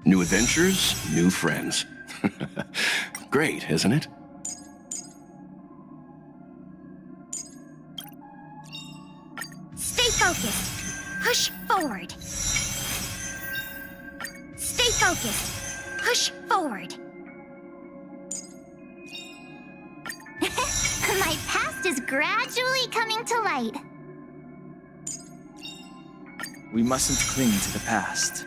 New adventures, new friends. Great, isn't it? Stay focused. Push forward. Stay focused. Push forward. My past is gradually coming to light. We mustn't cling to the past.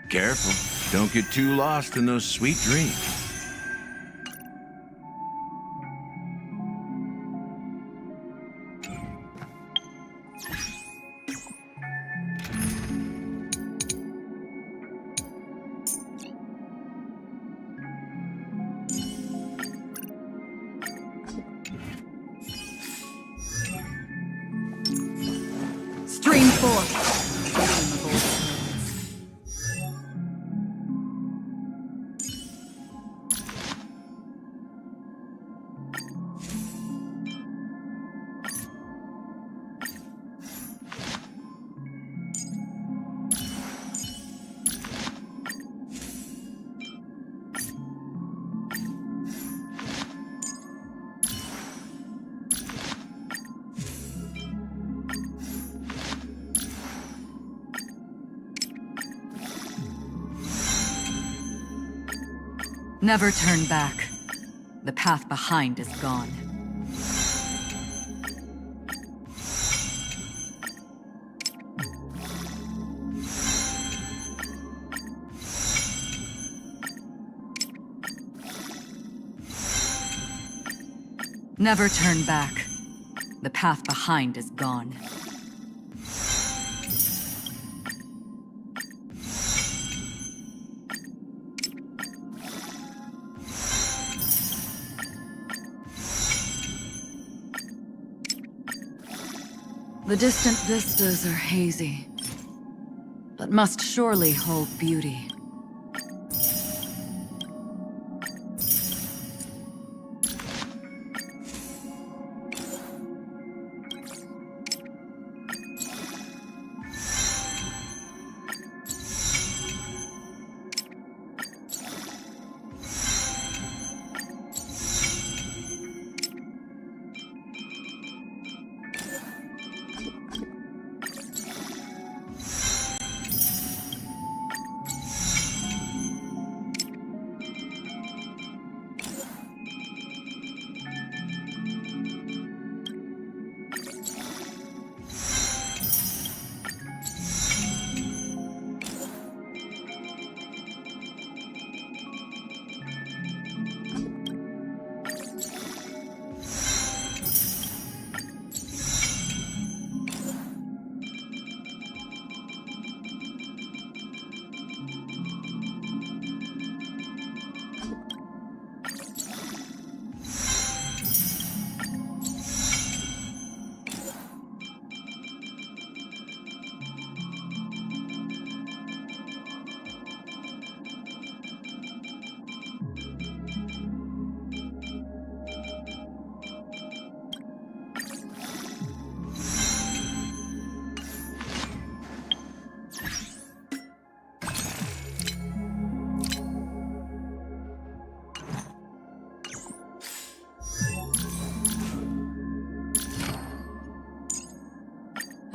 Careful. Don't get too lost in those sweet dreams. Stream forth. Never turn back. The path behind is gone. Never turn back. The path behind is gone. The distant vistas are hazy, but must surely hold beauty.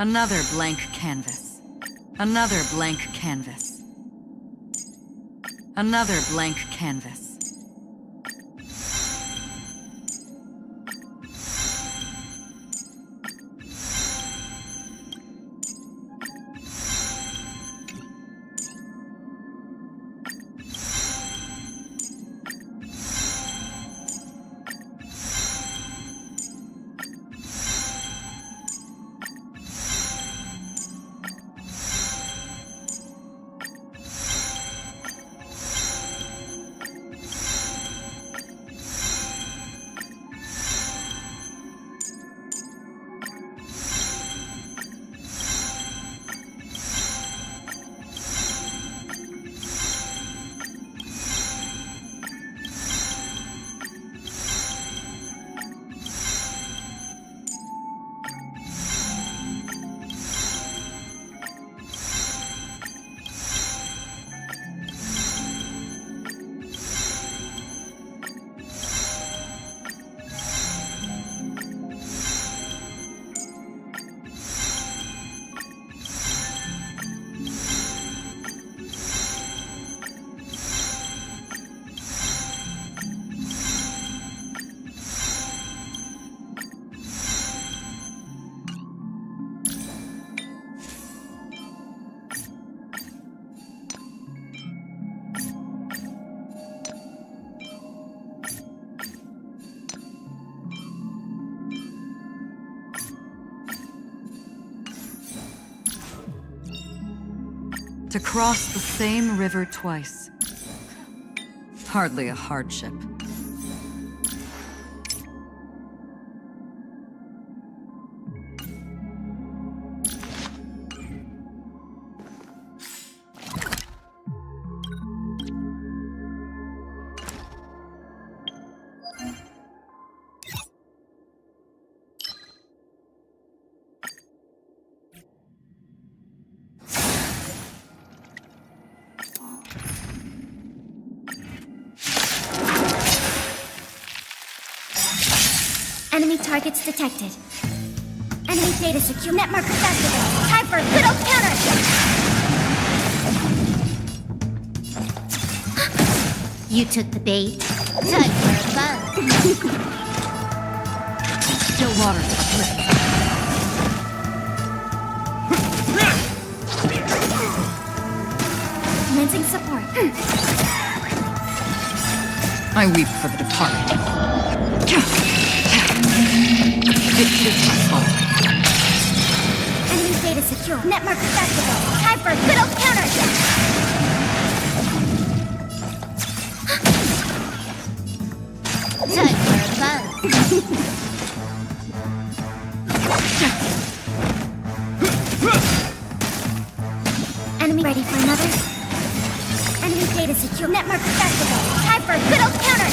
Another blank canvas. Another blank canvas. Another blank canvas. To cross the same river twice. Hardly a hardship. Enemy targets detected. Enemy data secure. Net marker activated. Time for a good old counter. You took the bait. Time for a bug. Still water. Lift. Commencing support. I weep for the departed. It is my fault. Enemy data secure. Net marker activated. Time for a good old counter. Time for a bug. Enemy ready for another? Enemy data secure. Net marker activated. Time for a good old counter.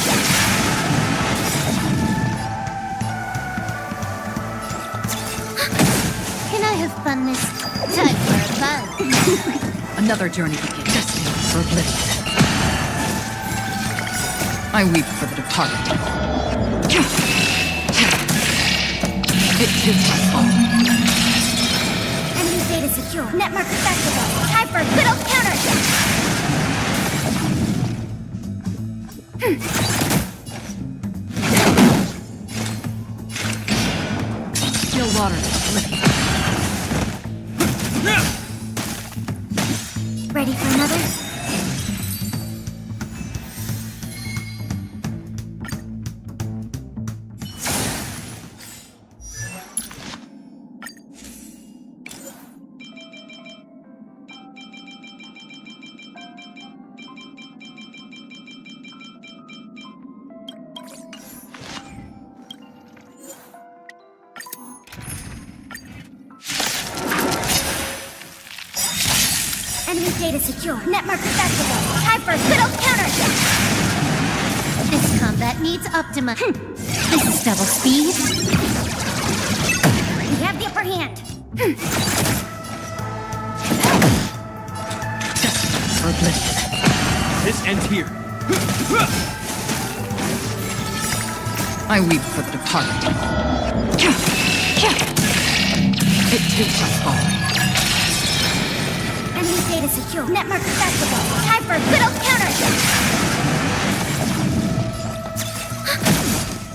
Can I have fun this time for a bug? Another journey begins. Destiny for oblivion. I weep for the departed. It is my fault. Enemy data secure. Net marker activated. Time for a good old counter. Still water. Lift. Ready for another? Enemy data secure. Net marker activated. Time for a good old counter. This combat needs Optima. This is double speed. We have the upper hand. For oblivion. This ends here. I weep for the departed. It is my fault. Enemy data secure. Net marker activated. Time for a good old counter.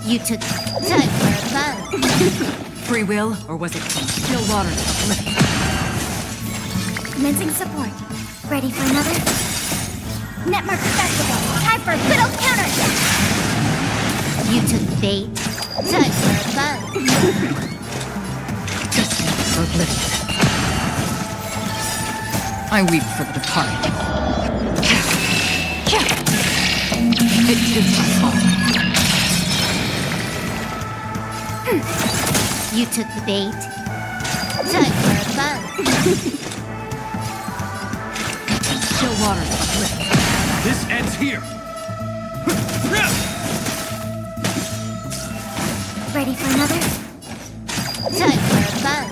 You took time for a bug. Free will, or was it still water? Lift. Commencing support. Ready for another? Net marker activated. Time for a good old counter. You took the bait. Time for a bug. Destiny for oblivion. I weep for the departed. It is my fault. You took the bait. Time for a bug. Still water. Lift. This ends here. Ready for another? Time for a bug.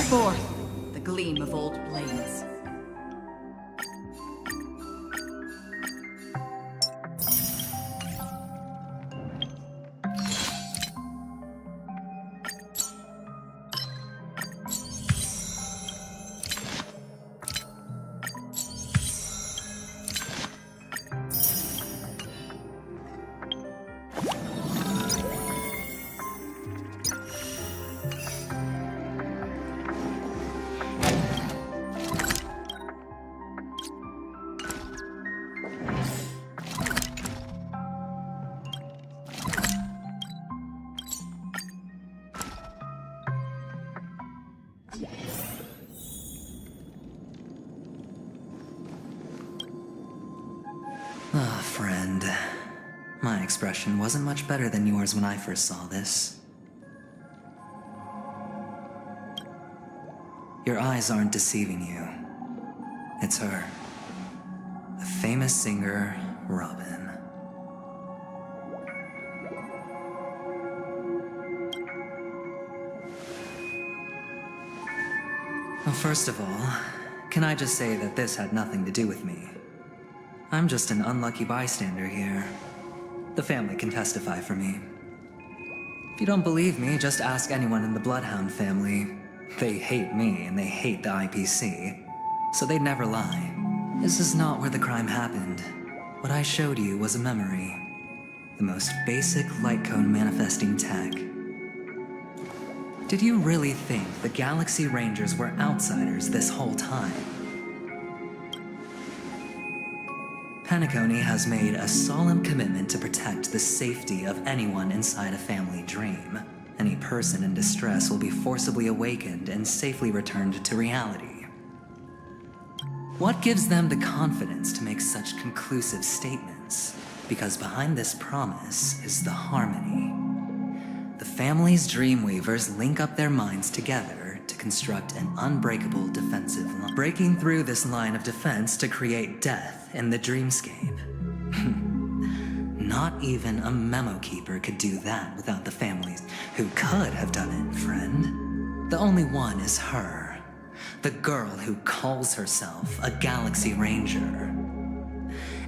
forth the gleam of old blades. Ah, friend. My expression wasn't much better than yours when I first saw this. Your eyes aren't deceiving you. It's her. The famous singer, Robin. Well, first of all, can I just say that this had nothing to do with me? I'm just an unlucky bystander here. The family can testify for me. If you don't believe me, just ask anyone in the Bloodhound family. They hate me and they hate the IPC, so they'd never lie. This is not where the crime happened. What I showed you was a memory. The most basic light cone manifesting tech. Did you really think the Galaxy Rangers were outsiders this whole time? Penacony has made a solemn commitment to protect the safety of anyone inside a family dream. Any person in distress will be forcibly awakened and safely returned to reality. What gives them the confidence to make such conclusive statements? Because behind this promise is the harmony. The family's Dreamweavers link up their minds together to construct an unbreakable defensive line, breaking through this line of defense to create death in the dreamscape. Not even a memo keeper could do that without the families who could have done it, friend. The only one is her, the girl who calls herself a Galaxy Ranger,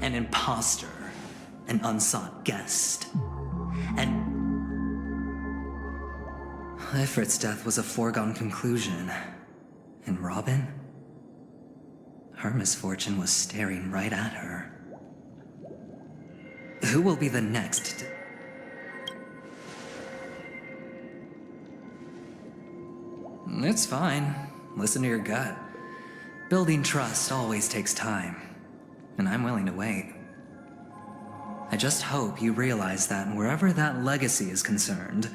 an imposter, an unsought guest, and Ifrit's death was a foregone conclusion. And Robin? Her misfortune was staring right at her. Who will be the next? It's fine. Listen to your gut. Building trust always takes time, and I'm willing to wait. I just hope you realize that wherever that legacy is concerned,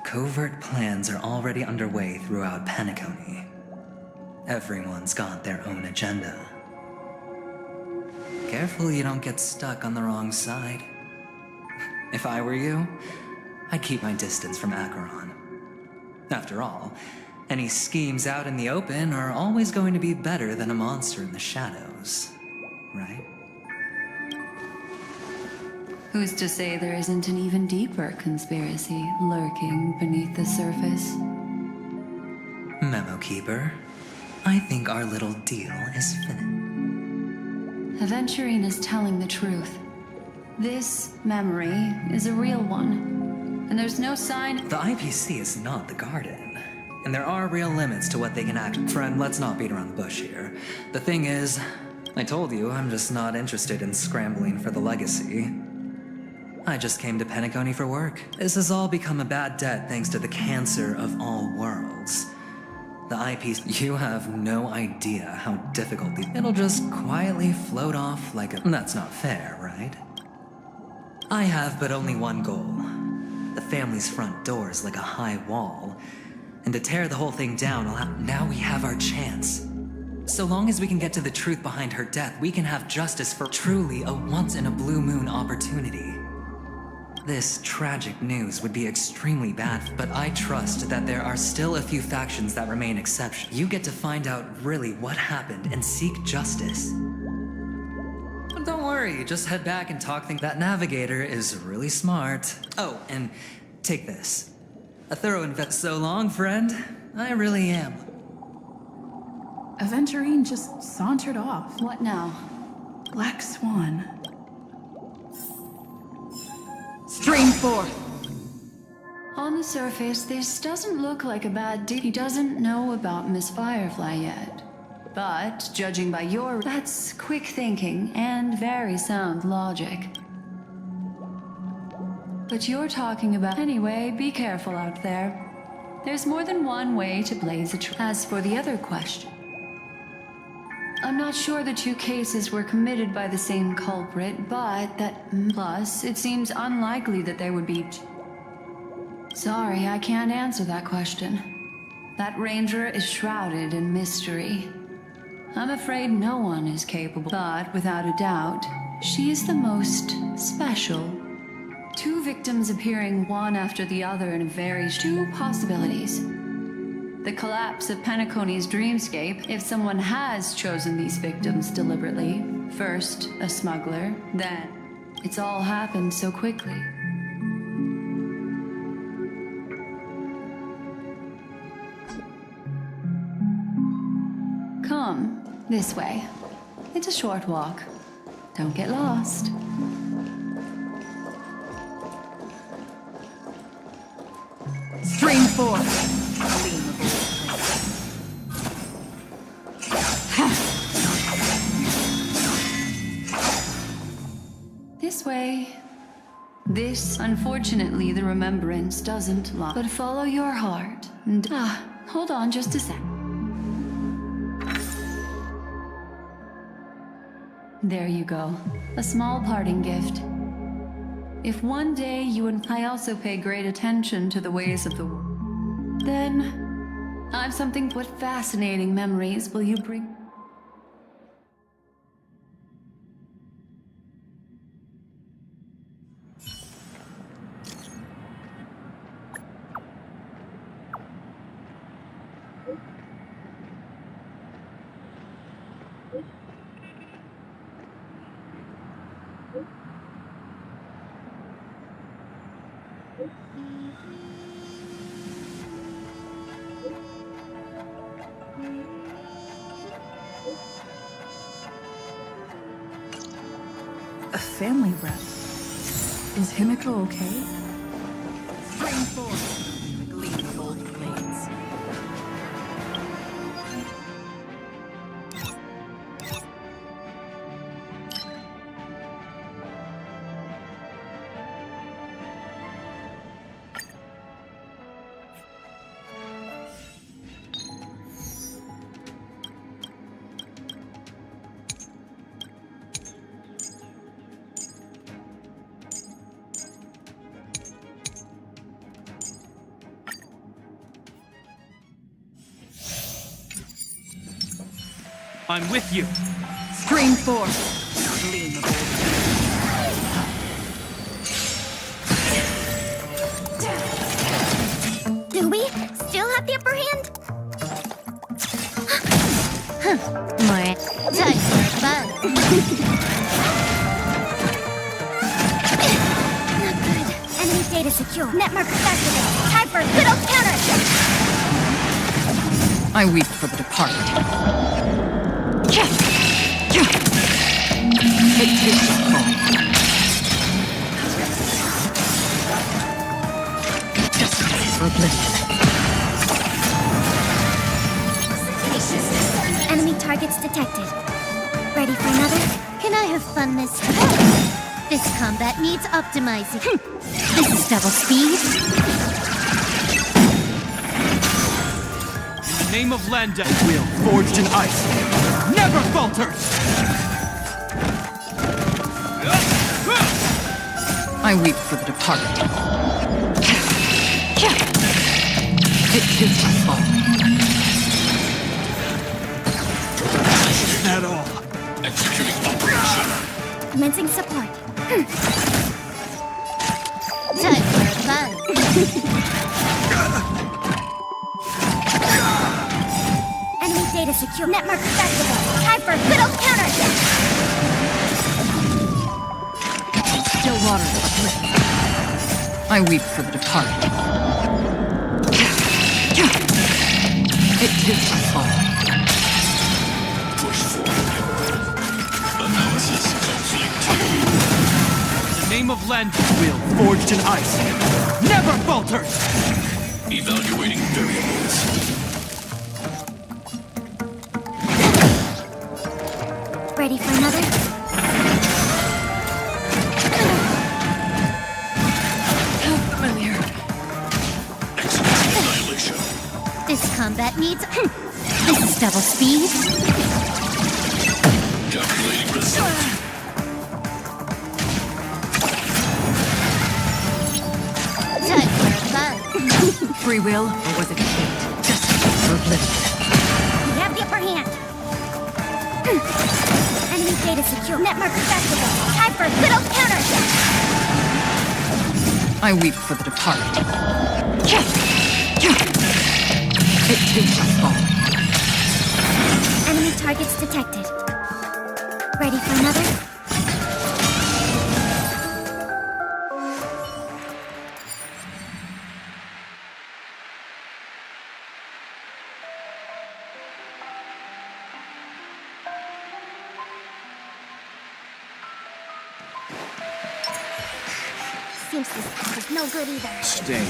covert plans are already underway throughout Penacony. Everyone's got their own agenda. Careful you don't get stuck on the wrong side. If I were you, I'd keep my distance from Acheron. After all, any schemes out in the open are always going to be better than a monster in the shadows, right? Who's to say there isn't an even deeper conspiracy lurking beneath the surface? Memo Keeper, I think our little deal is finished. Aventurine is telling the truth. This memory is a real one, and there's no sign. The IPC is not the Garden, and there are real limits to what they can act. Friend, let's not beat around the bush here. The thing is, I told you I'm just not interested in scrambling for the legacy. I just came to Penacony for work. This has all become a bad debt thanks to the cancer of all worlds. The IPC, you have no idea how difficult it'll just quietly float off like a... That's not fair, right? I have but only one goal. The family's front door is like a high wall. And to tear the whole thing down, now we have our chance. So long as we can get to the truth behind her death, we can have justice for truly a once-in-a-blue-moon opportunity. This tragic news would be extremely bad, but I trust that there are still a few factions that remain exceptional. You get to find out really what happened and seek justice. But don't worry, just head back and talk things. That navigator is really smart. Oh, and take this. A thorough invest. So long, friend. I really am. Aventurine just sauntered off. What now? Black Swan. Stream forth. On the surface, this doesn't look like a bad deed. He doesn't know about Miss Firefly yet. But, judging by your... that's quick thinking and very sound logic. But you're talking about... Anyway, be careful out there. There's more than one way to blaze a trail. As for the other question... I'm not sure the two cases were committed by the same culprit, but that... Plus, it seems unlikely that there would be... Sorry, I can't answer that question. That ranger is shrouded in mystery. I'm afraid no one is capable, but without a doubt, she is the most special. Two victims appearing one after the other in two possibilities. The collapse of Penacony's dreamscape, if someone has chosen these victims deliberately. First, a smuggler, then... It's all happened so quickly. Come, this way. It's a short walk. Don't get lost. Stream forth. This way. This, unfortunately, the remembrance doesn't lie. But follow your heart. And, hold on just a sec. There you go. A small parting gift. If one day you and I also pay great attention to the ways of the world, then I've something. What fascinating memories will you bring? A family rep. Is Himiko okay? Spring forth, the gleam of old blades. I'm with you. Stream forth. Gleam of old Do we still have the upper hand? More time for fun. Not good. Enemy data secure. Netmark activated. Time for a good old counter. I weep for the departed. It takes a fall. Justice for oblivion. Enemy targets detected. Ready for another? Can I have fun this time? This combat needs optimizing. This is double speed. In the name of Landa, will forged in ice never falters. I weep for the departed. It takes a fall. Is that all? Executing operation. Commencing support. Time for fun. Enemy data secure. Netmark activated. Time for a good old counter. Still water uplifted. I weep for the departed. It too shall fall. Push forward. Analysis complete. In the name of Land's will, forged in ice, never falters! Evaluating variables. Ready for another? How familiar. Execute annihilation. This combat needs... This is double speed. Calculating result. Time for a buzz. Free will, or was it fate? Destiny for oblivion. We have the upper hand. Enemy data secure. Network accessible. Time for a good old counter. I weep for the departed. It too shall fall. Enemy targets detected. Ready for another? Seems this path is no good either. Stay.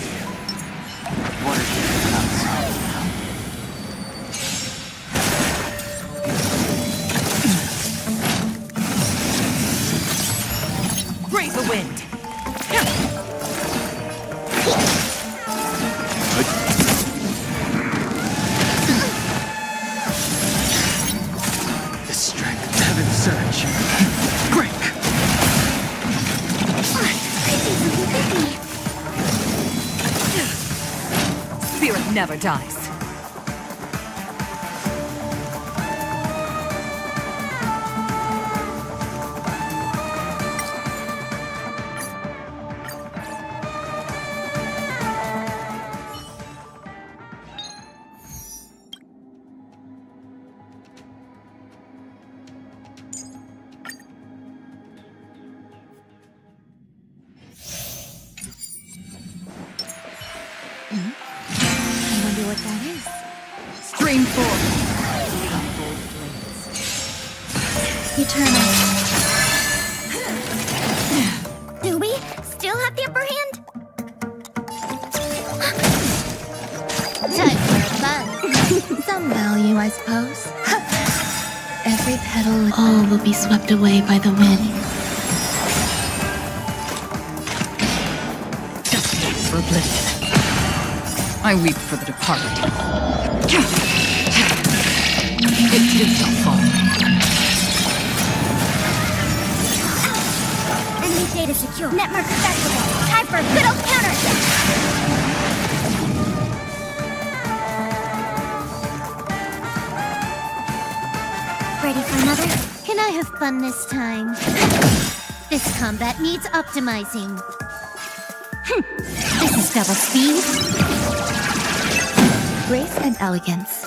What is it outside now? Raise the wind. The strength of heaven's surge. Break! Spirit never dies. I wonder what that is. Stream forth. Eternal. Do we still have the upper hand? Time for a buzz. Some value, I suppose. Every petal, all will be swept away by the wind. Destiny for oblivion. I weep for the departed. It too shall fall. Enemy data secure. Network accessible. Time for a good old counter. Ready for another? Can I have fun this time? This combat needs optimizing. This is double speed. Grace and elegance.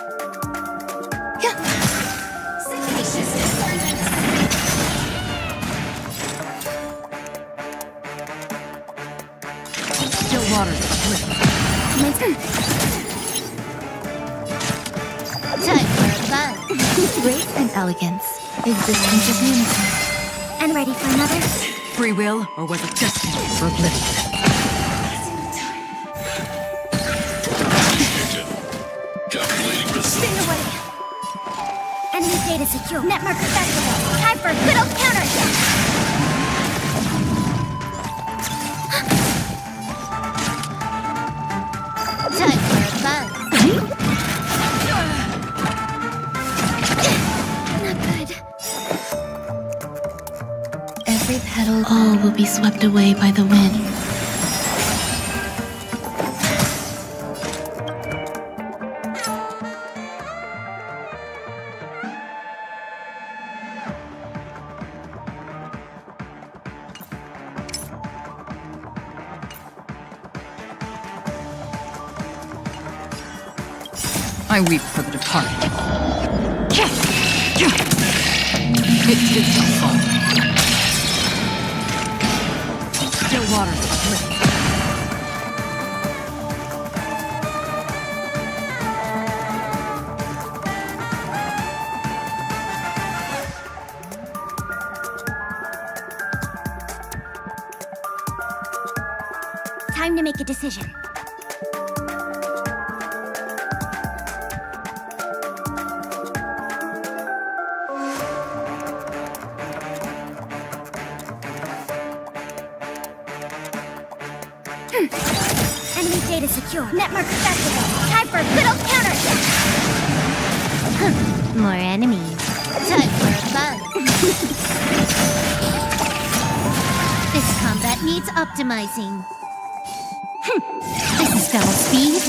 Still waters of oblivion. My turn. Time for a buzz. Grace and elegance. Existence of unity. And ready for another? Free will, or was it destiny for oblivion? Calculating result. Stay away. Enemy data secure. Network accessible. Time for a good old counter. Time for a buzz. Not good. Every petal, all will be swept away by the wind. I weep for the departed. It too shall fall. Still waters of oblivion. Time to make a decision. Enemy data secure. Network accessible. Time for a good old counter. More enemies. Time for a bug. This combat needs optimizing. This is double speed.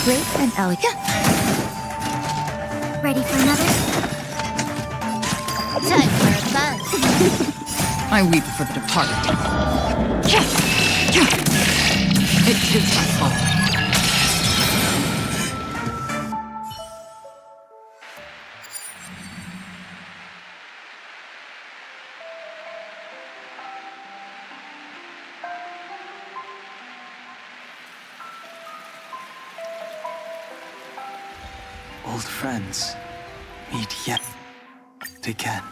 Great and elegant. Ready for another? Time for a bug. I weep for the departed. It is my fault. Old friends meet yet again.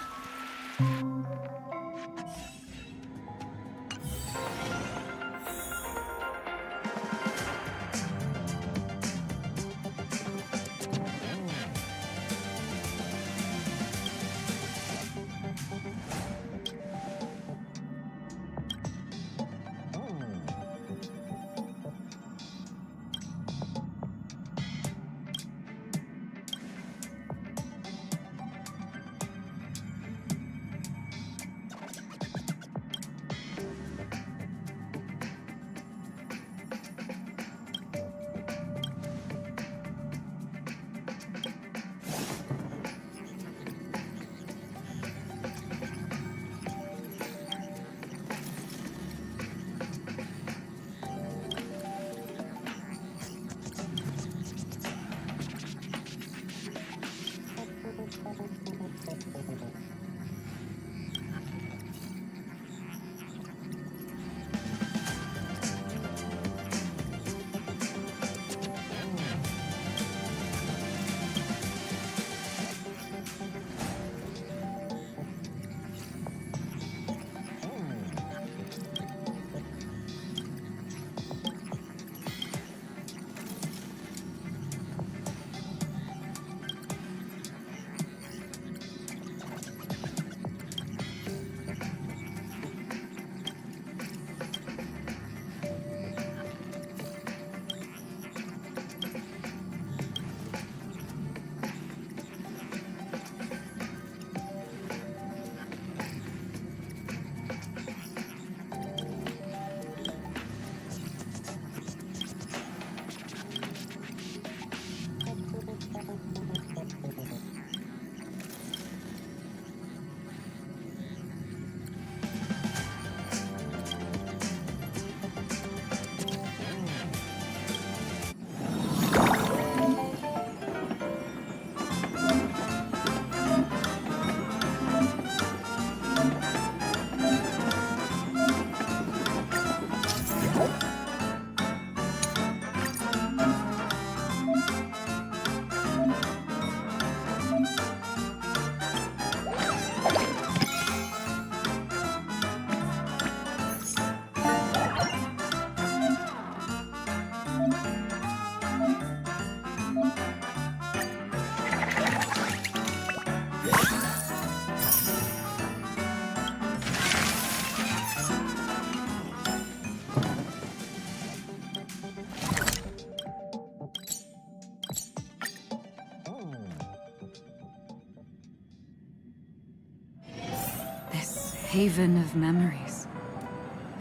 Haven of memories.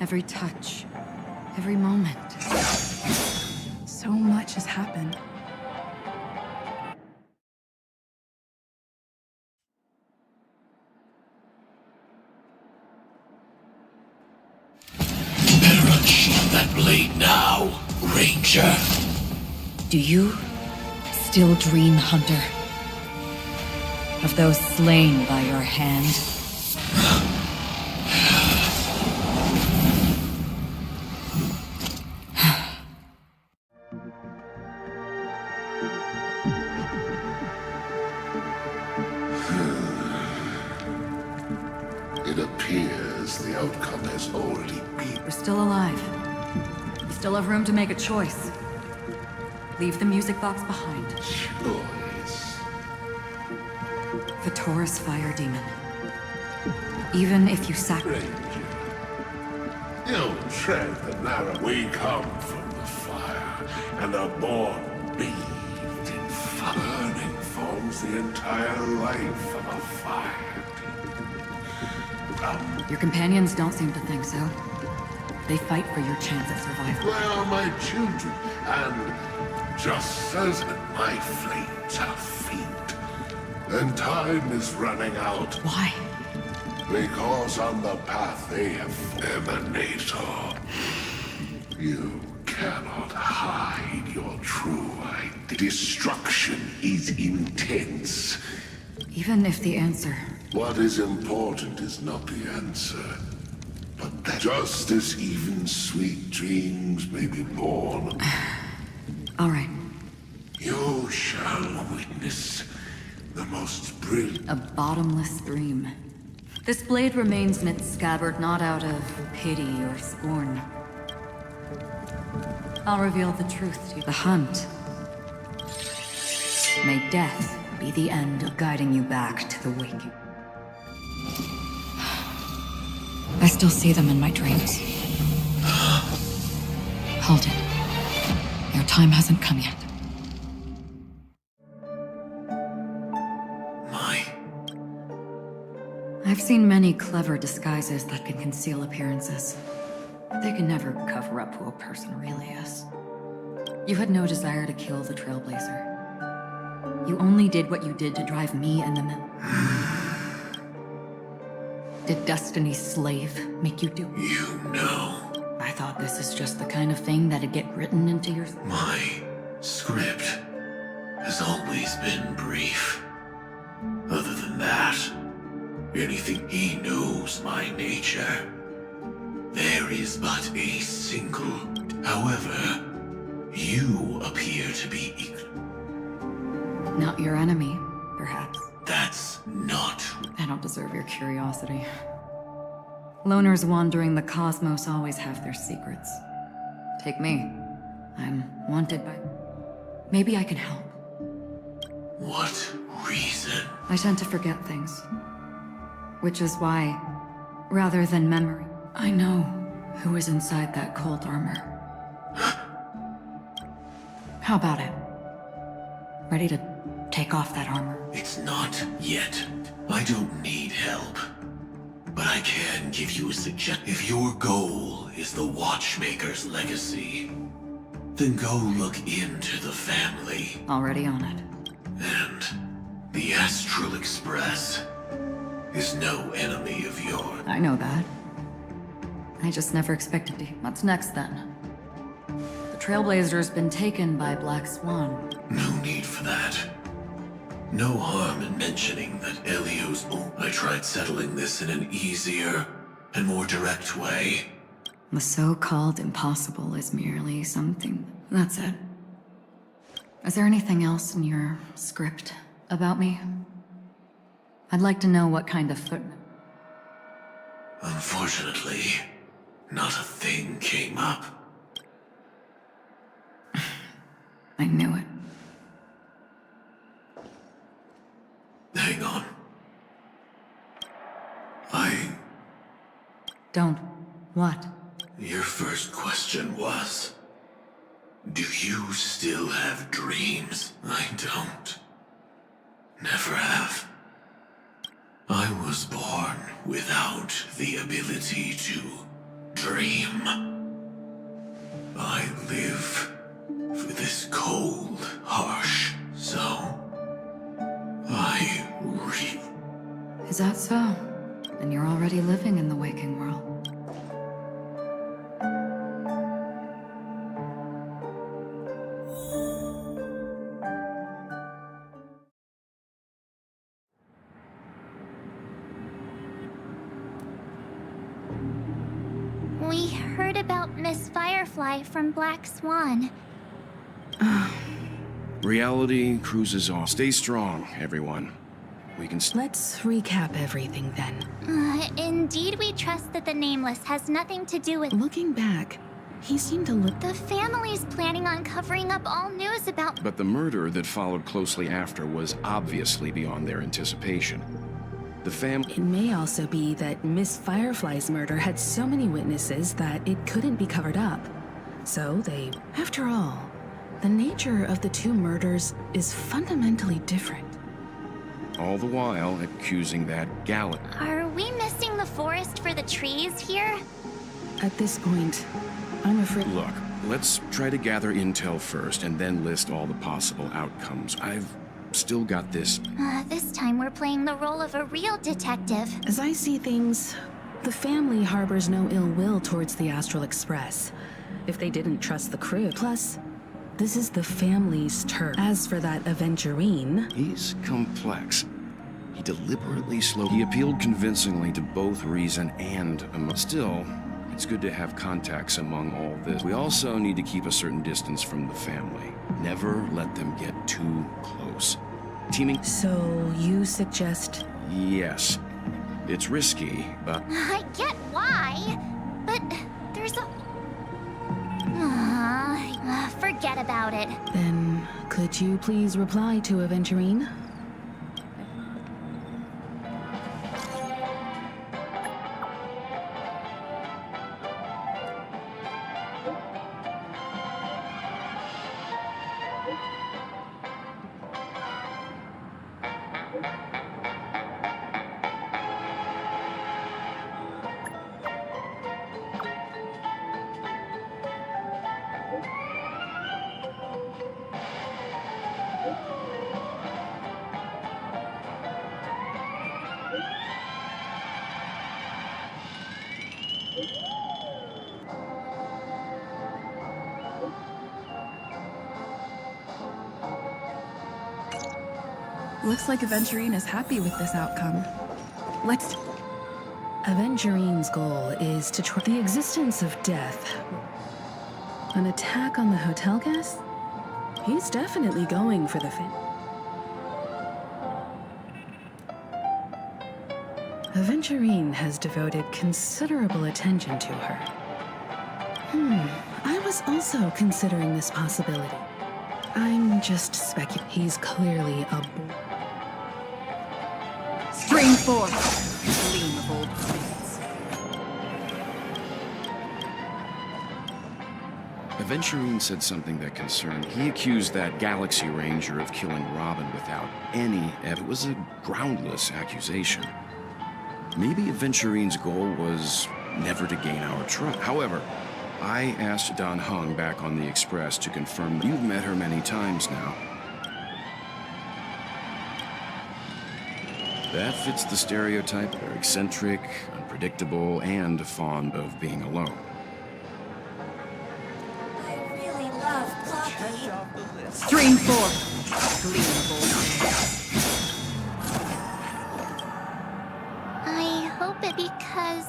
Every touch, every moment. So much has happened. Perish on that blade now, Ranger. Do you still dream, Hunter? Of those slain by your hand? It appears the outcome has already been. We're still alive. We still have room to make a choice. Leave the music box behind. Choice. The Taurus Fire Demon. Even if you Stranger, you tread the narrow. We come from the fire, and are born bathed in fire. Burning forms the entire life of a fire. Your companions don't seem to think so. They fight for your chance at survival. They are my children, and just as my flames are feet, and time is running out. Why? Because on the path they have Emanator. You cannot hide your true identity. Destruction is intense. Even if the answer... What is important is not the answer, but that just as even sweet dreams may be born. All right. You shall witness the most brilliant... A bottomless dream. This blade remains in its scabbard not out of pity or scorn. I'll reveal the truth to you. The hunt. May death be the end of guiding you back to the waking. I still see them in my dreams. Hold it. Your time hasn't come yet. I've seen many clever disguises that can conceal appearances. But they can never cover up who a person really is. You had no desire to kill the Trailblazer. You only did what you did to drive me and the men. Did Destiny's slave make you do it? You know. I thought this is just the kind of thing that'd get written into your... My script has always been brief. Other than that, anything he knows my nature. There is but a single. However, you appear to be Not your enemy, perhaps. That's not. I don't deserve your curiosity. Loners wandering the cosmos always have their secrets. Take me. I'm wanted by... Maybe I can help. What reason? I tend to forget things. Which is why, rather than memory, I know who is inside that cold armor. How about it? Ready to take off that armor? It's not yet. I don't need help. But I can give you a suggestion. If your goal is the Watchmaker's legacy, then go look into the family. Already on it. And the Astral Express is no enemy of yours. I know that. I just never expected to. What's next, then? The Trailblazer's been taken by Black Swan. No need for that. No harm in mentioning that Elio's... I tried settling this in an easier and more direct way. The so-called impossible is merely something. That's it. Is there anything else in your script about me? I'd like to know what kind of footnote. Unfortunately, not a thing came up. I knew it. Hang on. Don't. What? Your first question was... Do you still have dreams? I don't. Never have. I was born without the ability to dream. I live for this cold, harsh zone. Is that so? Then you're already living in the waking world. We heard about Miss Firefly from Black Swan. Reality cruises on. Stay strong, everyone. we can... Let's recap everything then. Indeed, we trust that the Nameless has nothing to do with... Looking back, he seemed to look... The family's planning on covering up all news about... But the murder that followed closely after was obviously beyond their anticipation. The It may also be that Miss Firefly's murder had so many witnesses that it couldn't be covered up. So they... After all, the nature of the two murders is fundamentally different. all the while accusing that gallant... Are we missing the forest for the trees here? At this point, I'm afraid... Look, let's try to gather intel first and then list all the possible outcomes. I've still got this... This time we're playing the role of a real detective. As I see things, the family harbors no ill will towards the Astral Express. If they didn't trust the crew. Plus, this is the family's turf. As for that Aventurine... He's complex. He deliberately slowed... He appealed convincingly to both reason and emotion. Still, it's good to have contacts among all this. We also need to keep a certain distance from the family. Never let them get too close. Teaming... So, you suggest... Yes. It's risky, but... I get why, but there's a... forget about it. Then, could you please reply to Aventurine? Looks like Aventurine is happy with this outcome. Let's... Aventurine's goal is to try the existence of death. An attack on the hotel guests? He's definitely going for the fin. Aventurine has devoted considerable attention to her. I was also considering this possibility. I'm just speculating. He's clearly a... Spring forth, gleam of old friends. Aventurine said something that concerned. He accused that Galaxy Ranger of killing Robin without any... It was a groundless accusation. Maybe Aventurine's goal was never to gain our trust. However, I asked Don Hung back on the Express to confirm. You've met her many times now. That fits the stereotype. They're eccentric, unpredictable, and fond of being alone. I really love coffee. Stream forth, gleam of old friends. I hope it because...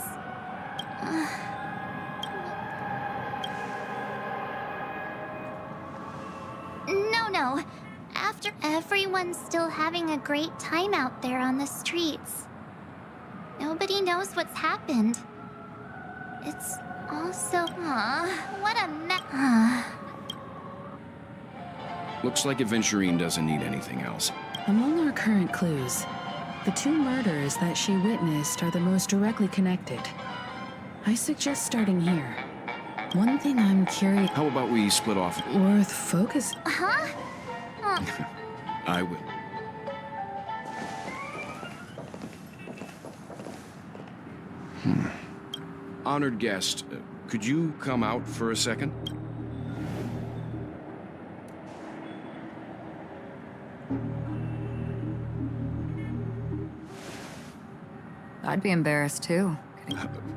No. After everyone's still having a great time out there on the streets. Nobody knows what's happened. It's also... what a Looks like Aventurine doesn't need anything else. Among our current clues, the two murders that she witnessed are the most directly connected. I suggest starting here. One thing I'm curious... How about we split off? Worth focus... Huh? I will. Honored guest, could you come out for a second? I'd be embarrassed too.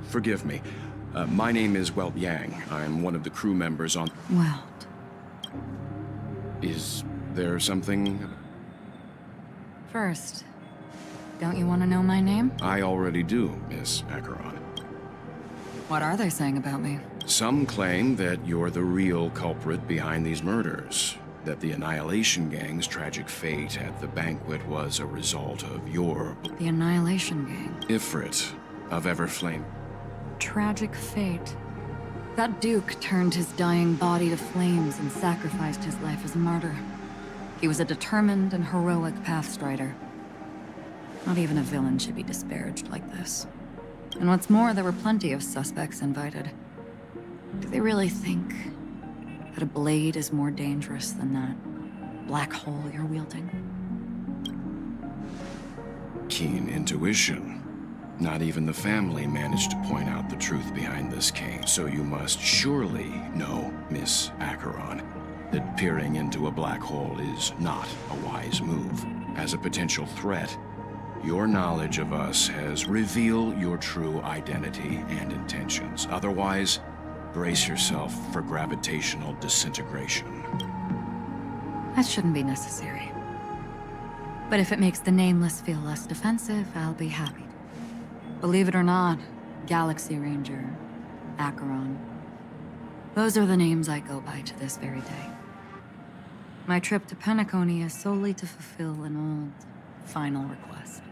Forgive me. My name is Welt Yang. I'm one of the crew members on... Well, Is there something... first, don't you want to know my name? I already do, Miss Acheron. What are they saying about me? Some claim that you're the real culprit behind these murders. that the Annihilation Gang's tragic fate at the banquet was a result of your... The Annihilation Gang. Ifrit of Everflame. Tragic fate. That Duke turned his dying body to flames and sacrificed his life as a martyr. He was a determined and heroic pathstrider. Not even a villain should be disparaged like this. And what's more, there were plenty of suspects invited. Do they really think that a blade is more dangerous than that black hole you're wielding? Keen intuition. Not even the family managed to point out the truth behind this case. So you must surely know, Miss Acheron, that peering into a black hole is not a wise move. As a potential threat, your knowledge of us has revealed your true identity and intentions. Otherwise, brace yourself for gravitational disintegration. That shouldn't be necessary. But if it makes the Nameless feel less defensive, I'll be happy. Believe it or not, Galaxy Ranger, Acheron. Those are the names I go by to this very day. My trip to Penacony is solely to fulfill an old, final request.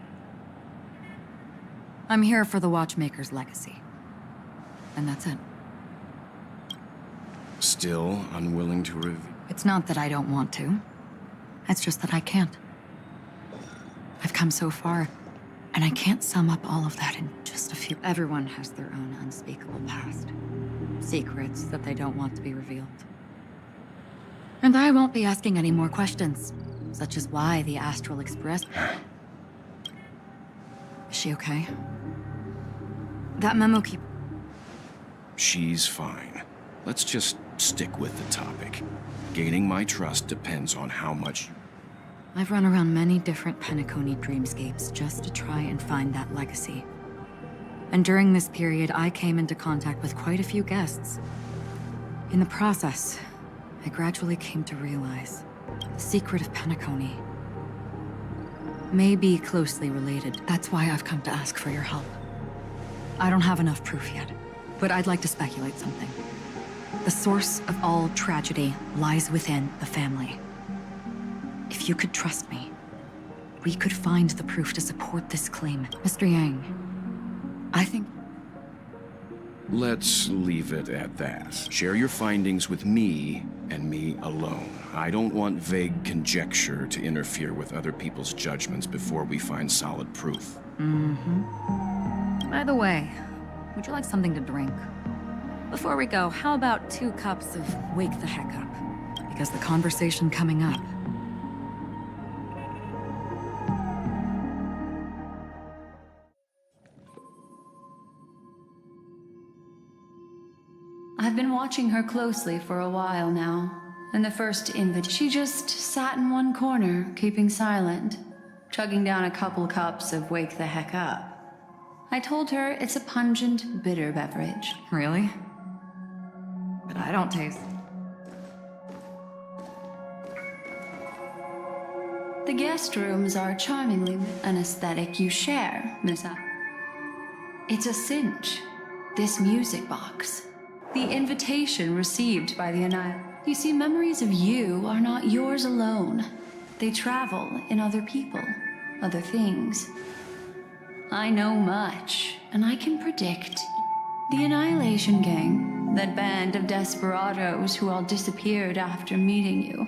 I'm here for the Watchmaker's legacy. And that's it. Still unwilling to reveal? It's not that I don't want to. It's just that I can't. I've come so far, and I can't sum up all of that in just a few. Everyone has their own unspeakable past. Secrets that they don't want to be revealed. And I won't be asking any more questions, such as why the Astral Express... Is she okay? That memo keep... She's fine. Let's just stick with the topic. Gaining my trust depends on how much... I've run around many different Penacony dreamscapes just to try and find that legacy. And during this period, I came into contact with quite a few guests. In the process, I gradually came to realize the secret of Penacony may be closely related. That's why I've come to ask for your help. I don't have enough proof yet, but I'd like to speculate something. The source of all tragedy lies within the family. If you could trust me, we could find the proof to support this claim. Mr. Yang, I think... Let's leave it at that. Share your findings with me, and me alone. I don't want vague conjecture to interfere with other people's judgments before we find solid proof. By the way, would you like something to drink? Before we go, how about 2 cups of Wake the Heck Up? Because the conversation coming up... I've been watching her closely for a while now. And the first she just sat in one corner, keeping silent, chugging down a couple cups of Wake the Heck Up. I told her it's a pungent, bitter beverage. Really? But I don't taste... The guest rooms are charmingly an aesthetic you share, Miss A. It's a cinch. This music box. The invitation received by the Annihilation. You see, memories of you are not yours alone. They travel in other people, other things. I know much, and I can predict. The Annihilation Gang, that band of desperados who all disappeared after meeting you.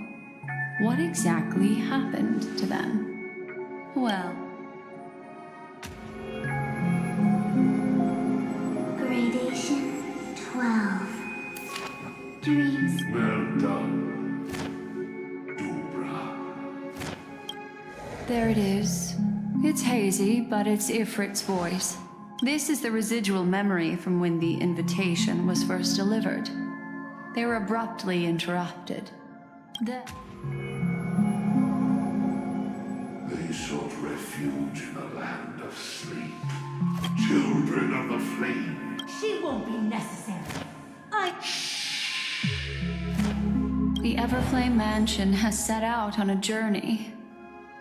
What exactly happened to them? Well... Gradation 12. Dreams. Well done, Dubra. There it is. It's hazy, but it's Ifrit's voice. This is the residual memory from when the invitation was first delivered. They were abruptly interrupted. They sought refuge in the land of sleep. Children of the flame. She won't be necessary. The Everflame Mansion has set out on a journey.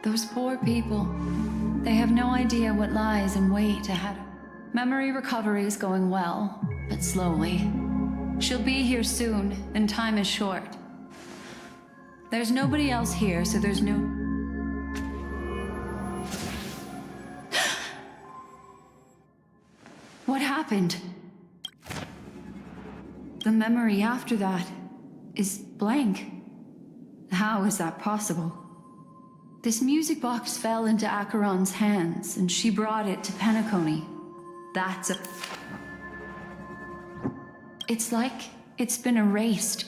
Those poor people, they have no idea what lies in wait ahead. Memory recovery is going well, but slowly. She'll be here soon, and time is short. There's nobody else here, so there's no... What happened? The memory after that is blank. How is that possible? This music box fell into Acheron's hands, and she brought it to Penacony. That's a... It's like it's been erased.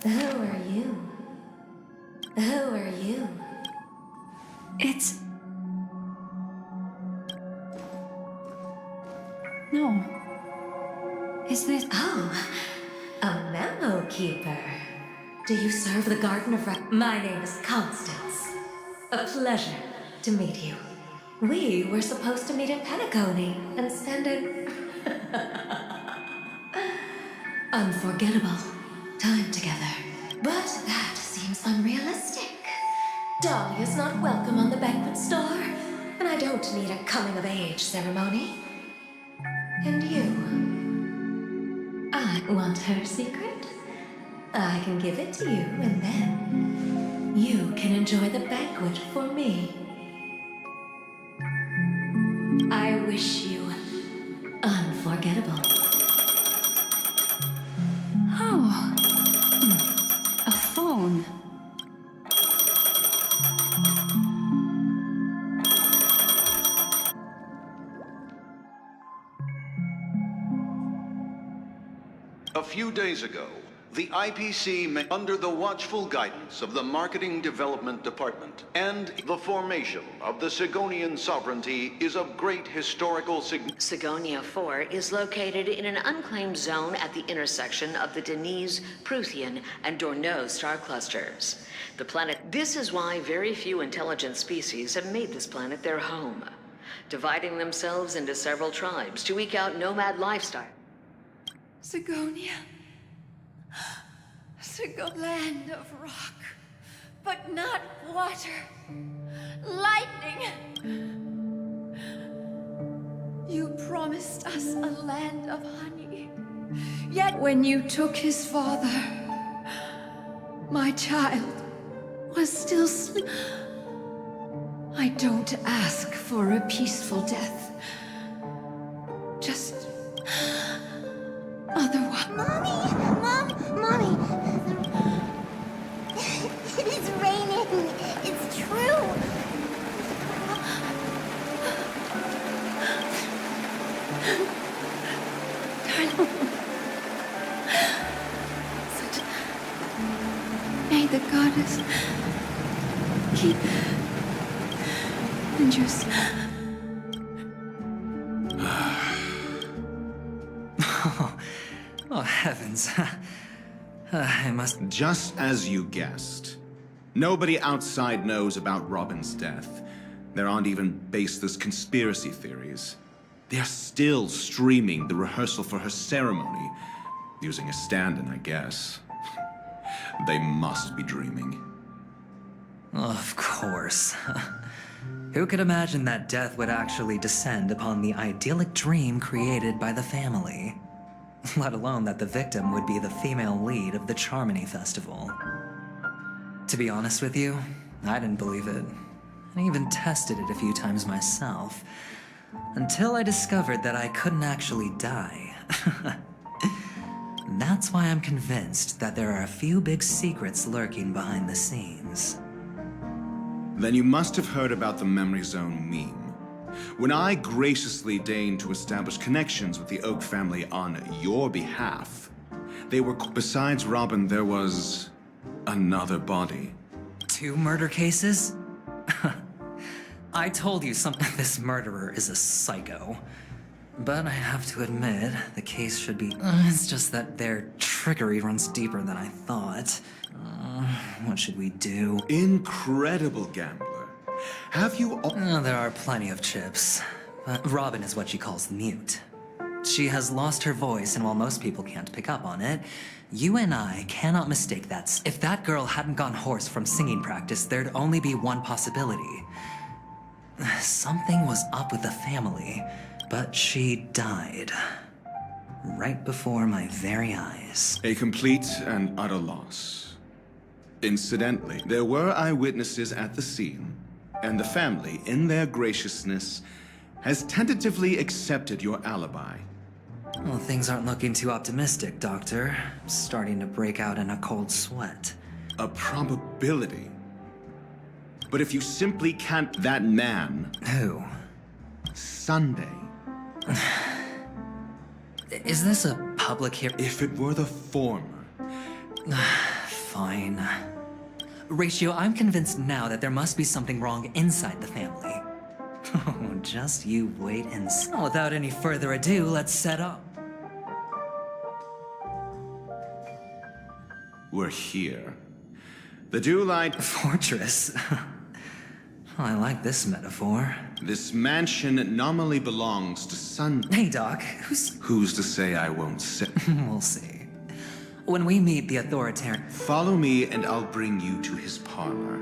Who are you? Who are you? It's... No. Is this... Oh, a memo keeper. Do you serve the Garden of My name is Constance. A pleasure to meet you. We were supposed to meet in Penacony and spend an unforgettable time together. But that seems unrealistic. Dahlia's not welcome on the banquet star, and I don't need a coming-of-age ceremony. And you? I want her secret? I can give it to you, and then you can enjoy the banquet for me. I wish you unforgettable. Oh. A phone. A few days ago, the IPC, under the watchful guidance of the Marketing Development Department and the formation of the Sigonian sovereignty, is of great historical significance. Sigonia 4 is located in an unclaimed zone at the intersection of the Denise, Prothean, and Dorneau star clusters. The planet. This is why very few intelligent species have made this planet their home, dividing themselves into several tribes to eke out nomad lifestyle. Sigonia. Land of rock, but not water. Lightning. You promised us a land of honey. Yet when you took his father, my child was still asleep. I don't ask for a peaceful death. Just otherwise. Mommy! It's raining! It's true! May the goddess keep and just... Oh, heavens. I must... Just as you guessed. Nobody outside knows about Robin's death. There aren't even baseless conspiracy theories. They're still streaming the rehearsal for her ceremony. Using a stand-in, I guess. They must be dreaming. Of course. Who could imagine that death would actually descend upon the idyllic dream created by the family? Let alone that the victim would be the female lead of the Charmony Festival. To be honest with you, I didn't believe it. I even tested it a few times myself. Until I discovered that I couldn't actually die. That's why I'm convinced that there are a few big secrets lurking behind the scenes. Then you must have heard about the Memory Zone meme. When I graciously deigned to establish connections with the Oak family on your behalf, they were... Besides Robin, there was... another body. 2 murder cases? I told you this murderer is a psycho. But I have to admit, the case should be... it's just that their trickery runs deeper than I thought. What should we do? Incredible gambler. Have you... There are plenty of chips. But Robin is what she calls mute. She has lost her voice, and while most people can't pick up on it, you and I cannot mistake that. If that girl hadn't gone hoarse from singing practice, there'd only be one possibility. Something was up with the family, but she died. right before my very eyes. A complete and utter loss. Incidentally, there were eyewitnesses at the scene, and the family, in their graciousness, has tentatively accepted your alibi. Well, things aren't looking too optimistic, Doctor. I'm starting to break out in a cold sweat. A probability. But if you simply can't, that man... Who? Sunday. Is this a public hearing? If it were the former. Fine. Ratio, I'm convinced now that there must be something wrong inside the family. Oh, just you wait and see. Without any further ado, let's set up. We're here. The Dewlight Fortress. I like this metaphor. This mansion nominally belongs to Sunday. Hey, Doc, Who's to say I won't sit? We'll see. When we meet the authoritarian... Follow me and I'll bring you to his parlor.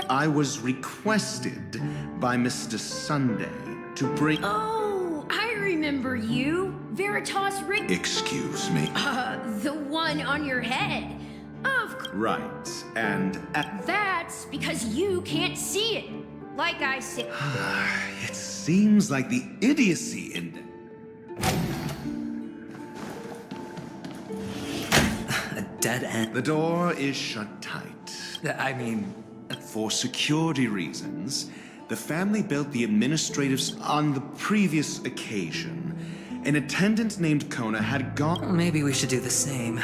I was requested by Mr. Sunday to bring... Oh, I remember you. Veritas Rick... Excuse me? The one on your head. Right, and... That's because you can't see it. Like I said... It seems like the idiocy in... A dead end. The door is shut tight. I mean... For security reasons, the family built the administratives on the previous occasion. An attendant named Kona had gone... Maybe we should do the same.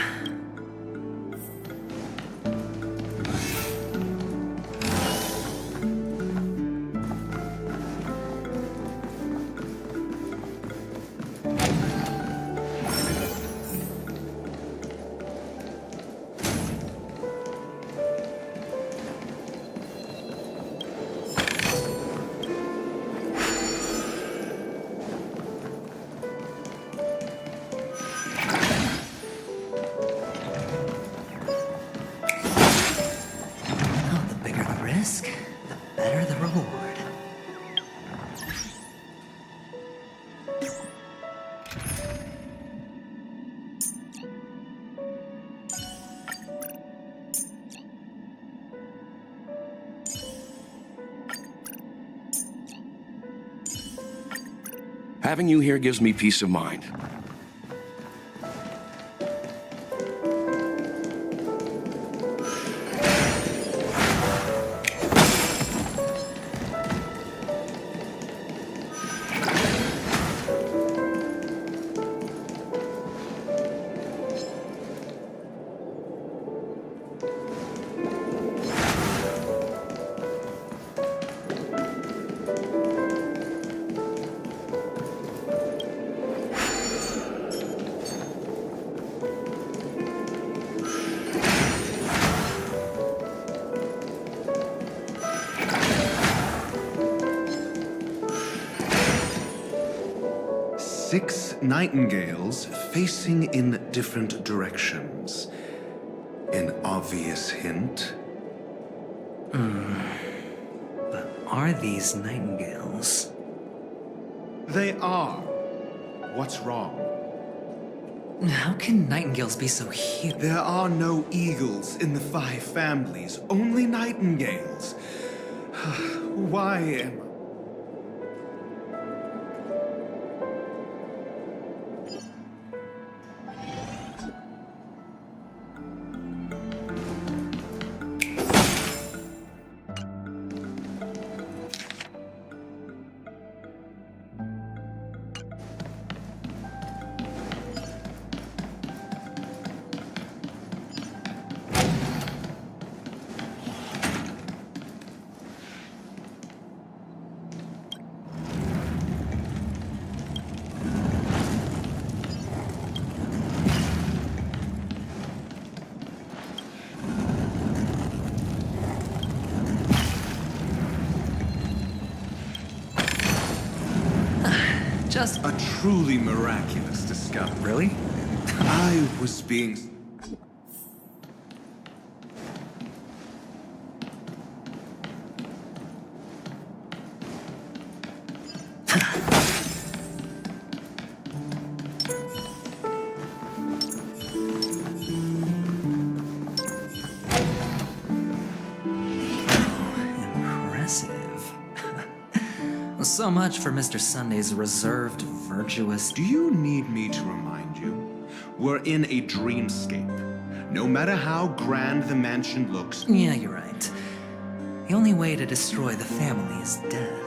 Having you here gives me peace of mind. Six nightingales facing in different directions. An obvious hint. But are these nightingales? They are. What's wrong? How can nightingales be so huge? There are no eagles in the 5 families, only nightingales. Why am I... Just a truly miraculous discovery. Really? I was being... Impressive. So much for Mr. Sunday's reserved, virtuous... Do you need me to remind you? We're in a dreamscape. No matter how grand the mansion looks... Yeah, you're right. The only way to destroy the family is death.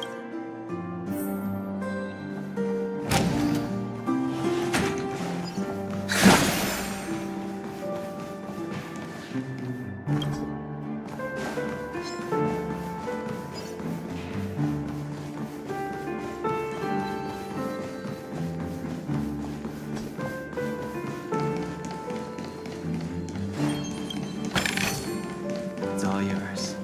It's all yours.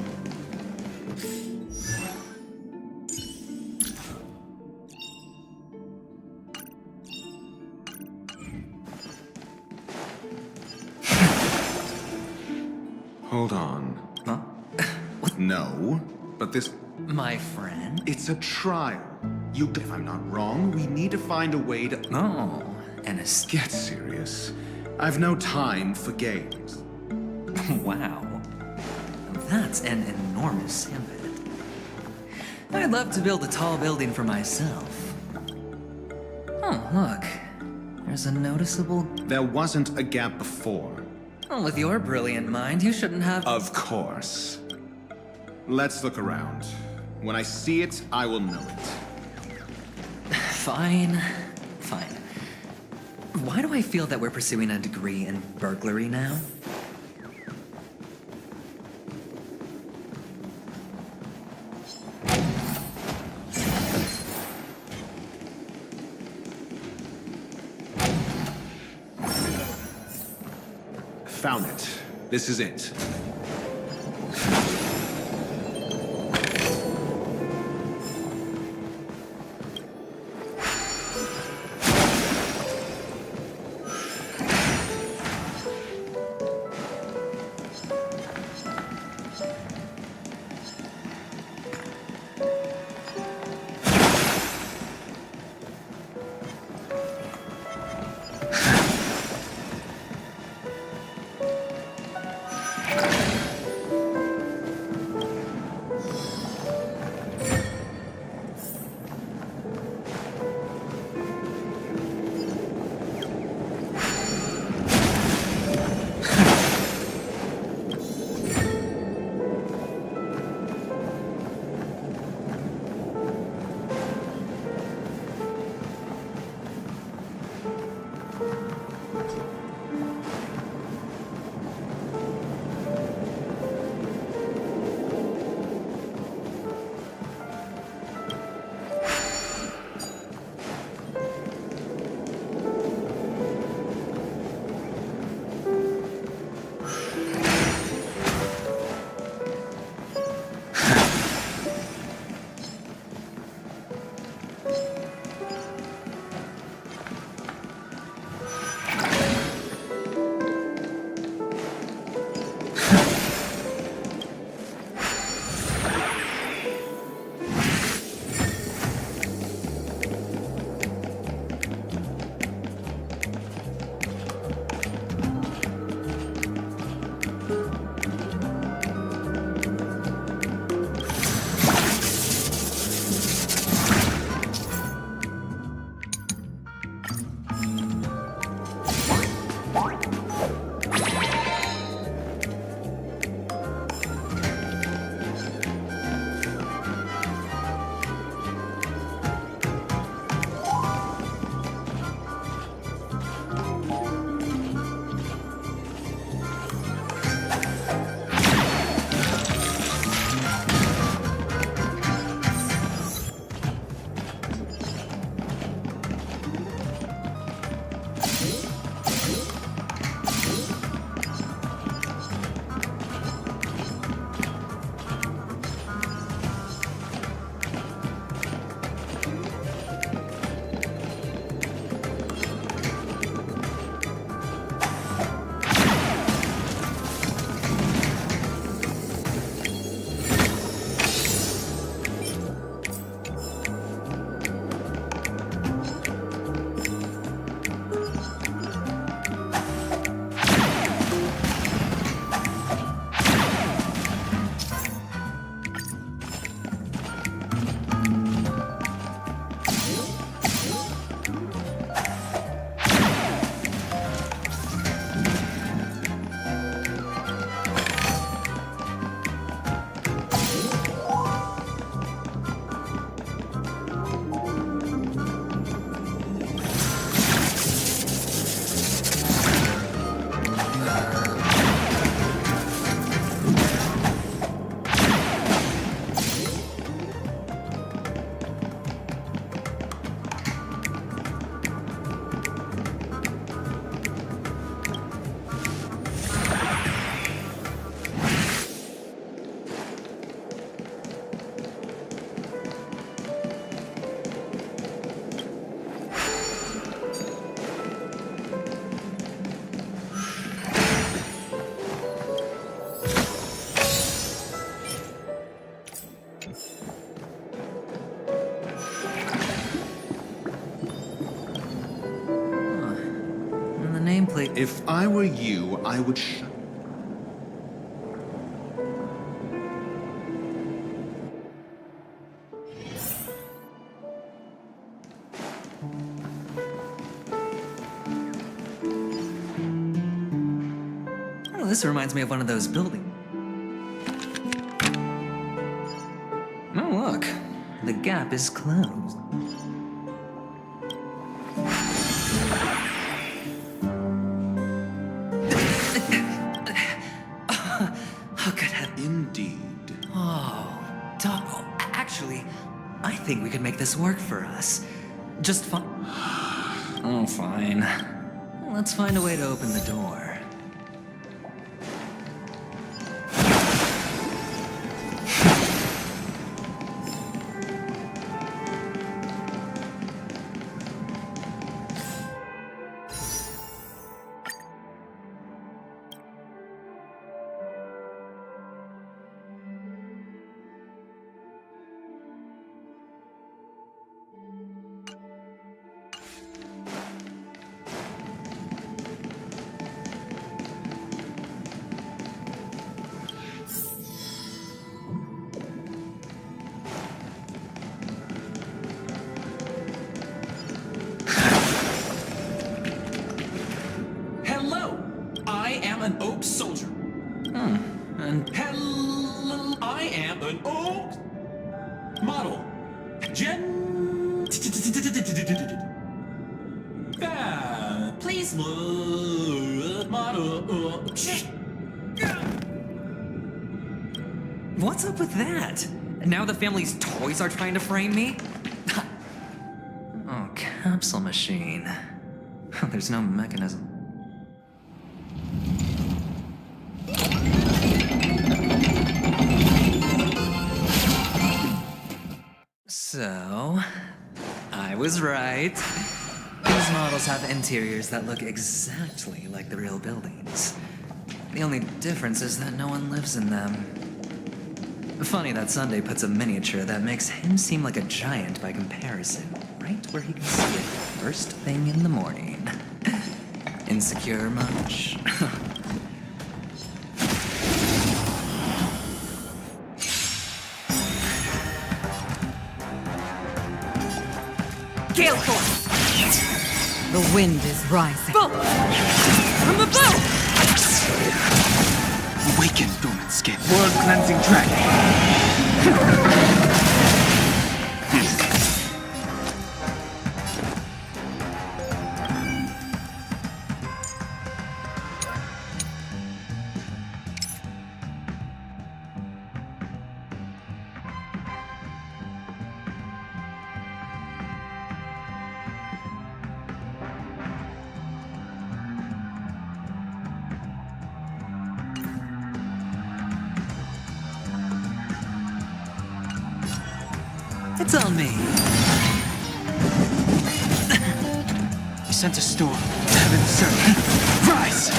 Hold on. Huh? No, but this... My friend? It's a trial. If I'm not wrong, we need to find a way to... Oh, and Get serious. I've no time for games. Wow. That's an enormous sandpit. I'd love to build a tall building for myself. Oh, look. There's a noticeable... There wasn't a gap before. Well, with your brilliant mind, you shouldn't have... Of course. Let's look around. When I see it, I will know it. Fine. Fine. Why do I feel that we're pursuing a degree in burglary now? Found it. This is it. If I were you, I would Oh, this reminds me of one of those buildings. Oh, look. The gap is closed. Oh, good heavens. Indeed. Oh, Doc. Actually, I think we could make this work for us. Just fine. Oh, fine. Let's find a way to open the door. An oak soldier. And Hello, I am an oak model. Please look, model. what's up with that? Now the family's toys are trying to frame me? Oh, capsule machine. There's no mechanism. So, I was right. These models have interiors that look exactly like the real buildings. The only difference is that no one lives in them. Funny that Sunday puts a miniature that makes him seem like a giant by comparison, right where he can see it first thing in the morning. Insecure much? Gale force! The wind is rising. Bolt! From the boat! Awaken, dormant skin. World cleansing dragon. It's on me. You sent a storm. Heaven sent. Rise!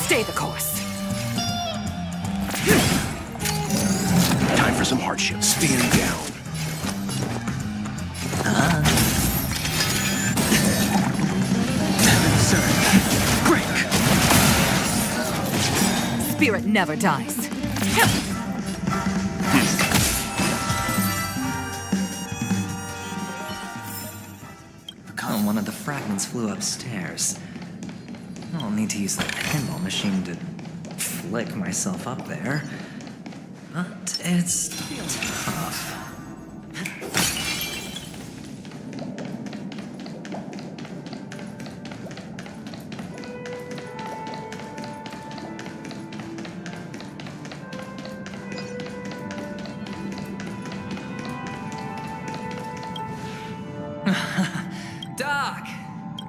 Stay the course. Time for some hardship. Stand down. Heaven sent. Break! Spirit never dies. Oh, one of the fragments flew upstairs. I'll need to use the pinball machine to flick myself up there. But it's tough. Doc!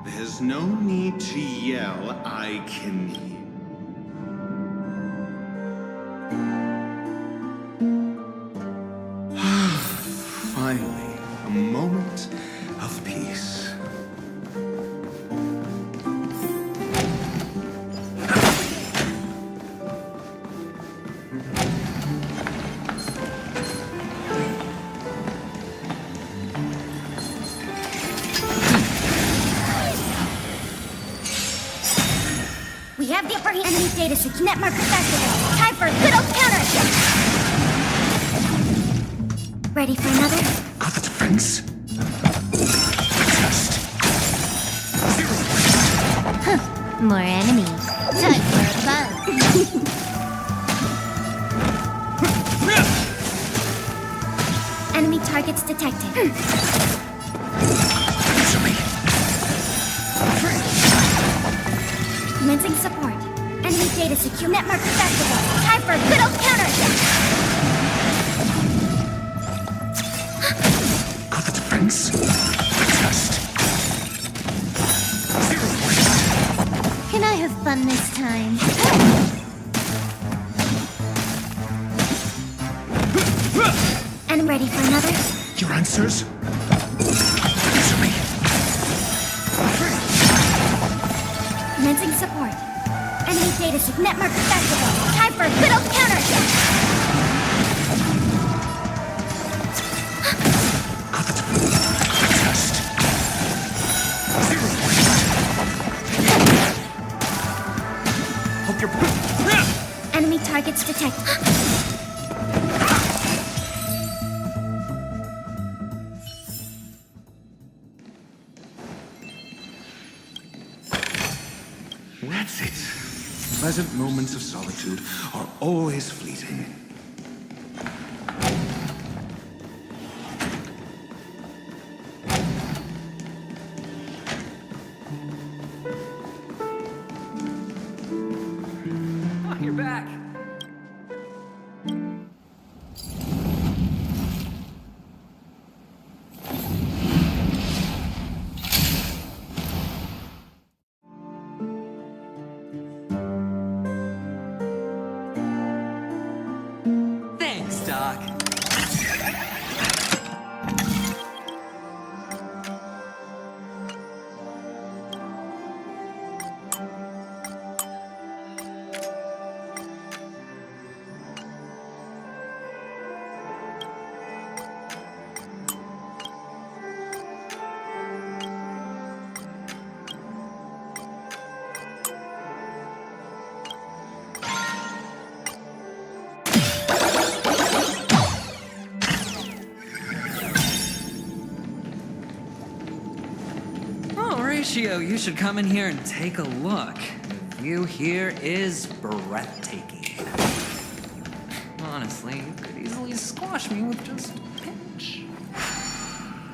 There's no need to yell. I can. Finally, a moment of peace. have the upper hand. Enemy data seek net marker festival. Time for a good old counter. Ready for another? Got the defense. More enemies. Time for a buzz. Enemy targets detected. Commencing support. Enemy data secure. Net marker festival. Time for a good old counter. Got the defense. Can I have fun this time? And ready for another? Your answers? Commencing support. Enemy data seek net marker festival. Time for a good old counter. Hope you're... Enemy targets detected. That's it. Pleasant moments of solitude are always fleeting. Oh, you're back. Thanks, Doc. Horatio, you should come in here and take a look. The view here is breathtaking. Honestly, you could easily squash me with just a pinch.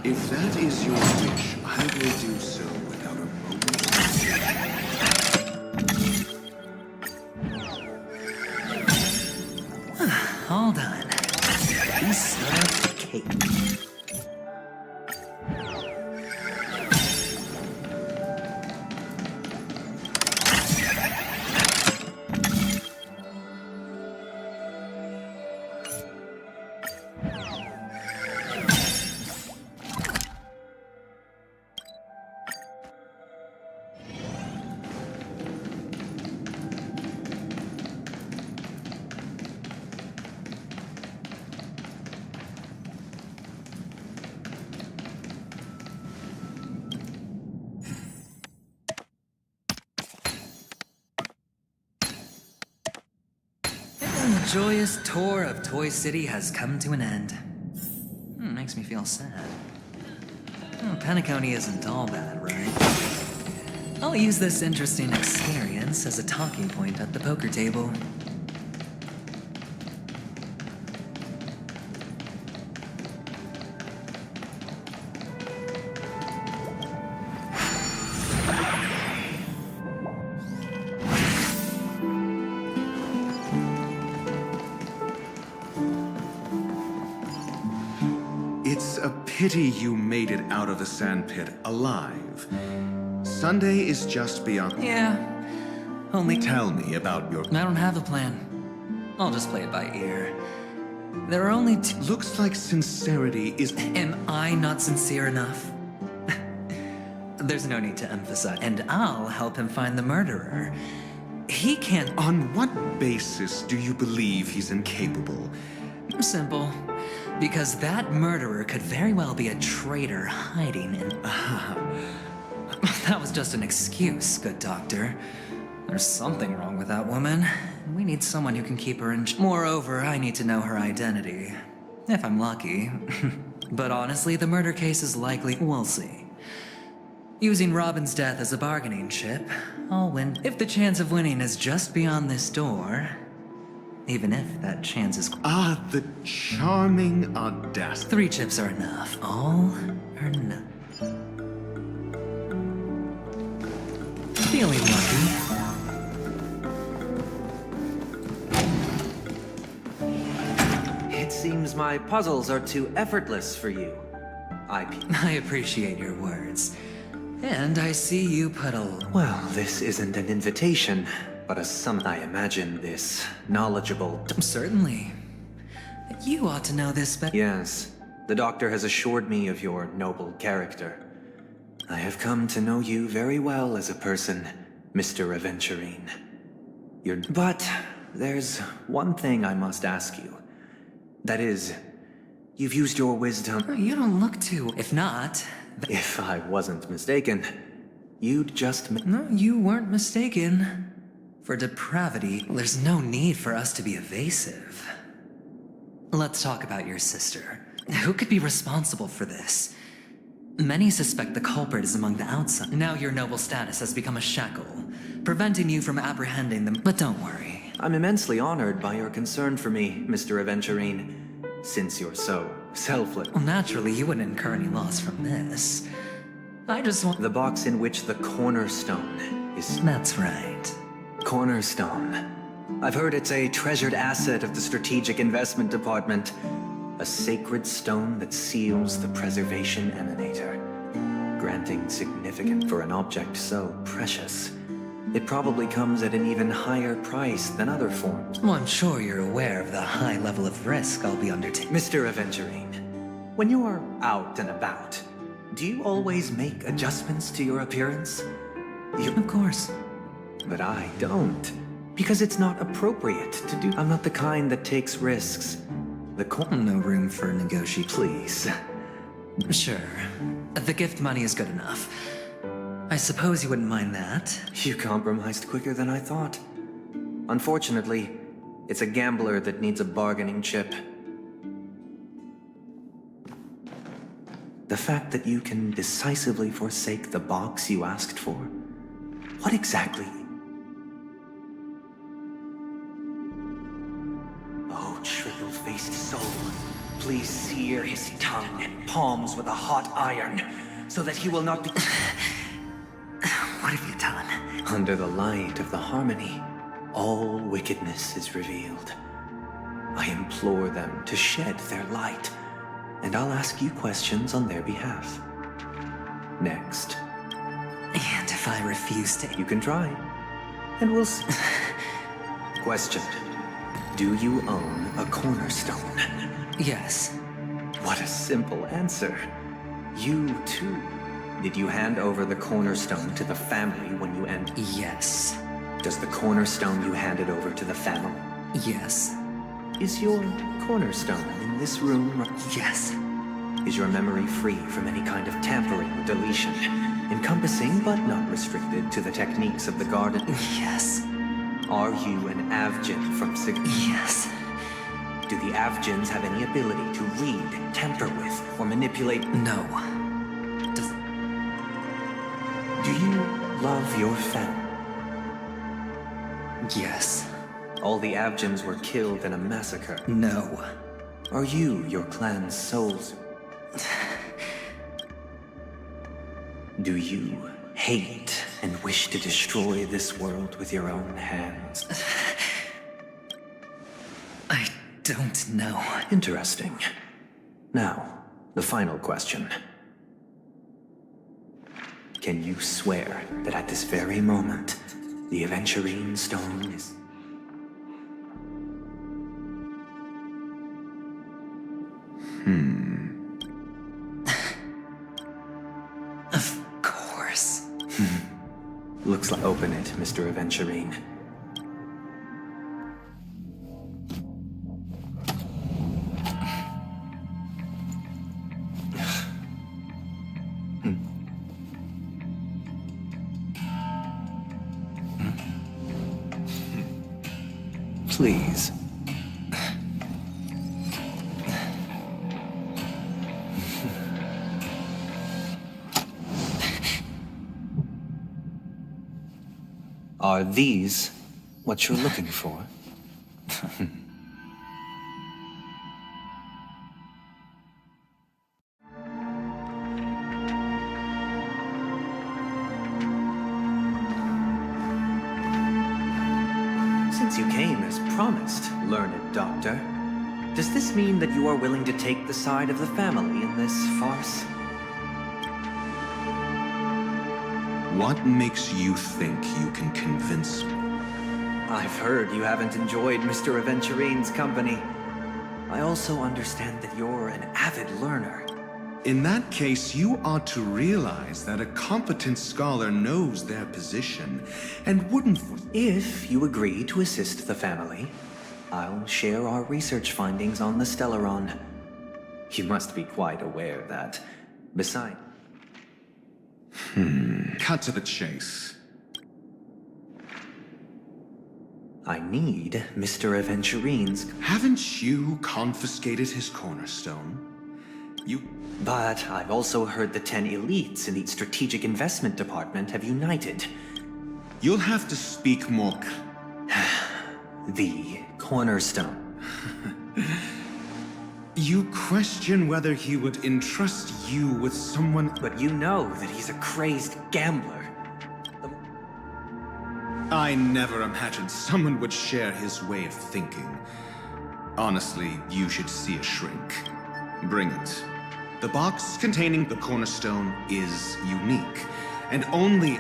If that is your wish, I will do so without a moment. All done. Piece of cake. The joyous tour of Toy City has come to an end. Makes me feel sad. Penacony isn't all bad, right? I'll use this interesting experience as a talking point at the poker table. It's a pity you made it out of the sandpit alive. Sunday is just beyond... Yeah, only... Tell me about your... I don't have a plan. I'll just play it by ear. There are only two... Looks like sincerity is... Am I not sincere enough? There's no need to emphasize. And I'll help him find the murderer. He can't... On what basis do you believe he's incapable? Simple. Because that murderer could very well be a traitor hiding in... That was just an excuse, good doctor. There's something wrong with that woman. We need someone who can keep her in. Moreover, I need to know her identity. If I'm lucky. But honestly, the murder case is likely. We'll see. Using Robin's death as a bargaining chip, I'll win. If the chance of winning is just beyond this door, even if that chance is. Ah, the charming audacity. 3 chips are enough. All or none. Feeling lucky. It seems my puzzles are too effortless for you. I appreciate your words. And I see you put a... Well, this isn't an invitation, but a summon. I imagine this knowledgeable... Certainly. You ought to know this better. Yes. The doctor has assured me of your noble character. I have come to know you very well as a person, Mr. Aventurine. But there's one thing I must ask you. That is, you've used your wisdom... You don't look to... If not... If I wasn't mistaken, you'd just... No, you weren't mistaken. For depravity, there's no need for us to be evasive. Let's talk about your sister. Who could be responsible for this? Many suspect the culprit is among the outside. Now your noble status has become a shackle, preventing you from apprehending them. But don't worry. I'm immensely honored by your concern for me, Mr. Aventurine, since you're so selfless. Well, naturally, you wouldn't incur any loss from this. I just want... The box in which the cornerstone is... That's right. Cornerstone. I've heard it's a treasured asset of the Strategic Investment Department. A sacred stone that seals the preservation emanator, granting significance for an object so precious. It probably comes at an even higher price than other forms. Well, I'm sure you're aware of the high level of risk I'll be undertaking. Mr. Aventurine, when you're out and about, do you always make adjustments to your appearance? Of course. But I don't, because it's not appropriate to do. I'm not the kind that takes risks. No room for negotiation. Please. Sure. The gift money is good enough. I suppose you wouldn't mind that. You compromised quicker than I thought. Unfortunately, it's a gambler that needs a bargaining chip. The fact that you can decisively forsake the box you asked for. What exactly? Oh, triple-faced soul, please sear his tongue and palms with a hot iron, so that he will not be... What have you done? Under the light of the harmony, all wickedness is revealed. I implore them to shed their light, and I'll ask you questions on their behalf. Next. And if I refuse to... You can try, and we'll see. Question. Do you own a cornerstone? Yes. What a simple answer. You, too. Did you hand over the cornerstone to the family when you entered? Yes. Does the cornerstone you handed over to the family? Yes. Is your cornerstone in this room? Yes. Is your memory free from any kind of tampering or deletion, encompassing but not restricted to the techniques of the garden? Yes. Are you an Avgin from Sig? Yes. Do the Avgins have any ability to read, tamper with, or manipulate? No. Do you love your family? Yes. All the Avgins were killed in a massacre. No. Are you your clan's souls? Do you hate and wish to destroy this world with your own hands? I don't know. Interesting. Now, the final question. Can you swear that at this very moment, the Aventurine stone is... Of course. Looks like... Open it, Mr. Aventurine. Please. Are these what you're looking for? Since you came as promised, learned doctor, does this mean that you are willing to take the side of the family in this farce? What makes you think you can convince me? I've heard you haven't enjoyed Mr. Aventurine's company. I also understand that you're an avid learner. In that case, you ought to realize that a competent scholar knows their position and wouldn't... If you agree to assist the family, I'll share our research findings on the Stellaron. You must be quite aware that, besides... Cut to the chase. I need Mr. Aventurine's... Haven't you confiscated his cornerstone? But I've also heard the 10 elites in the Strategic Investment Department have united. You'll have to speak more... The cornerstone. You question whether he would entrust you with someone... But you know that he's a crazed gambler. I never imagined someone would share his way of thinking. Honestly, you should see a shrink. Bring it. The box containing the cornerstone is unique, and only...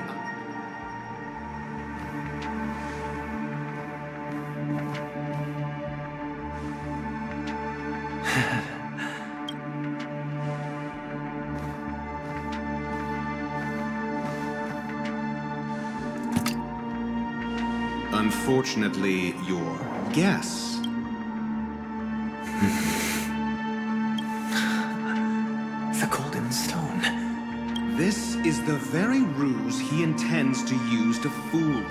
Unfortunately, your guess... The Golden Stone. This is the very ruse he intends to use to fool you.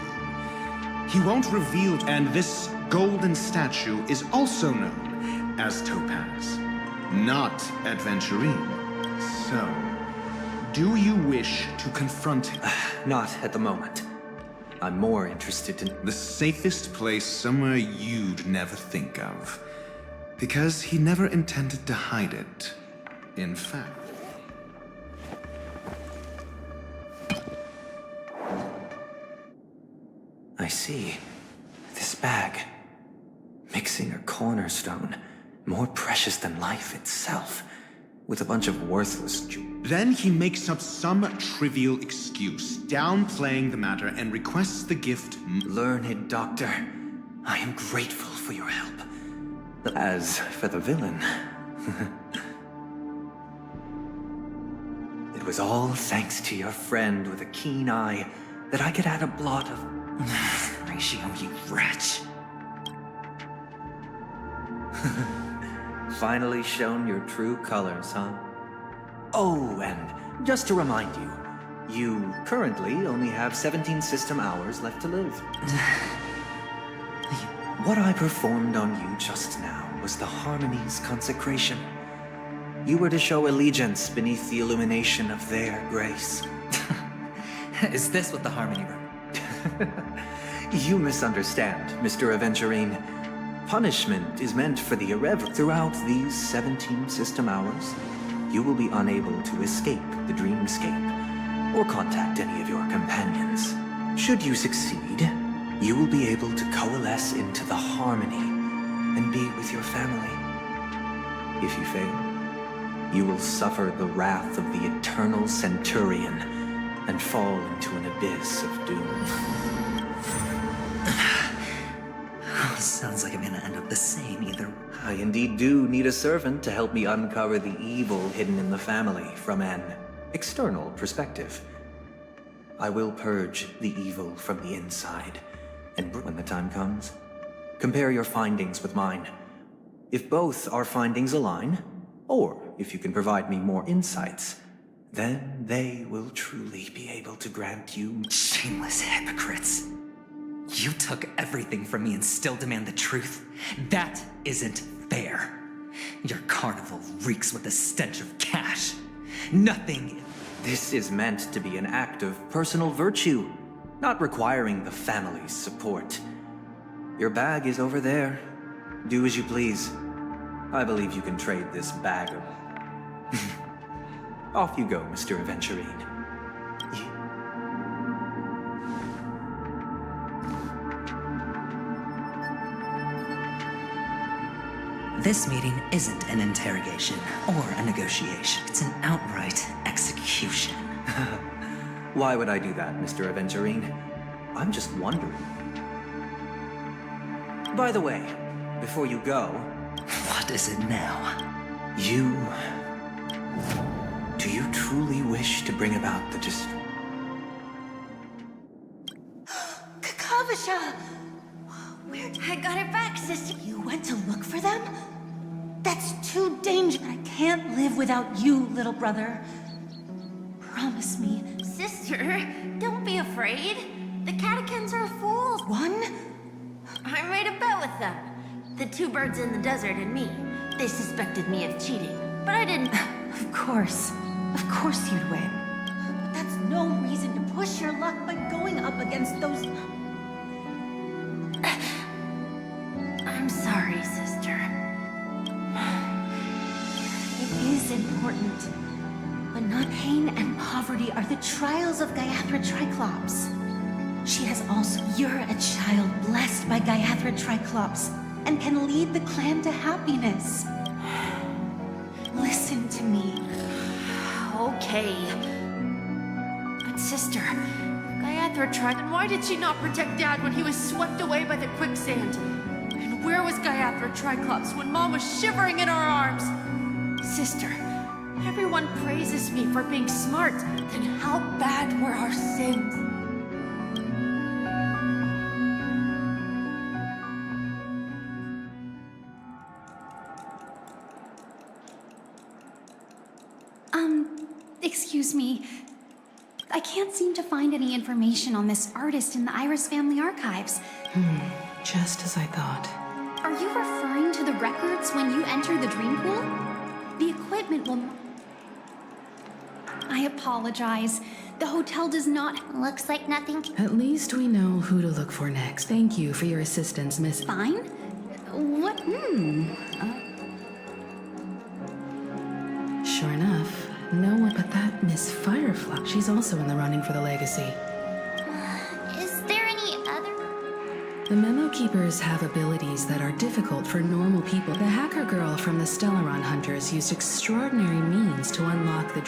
He won't reveal... And this golden statue is also known as Topaz, not Adventurine. So, do you wish to confront him? Not at the moment. I'm more interested in... The safest place somewhere you'd never think of. Because he never intended to hide it. In fact... I see. This bag. Mixing a cornerstone. More precious than life itself. With a bunch of worthless jewels. Then he makes up some trivial excuse, downplaying the matter, and requests the gift... Learned doctor, I am grateful for your help. As for the villain... It was all thanks to your friend with a keen eye that I could add a blot of... Ratio, you wretch. Finally shown your true colors, huh? Oh, and just to remind you, you currently only have 17 system hours left to live. What I performed on you just now was the Harmony's consecration. You were to show allegiance beneath the illumination of their grace. Is this what the Harmony room? You misunderstand, Mr. Aventurine. Punishment is meant for the irreverent. Throughout these 17 system hours, you will be unable to escape the dreamscape or contact any of your companions. Should you succeed, you will be able to coalesce into the Harmony and be with your family. If you fail, you will suffer the wrath of the Eternal Centurion and fall into an abyss of doom. Sounds like I'm gonna end up the same either. I indeed do need a servant to help me uncover the evil hidden in the family from an external perspective. I will purge the evil from the inside, and when the time comes, compare your findings with mine. If both our findings align, or if you can provide me more insights, then they will truly be able to grant you... Shameless hypocrites. You took everything from me and still demand the truth? That isn't fair. Your carnival reeks with the stench of cash. Nothing. This is meant to be an act of personal virtue, not requiring the family's support. Your bag is over there. Do as you please. I believe you can trade this bag of... Off you go, Mr. Aventurine. This meeting isn't an interrogation or a negotiation. It's an outright execution. Why would I do that, Mr. Aventurine? I'm just wondering. By the way, before you go... What is it now? Do you truly wish to bring about the Kakavasha! I got it back, sister. You went to look for them? That's too dangerous. I can't live without you, little brother. Promise me. Sister, don't be afraid. The catechins are fools. One? I made a bet with them. The two birds in the desert and me. They suspected me of cheating, but I didn't. Of course you'd win. But that's no reason to push your luck by going up against those... I'm sorry, sister. It is important. But not pain and poverty are the trials of Gaiathra Triclops. She has also... You're a child blessed by Gaiathra Triclops and can lead the clan to happiness. Listen to me. Okay. But sister, Gaiathra tried, and why did she not protect Dad when he was swept away by the quicksand? And where was Gaiathra Triclops when Mom was shivering in our arms? Sister, everyone praises me for being smart. Then how bad were our sins? Excuse me. I can't seem to find any information on this artist in the Iris family archives. Just as I thought. Are you referring to the records when you enter the dream pool? The equipment will... I apologize. The hotel does not... Looks like nothing... At least we know who to look for next. Thank you for your assistance, Miss... Fine? What? Sure enough, no one but that Miss Firefly. She's also in the running for the legacy. Is there any other... The Memo Keepers have abilities that are difficult for normal people. The hacker girl from the Stellaron Hunters used extraordinary means to unlock the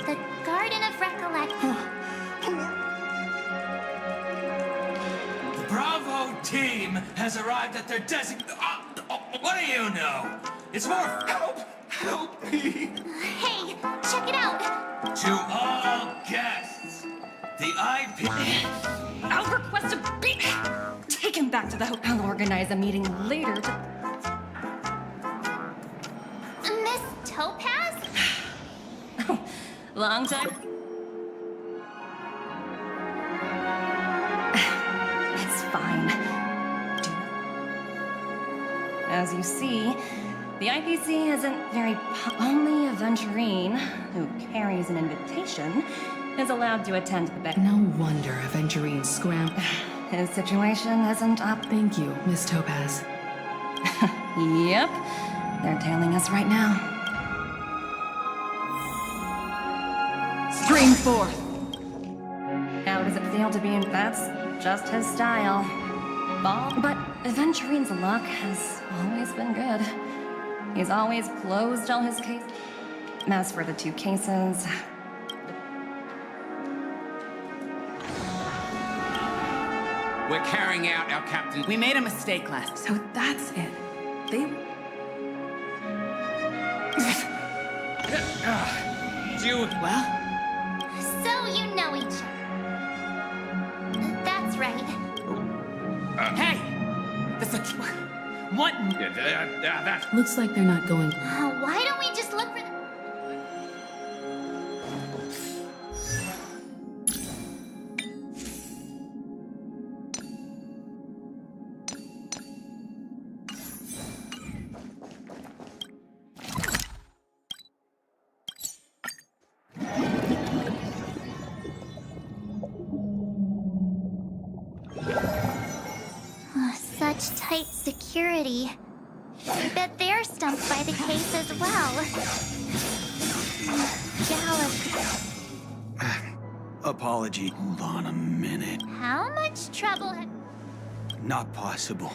Garden of Recollection. The Bravo team has arrived at their what do you know? It's more help me. Hey, check it out. To all guests, the IP... I'll request a beat. Take him back to the hotel. I'll organize a meeting later to... Miss Topaz? Long time. It's fine. As you see, the IPC isn't very... Only Aventurine, who carries an invitation, is allowed to attend the banquet. No wonder Aventurine scrambled. His situation isn't up. Thank you, Miss Topaz. Yep. They're tailing us right now. Spring forth! How does it feel to be in... That's just his style. But Aventurine's luck has always been good. He's always closed all his cases. As for the two cases... We're carrying out our captain. We made a mistake last. So that's it. They... Well? So you know each other. That's right. Hey! That's a... What? That... Looks like they're not going... Why don't we just look for them? such tight security. I bet they're stumped by the case as well. Galaxy. Apology. Hold on a minute. How much trouble Not possible.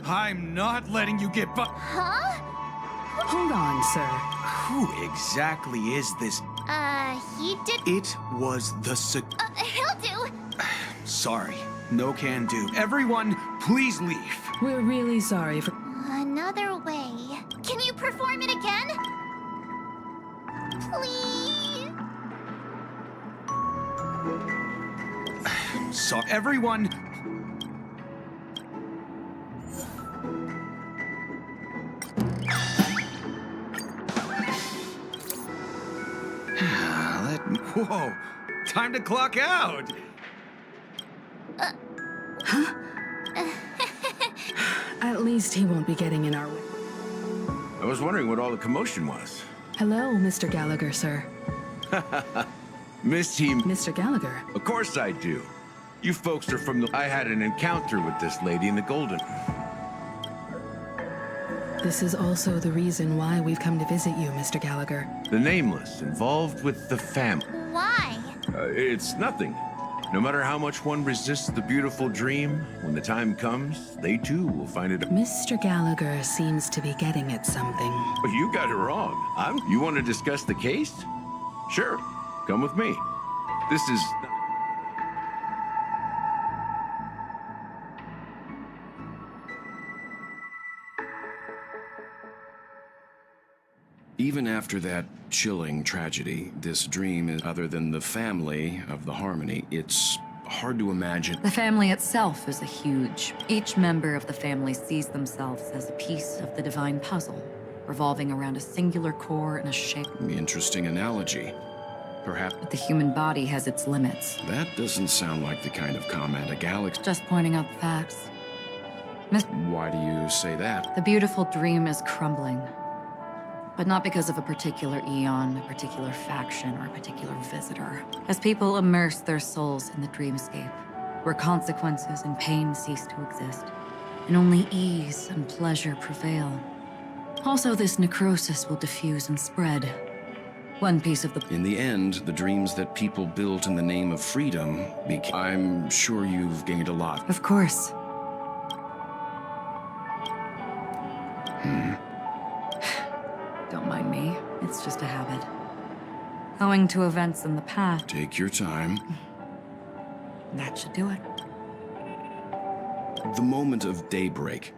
I'm not letting you get by. Huh? Hold on, sir. Who exactly is this? He did. It was the He'll do. Sorry. No can do. Everyone, please leave. We're really sorry for... Another way. Can you perform it again? Please? So everyone... Whoa! Time to clock out! At least he won't be getting in our way. I was wondering what all the commotion was. Hello, Mr. Gallagher, sir. Miss Team. Mr. Gallagher. Of course I do. You folks are from the... I had an encounter with this lady in the Golden. This is also the reason why we've come to visit you, Mr. Gallagher. The Nameless, involved with the family. Why? It's nothing. No matter how much one resists the beautiful dream, when the time comes, they too will find it... Mr. Gallagher seems to be getting at something. Well, you got it wrong. You want to discuss the case? Sure. Come with me. This is... Even after that chilling tragedy, this dream is other than the family of the Harmony. It's hard to imagine. The family itself is a huge. Each member of the family sees themselves as a piece of the divine puzzle, revolving around a singular core and a shape. Interesting analogy. Perhaps... But the human body has its limits. That doesn't sound like the kind of comment a galaxy... Just pointing out the facts. Why do you say that? The beautiful dream is crumbling. But not because of a particular eon, a particular faction, or a particular visitor. As people immerse their souls in the dreamscape, where consequences and pain cease to exist, and only ease and pleasure prevail. Also, this necrosis will diffuse and spread. One piece of the... In the end, the dreams that people built in the name of freedom became... I'm sure you've gained a lot. Of course. Don't mind me. It's just a habit. Owing to events in the past. Take your time. That should do it. The moment of daybreak.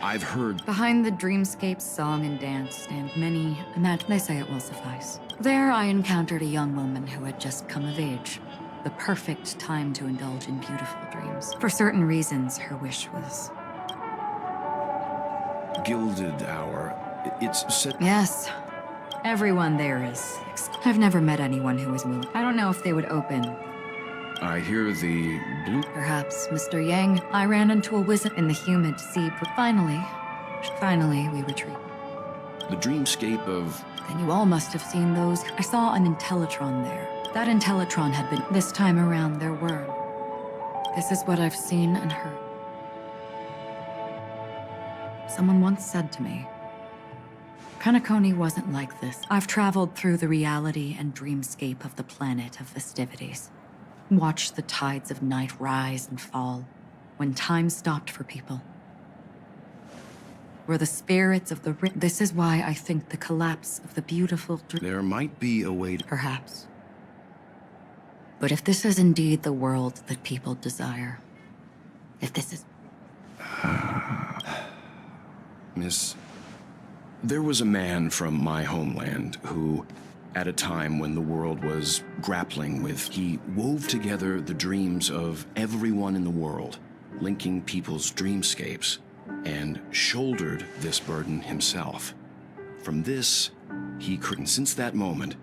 I've heard... Behind the dreamscape's song and dance stand many... They say it will suffice. There I encountered a young woman who had just come of age. The perfect time to indulge in beautiful dreams. For certain reasons, her wish was... Gilded Hour. It's said... Yes. Everyone there is. I've never met anyone who is willing. I don't know if they would open. I hear the blue... Perhaps, Mr. Yang. I ran into a wizard in the humid sea. Finally, we retreat. The dreamscape of... Then you all must have seen those. I saw an Intellitron there. That Intellitron had been... This time around, there were. This is what I've seen and heard. Someone once said to me, Kanakoni wasn't like this. I've traveled through the reality and dreamscape of the planet of festivities. Watched the tides of night rise and fall when time stopped for people. Were the spirits of the... This is why I think the collapse of the beautiful... There might be a way to... Perhaps. But if this is indeed the world that people desire, if this is... Miss, there was a man from my homeland who, at a time when the world was grappling with, he wove together the dreams of everyone in the world, linking people's dreamscapes, and shouldered this burden himself. From this, he could, and since that moment,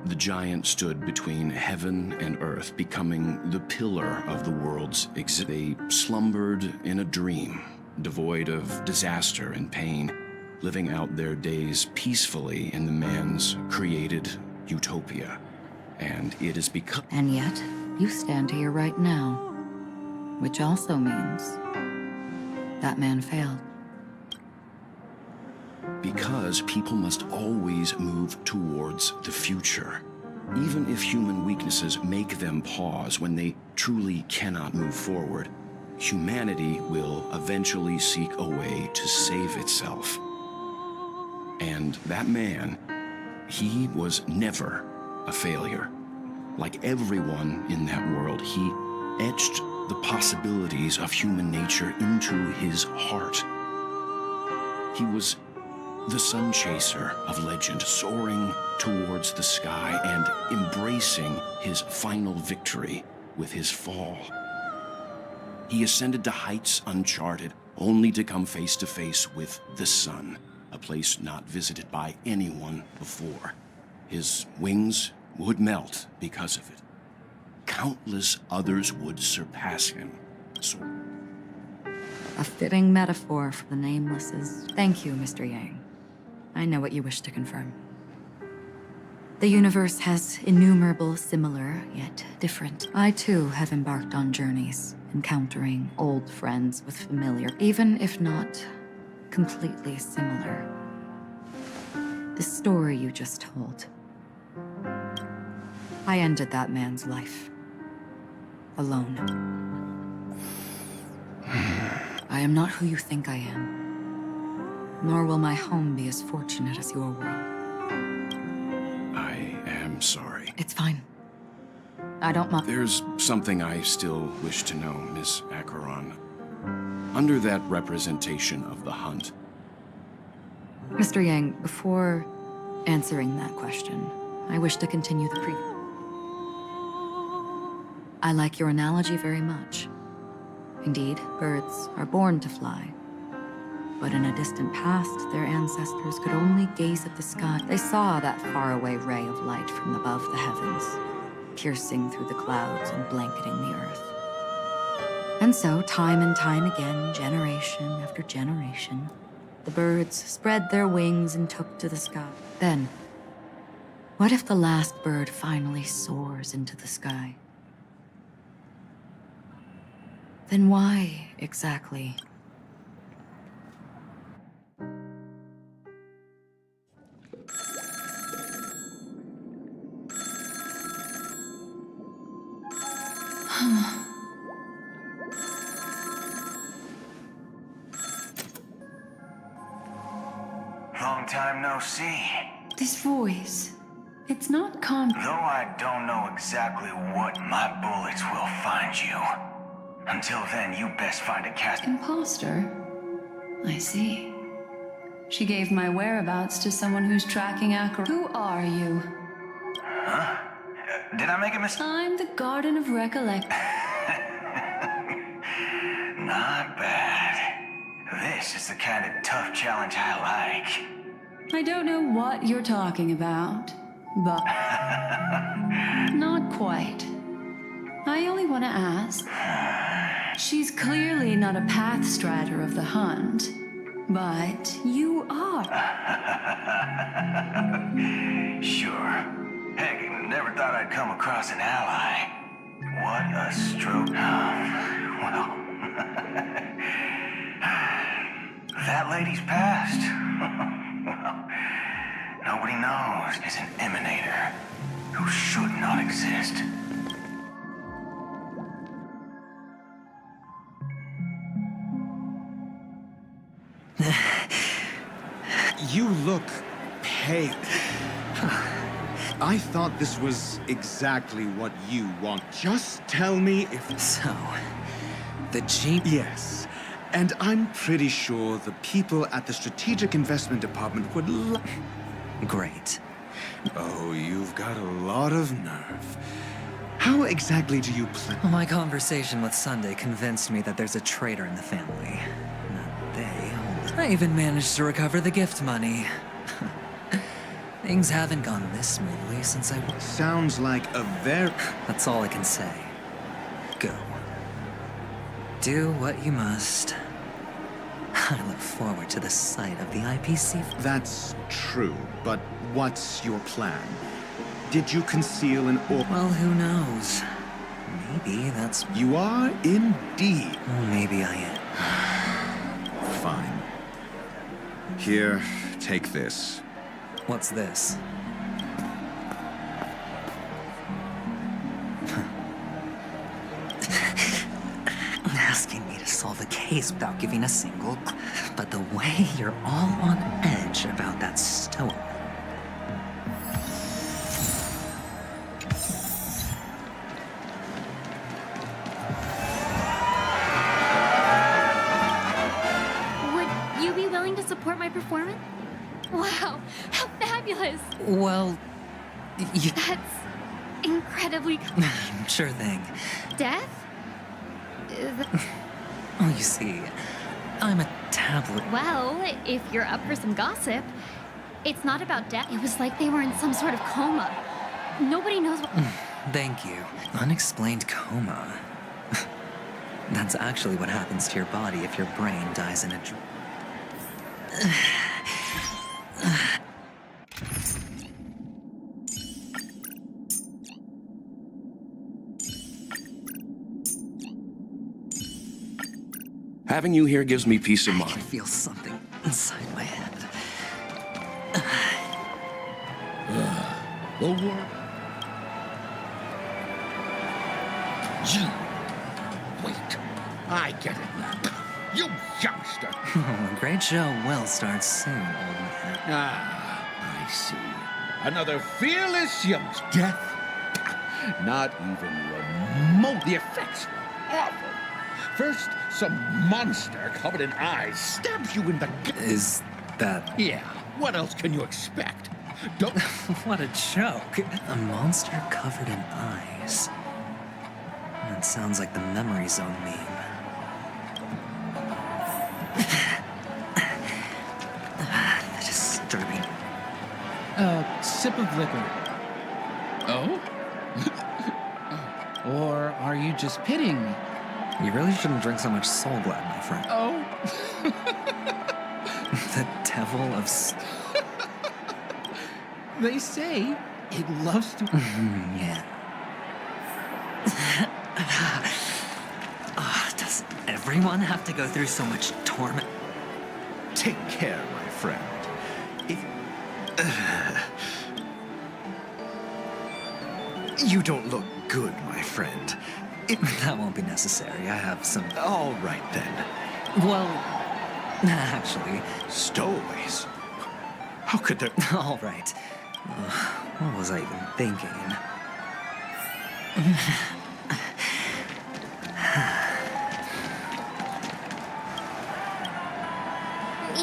the giant stood between heaven and earth, becoming the pillar of the world's existence. They slumbered in a dream, devoid of disaster and pain, living out their days peacefully in the man's created utopia. And it is because... And yet, you stand here right now, Which also means that man failed. Because people must always move towards the future. Even if human weaknesses make them pause when they truly cannot move forward, humanity will eventually seek a way to save itself. And that man, he was never a failure. Like everyone in that world, he etched the possibilities of human nature into his heart. He was the sun chaser of legend, soaring towards the sky and embracing his final victory with his fall. He ascended to heights uncharted, only to come face to face with the sun, a place not visited by anyone before. His wings would melt because of it. Countless others would surpass him. So, A fitting metaphor for the namelesses. Thank you, Mr. Yang. I know what you wish to confirm. The universe has innumerable similar, yet different. I too have embarked on journeys, encountering old friends with familiar, even if not completely similar. The story you just told. I ended that man's life. Alone. I am not who you think I am. Nor will my home be as fortunate as your world. I am sorry. It's fine. I don't mind. There's something I still wish to know, Miss Acheron. Under that representation of the hunt. Mr. Yang, before answering that question, I wish to continue the I like your analogy very much. Indeed, birds are born to fly. But in a distant past, their ancestors could only gaze at the sky. They saw that faraway ray of light from above the heavens, piercing through the clouds and blanketing the earth. And so, time and time again, generation after generation, the birds spread their wings and took to the sky. Then, what if the last bird finally soars into the sky? Then why, exactly? Long time no see. This voice, it's not calm. Though I don't know exactly what, my bullets will find you. Until then, you best find a cast. Imposter? I see. She gave my whereabouts to someone who's tracking Acheron. Who are you? Huh? Did I make a mistake? I'm the Garden of Recollection. Not bad. This is the kind of tough challenge I like. I don't know what you're talking about, but... Not quite. I only want to ask. She's clearly not a path strider of the hunt, but you are. Sure. Heck, never thought I'd come across an ally. What a stroke. Well, that lady's passed. Well, nobody knows is an emanator who should not exist. You look pale. I thought this was exactly what you want. Just tell me if... So, the Jeep... Yes. And I'm pretty sure the people at the Strategic Investment Department would Great. Oh, you've got a lot of nerve. How exactly do you plan? Well, my conversation with Sunday convinced me that there's a traitor in the family. Not they. I even managed to recover the gift money. Things haven't gone this smoothly since I... Sounds like a very... That's all I can say. Go. Do what you must. I look forward to the sight of the IPC. That's true, but what's your plan? Did you conceal an Well, who knows? maybe that's... You are indeed. Well, maybe I am. Fine. Here, take this. What's this? Asking me to solve a case without giving a single... But the way you're all on edge about that stone... Would you be willing to support my performance? Wow, how fabulous! Well, you... That's incredibly... Sure thing. Death? Oh, you see, I'm a tablet... Well, if you're up for some gossip, it's not about death. It was like they were in some sort of coma. Nobody knows what... Thank you. Unexplained coma. That's actually what happens to your body if your brain dies in a... Having you here gives me peace of I mind. can feel something inside my head. The world. You. Wait. I get it now. You youngster. A great show will start soon, old man. Ah, I see. Another fearless youngster. Death? Not even remote. The effects were awful. First, some monster covered in eyes stabs you in the gut. Is that... Yeah, what else can you expect? Don't... What a joke. A monster covered in eyes. That sounds like the memory zone meme. Disturbing. A sip of liquor. Oh? Or are you just pitying me? You really shouldn't drink so much Soul Glad, my friend. Oh? The devil of... They say it loves to... Yeah. Does everyone have to go through so much torment? Take care, my friend. You don't look good, my friend. That won't be necessary. I have some... All right, then. Well, actually... Stowaways? How could there... All right. What was I even thinking?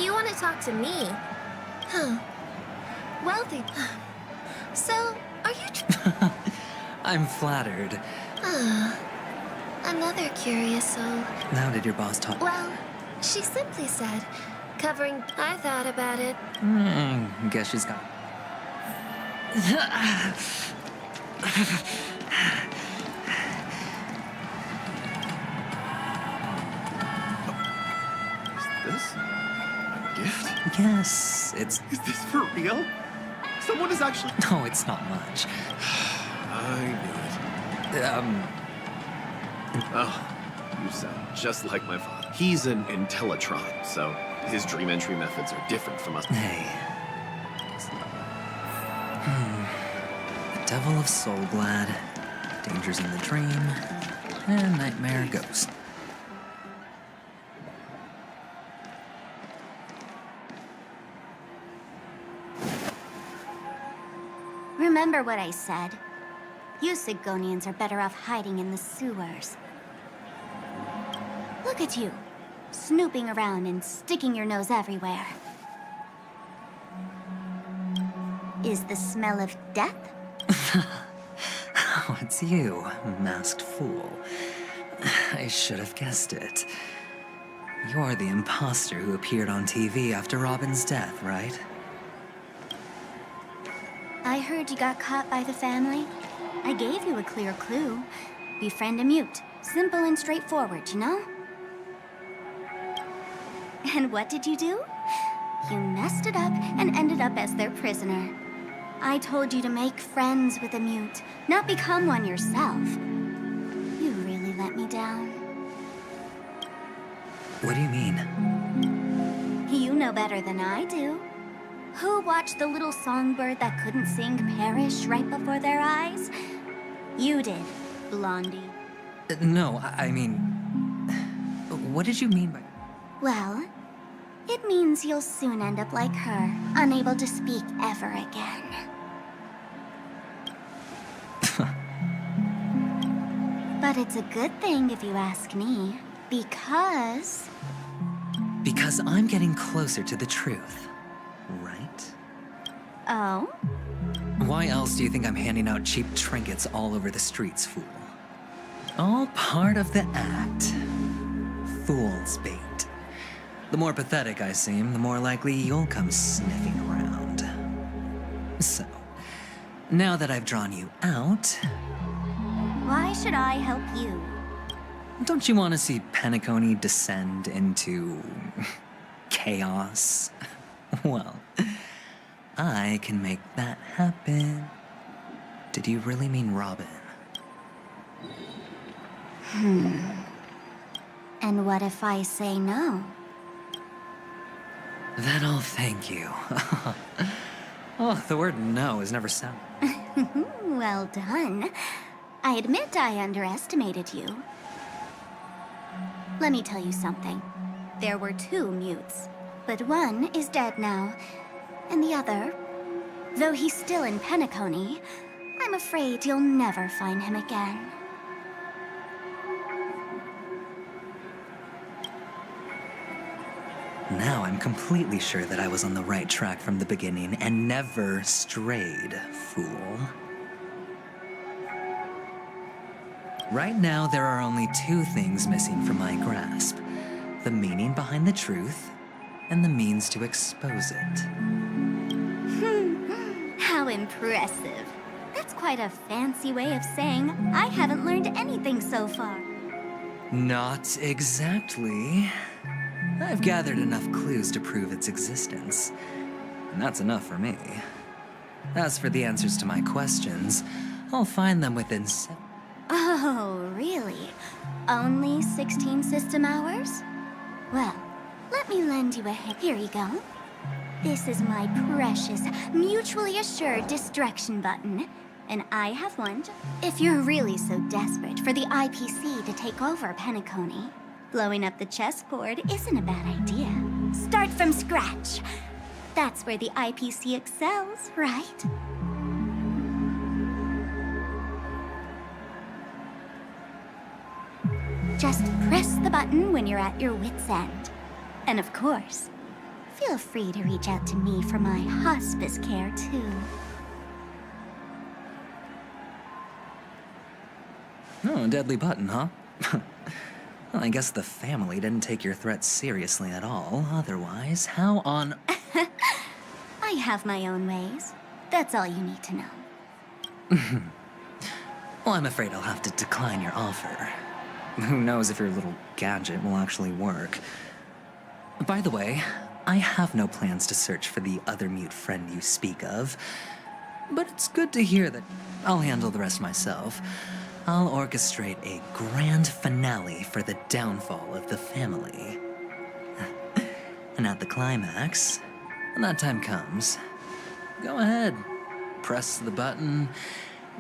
You want to talk to me? Huh. Wealthy. So, are you... I'm flattered. Another curious soul. How did your boss talk? Well, she simply said, covering... I thought about it. Guess she's got... Is this a gift? Yes, it's... Is this for real? Someone is actually... No, it's not much. I knew it. Oh, you sound just like my father. He's an Intellitron, so his dream entry methods are different from us. Hey. The Devil of Soul Glad, Dangers in the Dream, and Nightmare Ghost. Remember what I said. You Sigonians are better off hiding in the sewers. Look at you, snooping around and sticking your nose everywhere. Is the smell of death? Oh, it's you, masked fool. I should have guessed it. You're the imposter who appeared on TV after Robin's death, right? I heard you got caught by the family. I gave you a clear clue. Befriend a mute. Simple and straightforward, you know? And what did you do? You messed it up and ended up as their prisoner. I told you to make friends with a mute, not become one yourself. let me down. What do you mean? You know better than I do. Who watched the little songbird that couldn't sing perish right before their eyes? You did, Blondie. No, I mean... What did you mean by... Well, it means you'll soon end up like her, unable to speak ever again. But it's a good thing if you ask me, because... Because I'm getting closer to the truth, right? Oh? Why else do you think I'm handing out cheap trinkets all over the streets, fool? All part of the act. Fool's bait. The more pathetic I seem, the more likely you'll come sniffing around. So, now that I've drawn you out... Why should I help you? Don't you want to see Penacony descend into... chaos? Well, I can make that happen. Did you really mean Robin? And what if I say no? Then I'll thank you. Oh, the word no has never sounded. Well done. I admit I underestimated you. Let me tell you something. There were 2 mutes, but one is dead now, and the other, though he's still in Penacony, I'm afraid you'll never find him again. Now I'm completely sure that I was on the right track from the beginning and never strayed, fool. Right now, there are only 2 things missing from my grasp. The meaning behind the truth, and the means to expose it. How impressive. That's quite a fancy way of saying I haven't learned anything so far. Not exactly. I've gathered enough clues to prove its existence, and that's enough for me. As for the answers to my questions, I'll find them within Oh, really? Only 16 system hours? Well, let me lend you a hand. Here you go. This is my precious, mutually assured destruction button. And I have one. If you're really so desperate for the IPC to take over Penacony, blowing up the chessboard isn't a bad idea. Start from scratch. That's where the IPC excels, right? Just press the button when you're at your wit's end. And of course, feel free to reach out to me for my hospice care, too. Oh, a deadly button, huh? Well, I guess the family didn't take your threat seriously at all. Otherwise, how on... I have my own ways. That's all you need to know. Well, I'm afraid I'll have to decline your offer. Who knows if your little gadget will actually work. By the way, I have no plans to search for the other mute friend you speak of. But it's good to hear that I'll handle the rest myself. I'll orchestrate a grand finale for the downfall of the family. And at the climax, when that time comes, go ahead, press the button,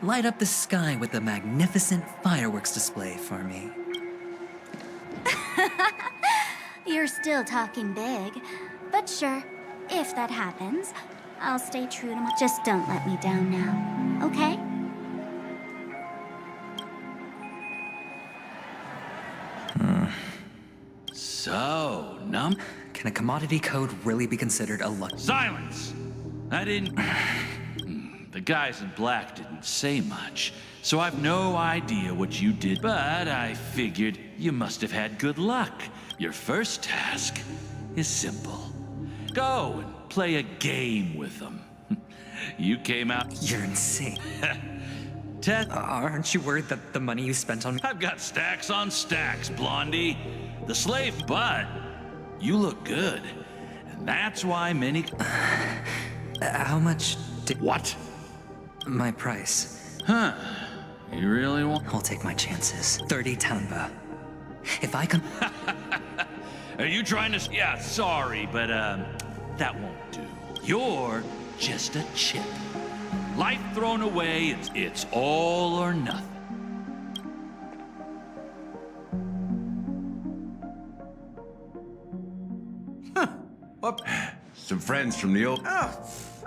light up the sky with a magnificent fireworks display for me. You're still talking big, but sure, if that happens, I'll stay true to my... Just don't let me down now, okay? So, Can a commodity code really be considered a luck? Silence! I didn't... The guys in black didn't say much, so I've no idea what you did, but I figured you must have had good luck. Your first task is simple. Go and play a game with them. You came out... You're insane. Ted... Aren't you worried that the money you spent on me... I've got stacks on stacks, Blondie. The slave, but you look good. And that's why many... How much did... What? My price. Huh. You really want... I'll take my chances. 30 Tanba. If I can... Are you trying to... Yeah, sorry, but, that won't do. You're just a chip. Life thrown away, it's all or nothing. Some friends from the old... Oh,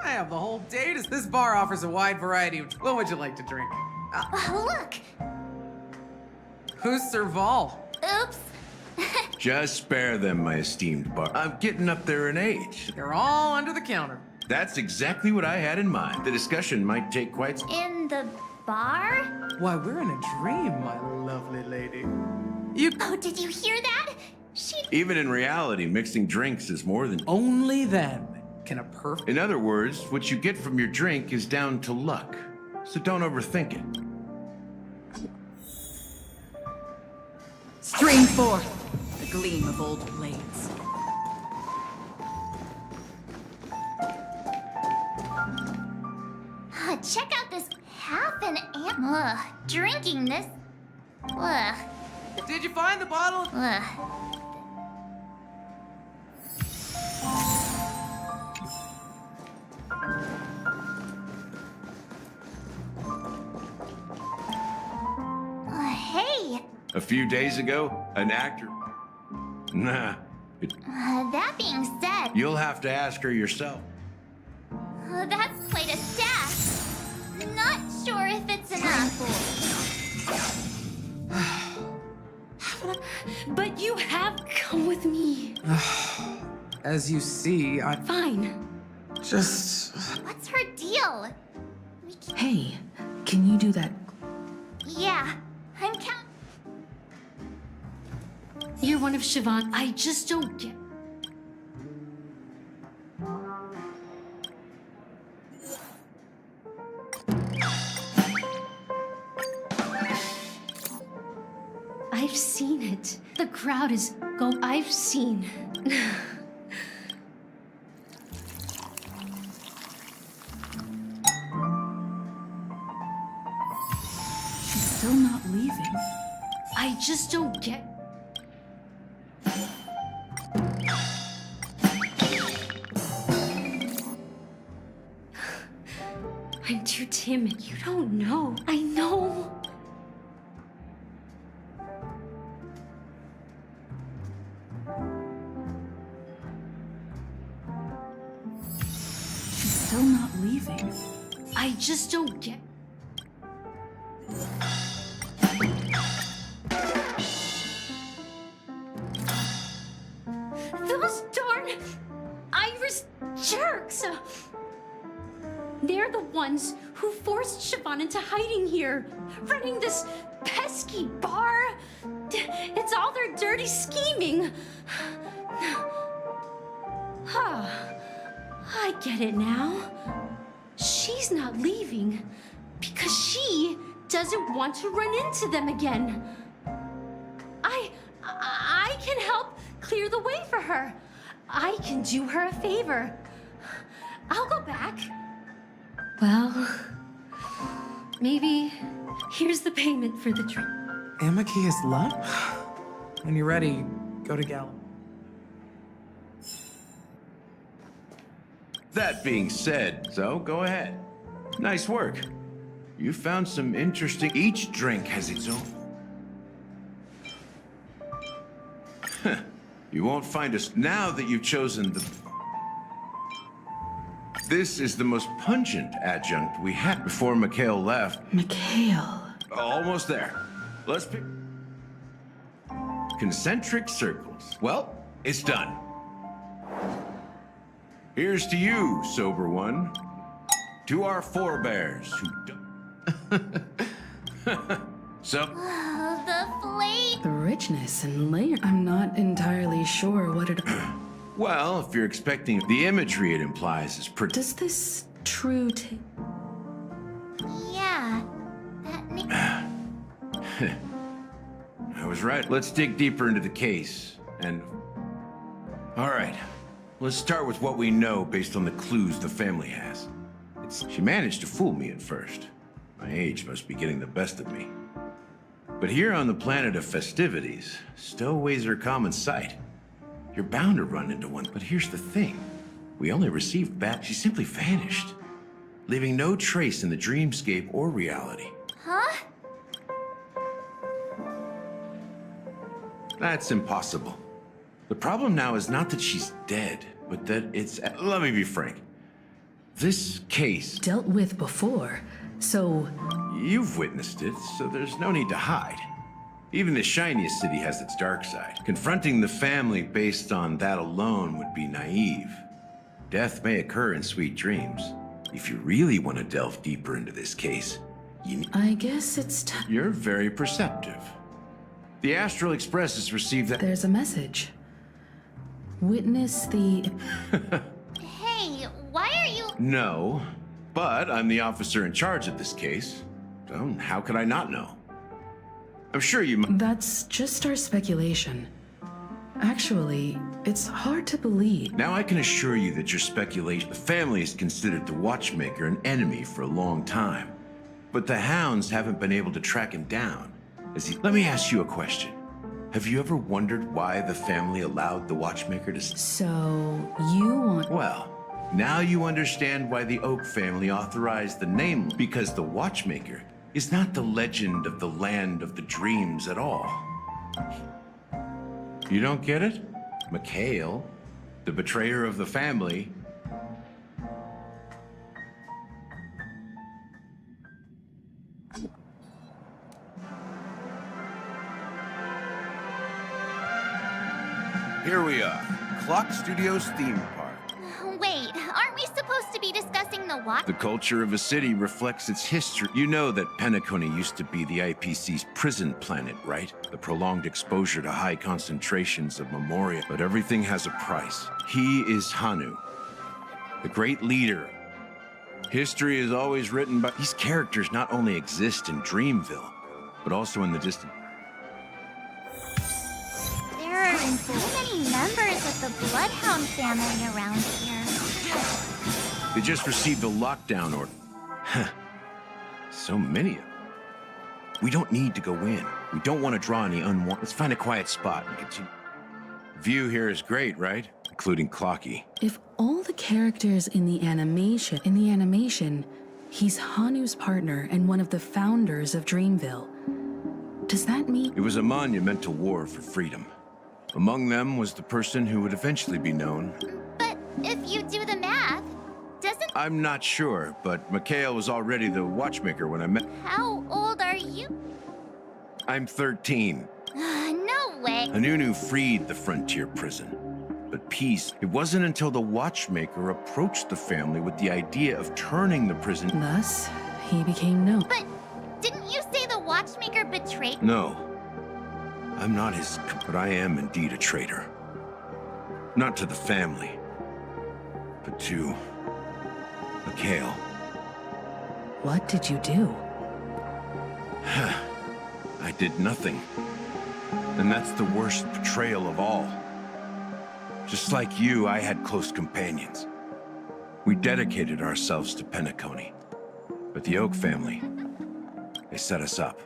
I have the whole day. This bar offers a wide variety of... What would you like to drink? Look! Who's Serval? Oops. Just spare them, my esteemed bar. I'm getting up there in age. They're all under the counter. That's exactly what I had in mind. The discussion might take quite... In the bar? Why, we're in a dream, my lovely lady. Oh, did you hear that? Even in reality, mixing drinks is more than... Only then can a perfect... In other words, what you get from your drink is down to luck. So don't overthink it. Stream forth the gleam of old blades. Check out this half an amp. Ugh, drinking this. Ugh. Did you find the bottle? Ugh. Hey! A few days ago, an actor... Nah. That being said... You'll have to ask her yourself. That's quite a stash. Not sure if it's enough. But you have come with me. As you see, I... Fine. Just... What's her deal? Hey, can you do that? Yeah, I'm count... You're one of Siobhan. I just don't get... I've seen it. The crowd is go. I've seen. She's still not leaving. I just don't get. I'm too timid. You don't know. I know. Still not leaving. I just don't get. Those darn Irish jerks! They're the ones who forced Siobhan into hiding here, running this pesky bar. It's all their dirty scheming. Huh. I get it now. She's not leaving because she doesn't want to run into them again. I can help clear the way for her. I can do her a favor. I'll go back. Well, maybe here's the payment for the drink. Amakia's luck? When you're ready, go to Gallop. That being said, so go ahead. Nice work. You found some interesting... Each drink has its own... You won't find us... Now that you've chosen the... This is the most pungent adjunct we had before Mikhail left. Mikhail. Almost there. Let's pick... Concentric circles. Well, it's done. Here's to you, sober one. To our forebears who don't... So... the flame... The richness and layer. I'm not entirely sure what it... Well, if you're expecting the imagery it implies is pretty... Does this true Yeah, that makes... I was right. Let's dig deeper into the case, and... All right. Let's start with what we know based on the clues the family has. She managed to fool me at first. My age must be getting the best of me. But here on the planet of festivities, stowaways are a common sight. You're bound to run into one. But here's the thing. We only received back. She simply vanished, leaving no trace in the dreamscape or reality. Huh? That's impossible. The problem now is not that she's dead, but that it's... Let me be frank. This case... Dealt with before, so... You've witnessed it, so there's no need to hide. Even the shiniest city has its dark side. Confronting the family based on that alone would be naive. Death may occur in sweet dreams. If you really want to delve deeper into this case, I guess it's time. You're very perceptive. The Astral Express has received that... There's a message. Witness the... Hey, why are you... No, but I'm the officer in charge of this case. So how could I not know? I'm sure you... That's just our speculation. Actually, it's hard to believe. Now I can assure you that your speculation... The family has considered the Watchmaker an enemy for a long time. But the Hounds haven't been able to track him down. Let me ask you a question. Have you ever wondered why the family allowed the Watchmaker to... So, you want... Well, now you understand why the Oak family authorized the name, because the Watchmaker is not the legend of the Land of the Dreams at all. You don't get it? Mikhail, the betrayer of the family... Here we are, Clock Studios theme park. Wait, aren't we supposed to be discussing the watch? The culture of a city reflects its history. You know that Penacony used to be the IPC's prison planet, right? The prolonged exposure to high concentrations of Memoria. But everything has a price. He is Hanu, the great leader. History is always written by... These characters not only exist in Dreamville, but also in the distant... There are so many members of the Bloodhound family around here. They just received a lockdown order. So many of them. We don't need to go in. We don't want to draw any unwanted... Let's find a quiet spot and continue. View here is great, right? Including Clocky. If all the characters in the animation, he's Hanu's partner and one of the founders of Dreamville. Does that mean... It was a monumental war for freedom. Among them was the person who would eventually be known. But if you do the math, doesn't... I'm not sure, but Mikhail was already the Watchmaker when I met... How old are you? I'm 13. No way. Anunu freed the frontier prison. But peace, it wasn't until the Watchmaker approached the family with the idea of turning the prison... Thus, he became known. But didn't you say the Watchmaker betrayed... No. I'm not his... But I am indeed a traitor. Not to the family, but to... Mikhail. What did you do? I did nothing. And that's the worst betrayal of all. Just like you, I had close companions. We dedicated ourselves to Penacony. But the Oak family, they set us up.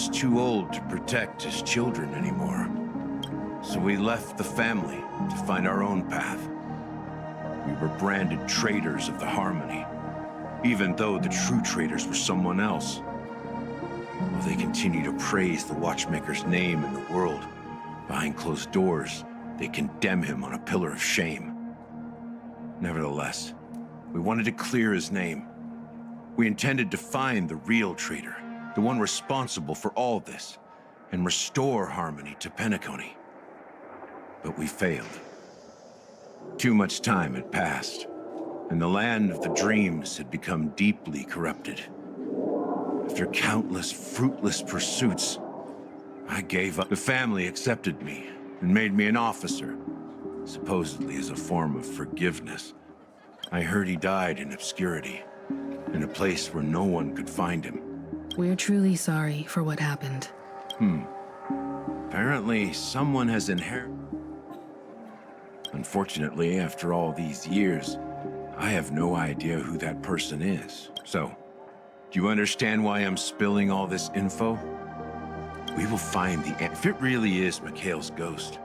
was too old to protect his children anymore. So we left the family to find our own path. We were branded traitors of the Harmony, even though the true traitors were someone else. While they continue to praise the Watchmaker's name in the world, behind closed doors, they condemn him on a pillar of shame. Nevertheless, we wanted to clear his name. We intended to find the real traitor, the one responsible for all this, and restore Harmony to Penacony. But we failed. Too much time had passed, and the land of the dreams had become deeply corrupted. After countless fruitless pursuits, I gave up. The family accepted me and made me an officer, supposedly as a form of forgiveness. I heard he died in obscurity, in a place where no one could find him. We're truly sorry for what happened. Apparently, someone has inherited. Unfortunately, after all these years, I have no idea who that person is. So, do you understand why I'm spilling all this info? We will find the if it really is Mikhail's ghost,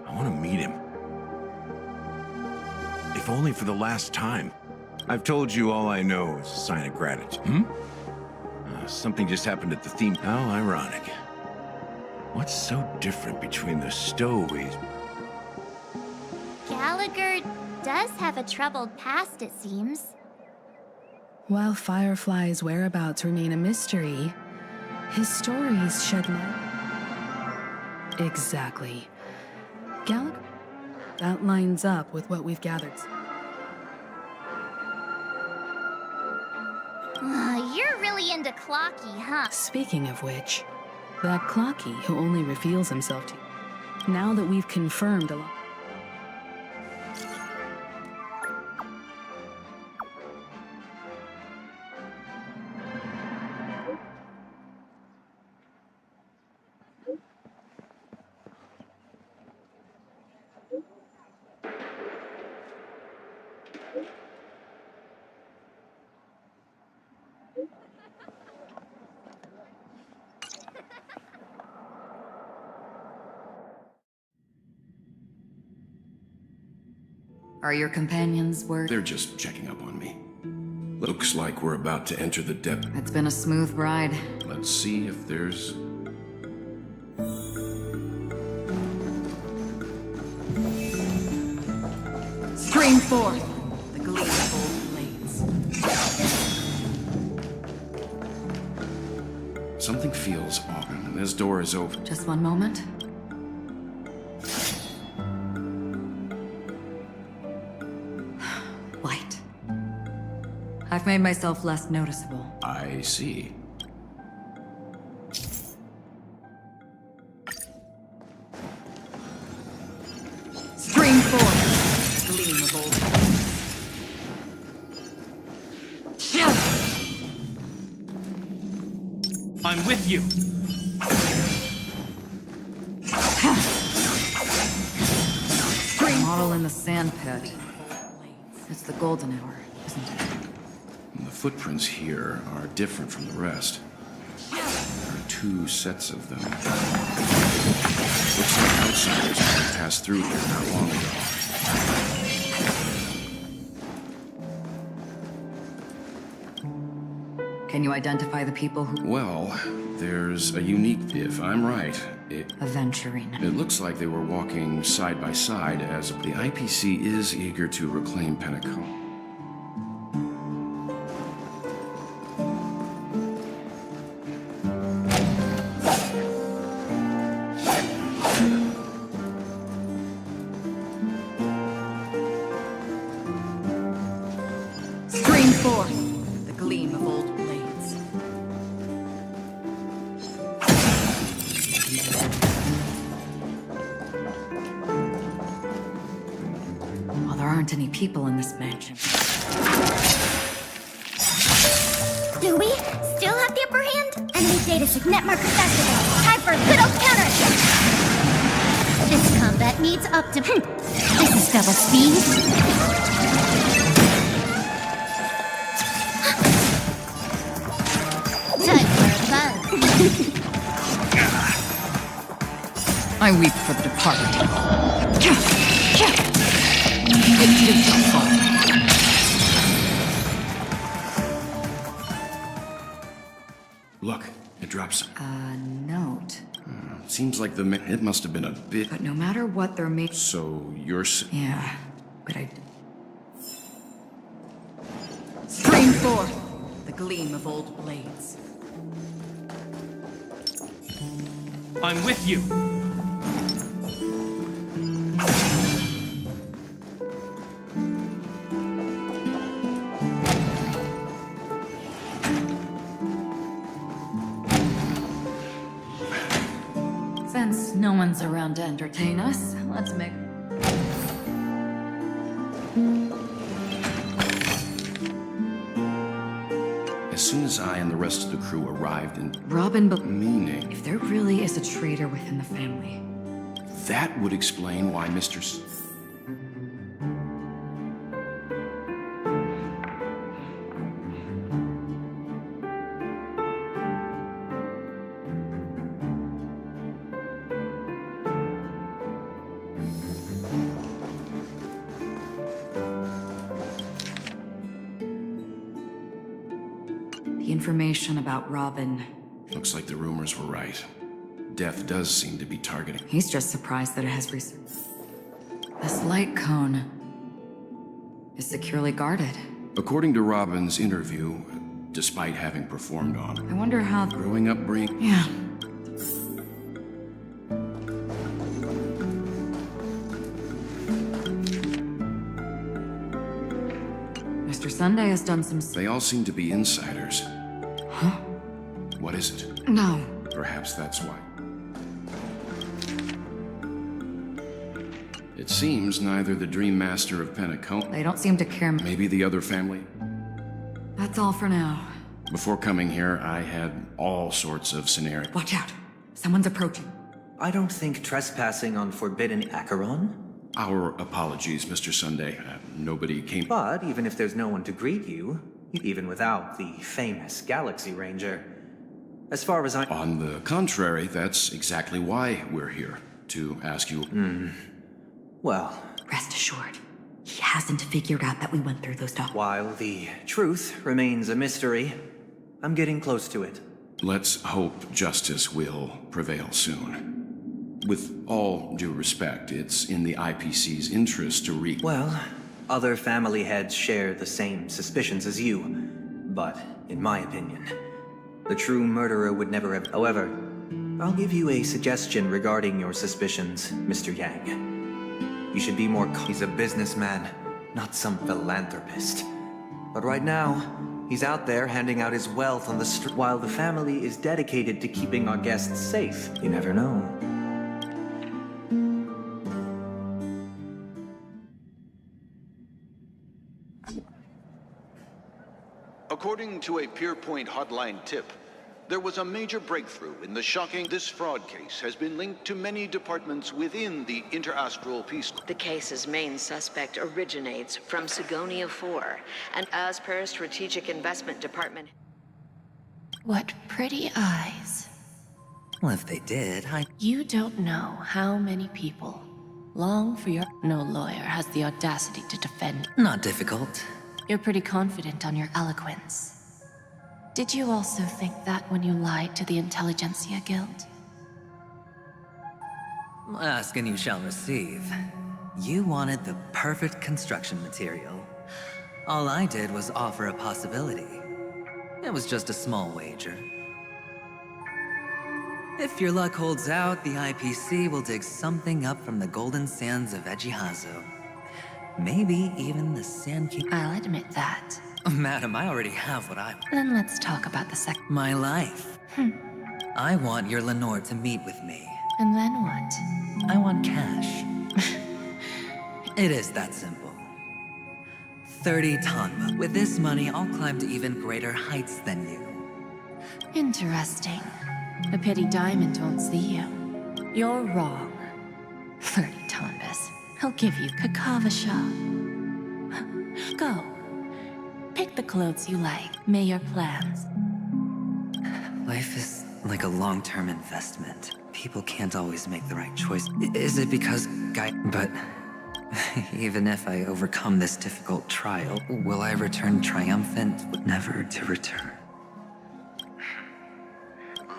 I want to meet him. If only for the last time. I've told you all I know is a sign of gratitude. Something just happened at the theme. How ironic. What's so different between the stowaways? Gallagher does have a troubled past, it seems. While Firefly's whereabouts remain a mystery, his stories shed light. Exactly. Gallagher? That lines up with what we've gathered. You're really into Clocky, huh? Speaking of which, that Clocky who only reveals himself to you. Now that we've confirmed a lot. Are your companions worried? They're just checking up on me. Looks like we're about to enter the depth. It's been a smooth ride. Let's see if there's... Stream forth the gleamful blades. Something feels off. This door is open. Just one moment. Light. I've made myself less noticeable. I see. Stream forth the gleam of old. I'm with you. Model in the sand pit. It's the golden hour, isn't it? And the footprints here are different from the rest. There are two sets of them. Looks like outsiders have passed through here not long ago. Can you identify the people who... Well, there's a unique... If I'm right, Aventurine. It looks like they were walking side by side as the IPC is eager to reclaim Penacony. Stream forth the gleam of old blades. Well, there aren't any people in this mansion. Do we still have the upper hand? Enemy data signet marker activated. Time for a good old counterattack. This combat needs optim. This is double speed. Time for a buzz. I weep for the departed. It too shall fall. Look, it drops. A note. Seems like it must have been a bit. But no matter what they're making. So you're. Yeah, but I. Stream forth the gleam of old blades. I'm with you. Since no one's around to entertain us, let's make... As soon as I and the rest of the crew arrived in... Robin, but... Meaning... If there really is a traitor within the family... That would explain why Mr. The information about Robin... Looks like the rumors were right. Death does seem to be targeting. He's just surprised that it has This light cone... is securely guarded. According to Robin's interview, despite having performed on... I wonder how... Growing up bring... Yeah. Mr. Sunday has done some... They all seem to be insiders. Huh? What is it? No. Perhaps that's why. It seems neither the Dream Master of Penacone... They don't seem to care... Maybe the other family? That's all for now. Before coming here, I had all sorts of scenarios. Watch out. Someone's approaching. I don't think trespassing on forbidden Acheron. Our apologies, Mr. Sunday. Nobody came... But even if there's no one to greet you, even without the famous Galaxy Ranger, as far as I... On the contrary, that's exactly why we're here. To ask you... Well... Rest assured, he hasn't figured out that we went through those documents. While the truth remains a mystery, I'm getting close to it. Let's hope justice will prevail soon. With all due respect, it's in the IPC's interest to Well, other family heads share the same suspicions as you, but in my opinion, the true murderer would never have... However, I'll give you a suggestion regarding your suspicions, Mr. Yang. You should be more... He's a businessman, not some philanthropist. But right now, he's out there handing out his wealth on the street, while the family is dedicated to keeping our guests safe. You never know. According to a Pierpoint hotline tip, there was a major breakthrough in the shocking... This fraud case has been linked to many departments within the Interastral Peace Corps. The case's main suspect originates from Sigonia 4, and as per Strategic Investment Department... What pretty eyes. Well, if they did, You don't know how many people long for your... No lawyer has the audacity to defend... Not difficult. You're pretty confident on your eloquence. Did you also think that when you lied to the Intelligentsia Guild? Ask and you shall receive. You wanted the perfect construction material. All I did was offer a possibility. It was just a small wager. If your luck holds out, the IPC will dig something up from the golden sands of Ejihazo. Maybe even the Sand King. I'll admit that. Madam, I already have what I want. Then let's talk about the My life. I want your Lenore to meet with me. And then what? I want cash. It is that simple. 30 Tanma. With this money, I'll climb to even greater heights than you. Interesting. A pity Diamond won't see you. You're wrong. 30 Tonbas. He'll give you Kakavasha. Go. Pick the clothes you like. May your plans. Life is like a long-term investment. people can't always make the right choice. Is it because But even if I overcome this difficult trial, will I return triumphant, never to return?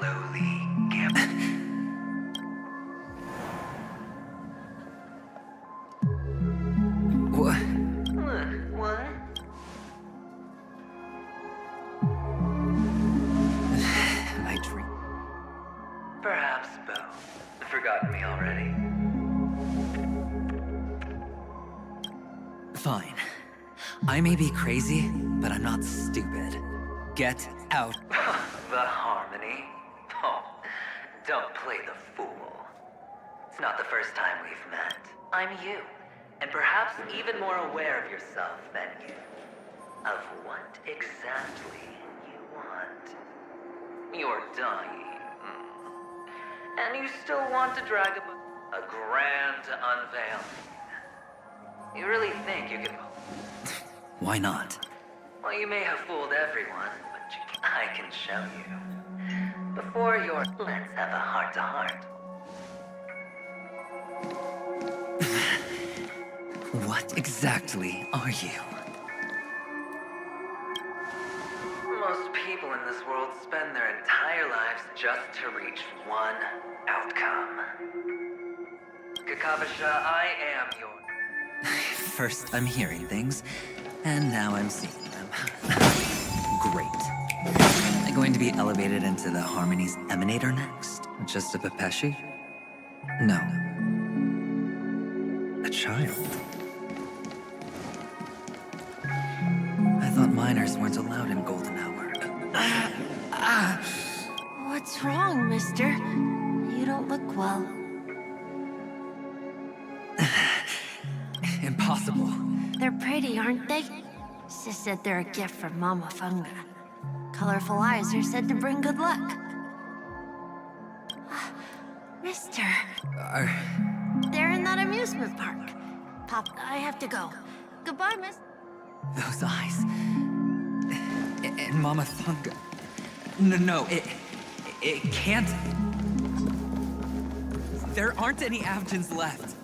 Lowly What? What? My dream. Perhaps both. Forgotten me already. Fine. I may be crazy, but I'm not stupid. Get out. The harmony? Oh, don't play the fool. It's not the first time we've met. I'm you, and perhaps even more aware of yourself than you. Of what exactly you want. You're dying. And you still want to drag a grand unveiling. You really think you can... Why not? Well, you may have fooled everyone, but I can show you. Before your... Let's have a heart-to-heart. What exactly are you? Most people in this world spend their entire lives just to reach one outcome. Kakavasha, I am your... First, I'm hearing things, and now I'm seeing them. Great. Am I going to be elevated into the Harmony's Emanator next? Just a Pepeshi? No. A child. I thought minors weren't allowed in Golden Hour. What's wrong, mister? You don't look well. Impossible. They're pretty, aren't they? Sis said they're a gift from Mama Funga. Colorful eyes are said to bring good luck. Mister. They're in that amusement park. Pop, I have to go. Goodbye, miss. Those eyes. And Mama Funga. No, it can't. There aren't any Avgens left.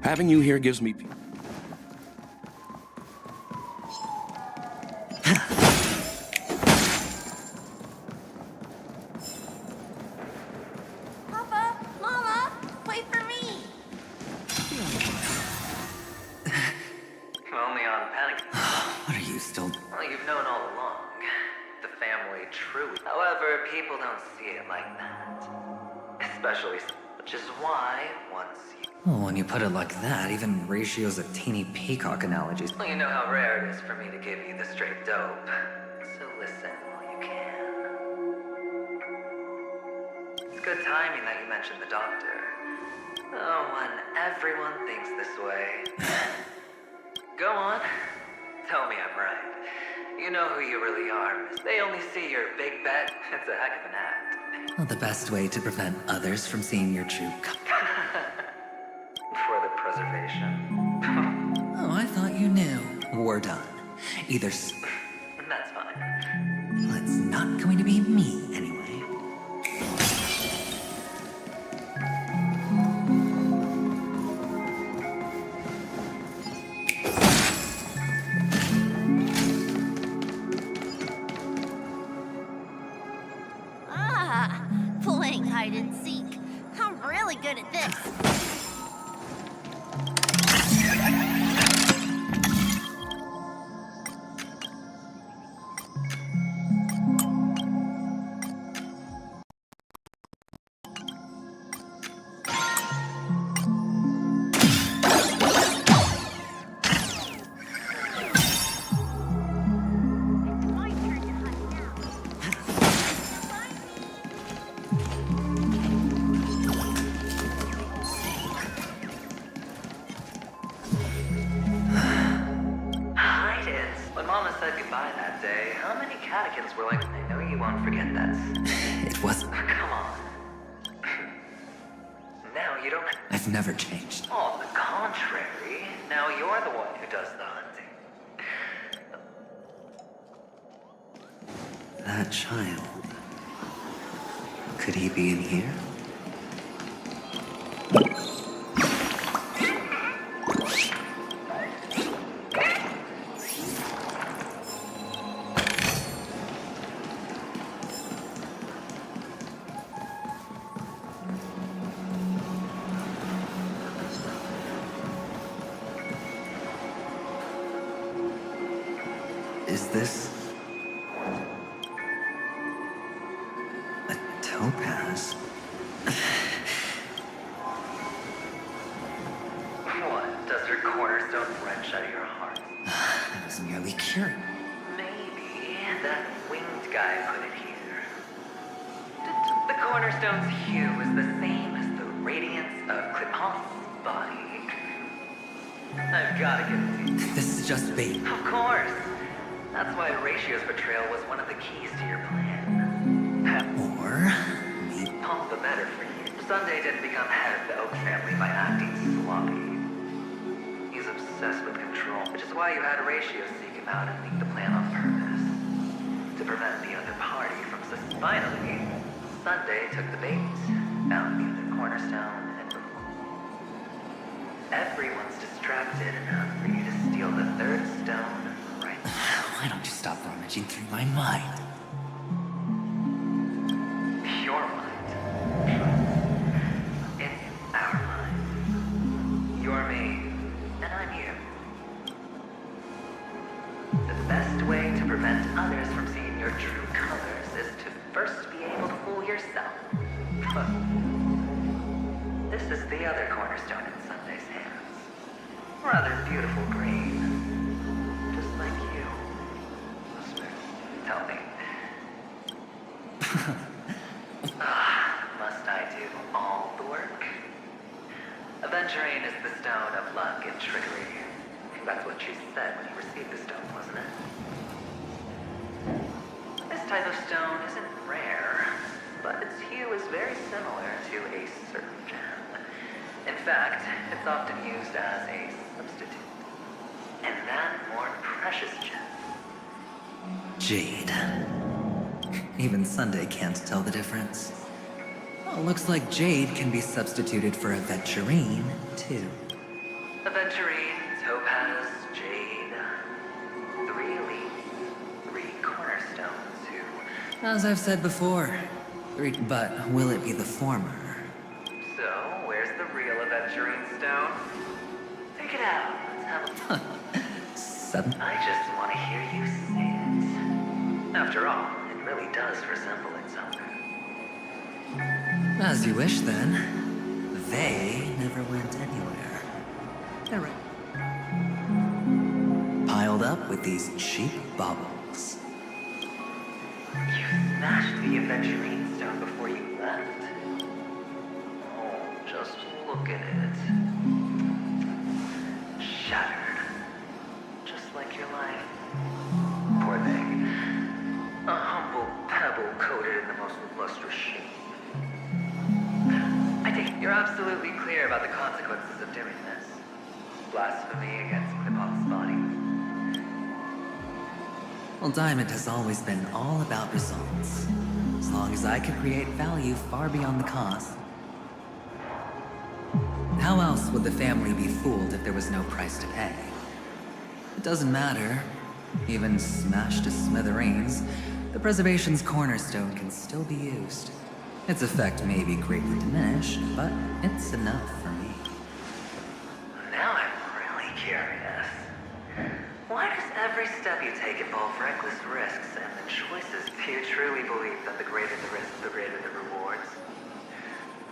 Having you here gives me... Papa! Mama! Wait for me! Only on panic. What are you still... Well, you've known all along. The family truly... However, people don't see it like that. Especially... Which is why, once you... Well, when you put it like that, even Ratio's a teeny peacock analogy. Well, you know how rare it is for me to give you the straight dope. So listen while you can. It's good timing that you mentioned the doctor. Oh, when everyone thinks this way. Go on. Tell me I'm right. You know who you really are. They only see your big bet. It's a heck of an act. Well, the best way to prevent others from seeing your true for the preservation. Oh, I thought you knew. We're done. Either That's fine. Well, it's not going to be me, anyway. Playing hide and seek. I'm really good at this. now you don't... I've never changed. On the contrary, now you're the one who does the hunting. That child... Could he be in here? Is this... a topaz? What? Does your cornerstone wrench out of your heart? I was merely curious. Maybe that winged guy put it here. The cornerstone's hue is the same as the radiance of Clipon's body. I've gotta get it to you. This is just bait. Of course. That's why Ratio's betrayal was one of the keys to your plan. Or... all the better for you. Sunday didn't become head of the Oak family by acting sloppy. He's obsessed with control, which is why you had Ratio seek him out and leak the plan on purpose. To prevent the other party from finally, Sunday took the bait, found the other cornerstone, and everyone's distracted enough for you to steal the third stone. Why don't you stop rummaging through my mind? Your mind. It's our mind. You're me, and I'm you. The best way to prevent others from seeing your true colors is to first be able to fool yourself. This is the other cornerstone in Sunday's hands. Rather beautiful green. Tell me. Must I do all the work? Aventurine is the stone of luck and trickery. That's what you said when you received the stone, wasn't it? This type of stone isn't rare, but its hue is very similar to a certain gem. In fact, it's often used as a substitute. And that more precious gem. Jade. Even Sunday can't tell the difference. Well, looks like Jade can be substituted for Aventurine, too. Aventurine, Topaz, Jade. Three cornerstones who... As I've said before, but will it be the former? So, where's the real Aventurine stone? Take it out. Let's have a... Sudden... I just want to hear you say it. After all, it really does resemble its owner. As you wish, then. They never went anywhere. They're piled up with these cheap baubles. You smashed the Aventurine stone before you left. Oh, just look at it. Shattered. Just like your life. Poor thing. A humble pebble coated in the most lustrous shape. I think you're absolutely clear about the consequences of doing this. Blasphemy against Clipon's body. Well, Diamond has always been all about results. As long as I could create value far beyond the cost. How else would the family be fooled if there was no price to pay? It doesn't matter. Even smashed to smithereens, the preservation's cornerstone can still be used. Its effect may be greatly diminished, but it's enough for me. Now I'm really curious. Why does every step you take involve reckless risks and the choices? Do you truly believe that the greater the risks, the greater the rewards?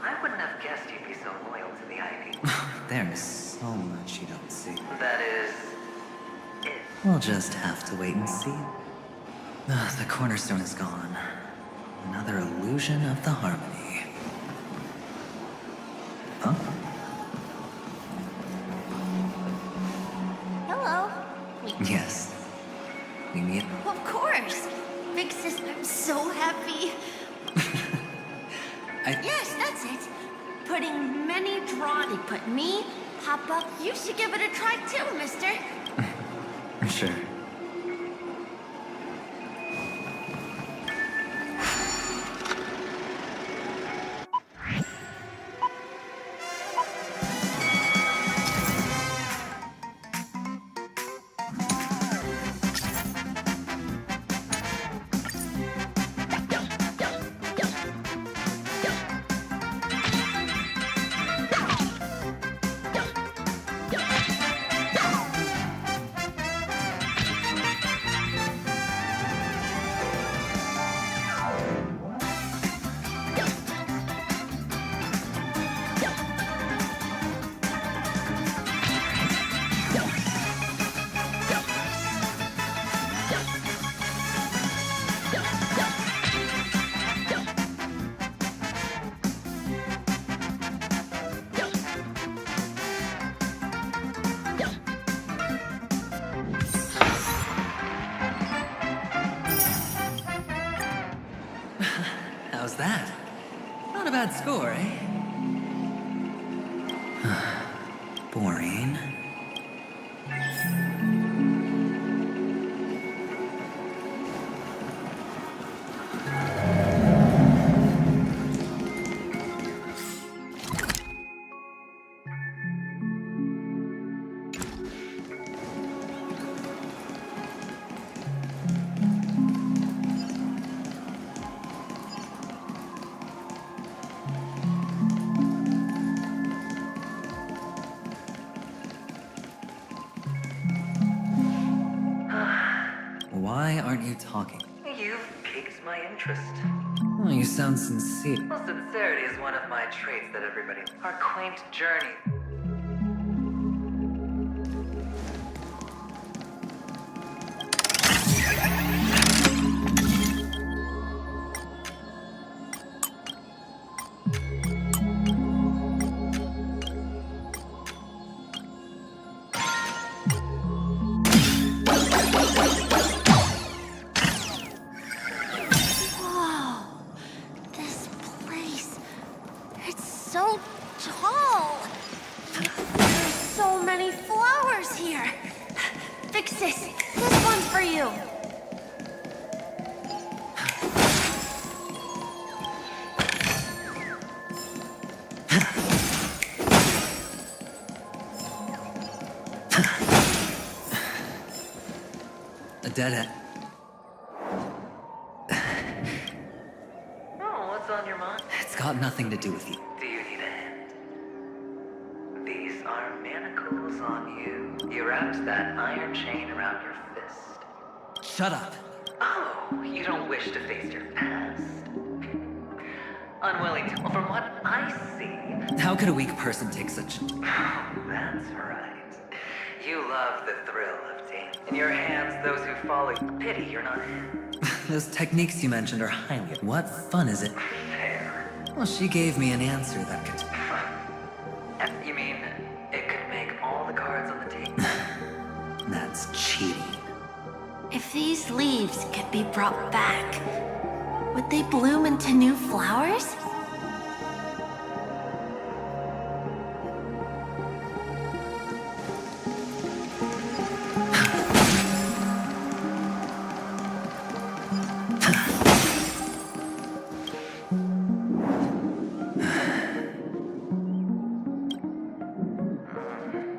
I wouldn't have guessed you'd be so loyal to the IP. There is so much you don't see. That is... it. We'll just have to wait and see. The cornerstone is gone. Another illusion of the harmony. Huh? Hello. Yes. We meet? Of course. Big sis, I'm so happy. Yes, that's it. putting many draw. They put me, Papa. You should give it a try too, mister. Sure. How's that? Not a bad score, eh? Boring. Why aren't you talking? You've piqued my interest. Oh, you sound sincere. Well, sincerity is one of my traits that everybody... Our quaint journey. So tall! There's so many flowers here! Fix this! This one's for you! A dead end. Oh, what's on your mind? It's got nothing to do with you. Do you need a hand? These are manacles on you. You wrapped that iron chain around your fist. Shut up. Oh, you don't wish to face your past? Unwilling to. Well, from what I see... How could a weak person take such... That's right. You love the thrill of danger. In your hands, those who follow. Pity you're not him. Those techniques you mentioned are highly... What fun is it? Fair. Well, she gave me an answer that could... You mean, it could make all the cards on the table? That's cheating. If these leaves could be brought back, would they bloom into new flowers?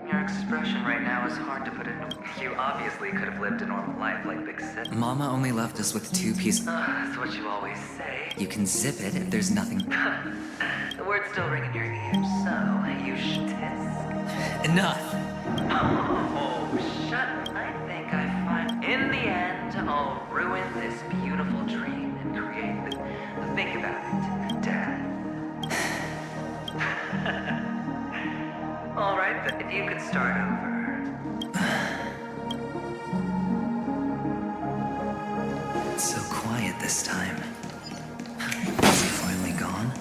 Your expression right now is hard to put into... You obviously could have lived a normal life like Big Sis. Mama only left us with 2 pieces. That's what you always say. You can zip it if there's nothing... The words still ring in your ears, so you should tisk. Enough! Oh, shut up. I think I find... In the end, I'll ruin this beautiful dream and create the... Think about it. Death. All right, but if you could start over... It's so quiet this time. Is he finally gone?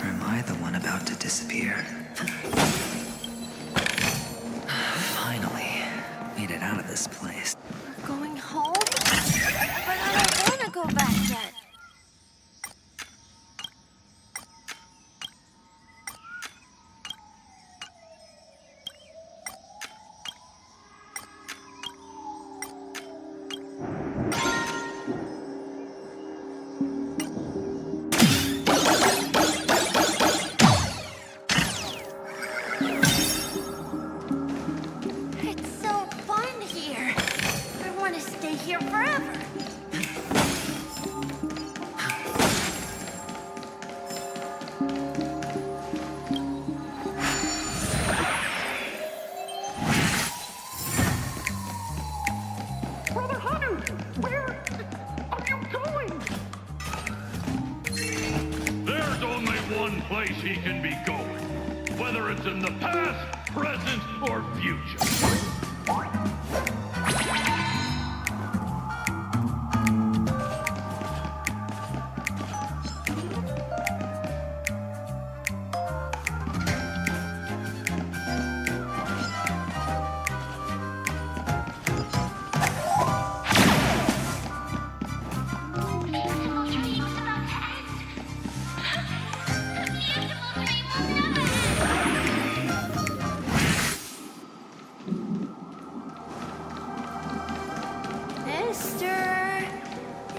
Or am I the one about to disappear? Finally, made it out of this place. Going home? But I don't want to go back yet. here forever. Brother Hanu, where are you going? There's only one place he can be going, whether it's in the past, present, or future. Mister,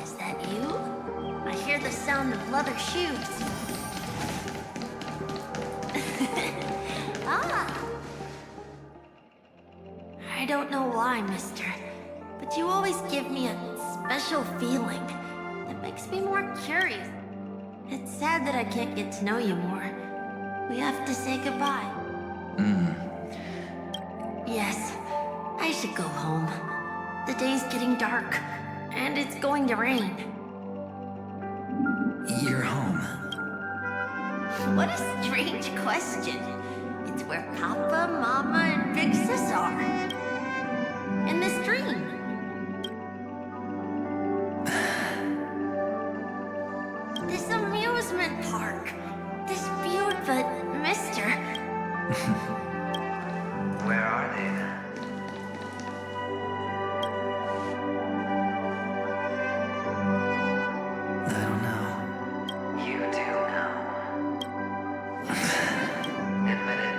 is that you? I hear the sound of leather shoes. Ah! I don't know why, mister, but you always give me a special feeling that makes me more curious. It's sad that I can't get to know you more. We have to say goodbye. Yes, I should go home. The day's getting dark, and it's going to rain. You're home. What a strange question. It's where Papa, Mama, and Big Sis are. In this dream. This amusement park. This beaut, but mister. Where are they then? I don't know. You do know. Admit it.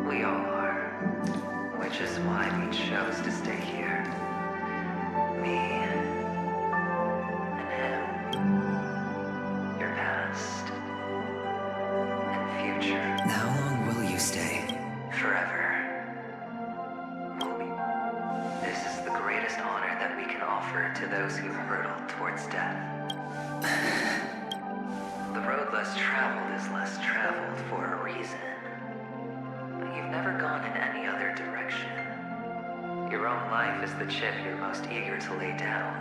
We all are. Which is why we chose to stay here. Me and him. Your past and future. How long will you stay? Forever. This is the greatest honor that we can offer to those who hurtle towards death. The road less traveled is less traveled for a reason. But you've never gone in any other direction. Your own life is the chip you're most eager to lay down.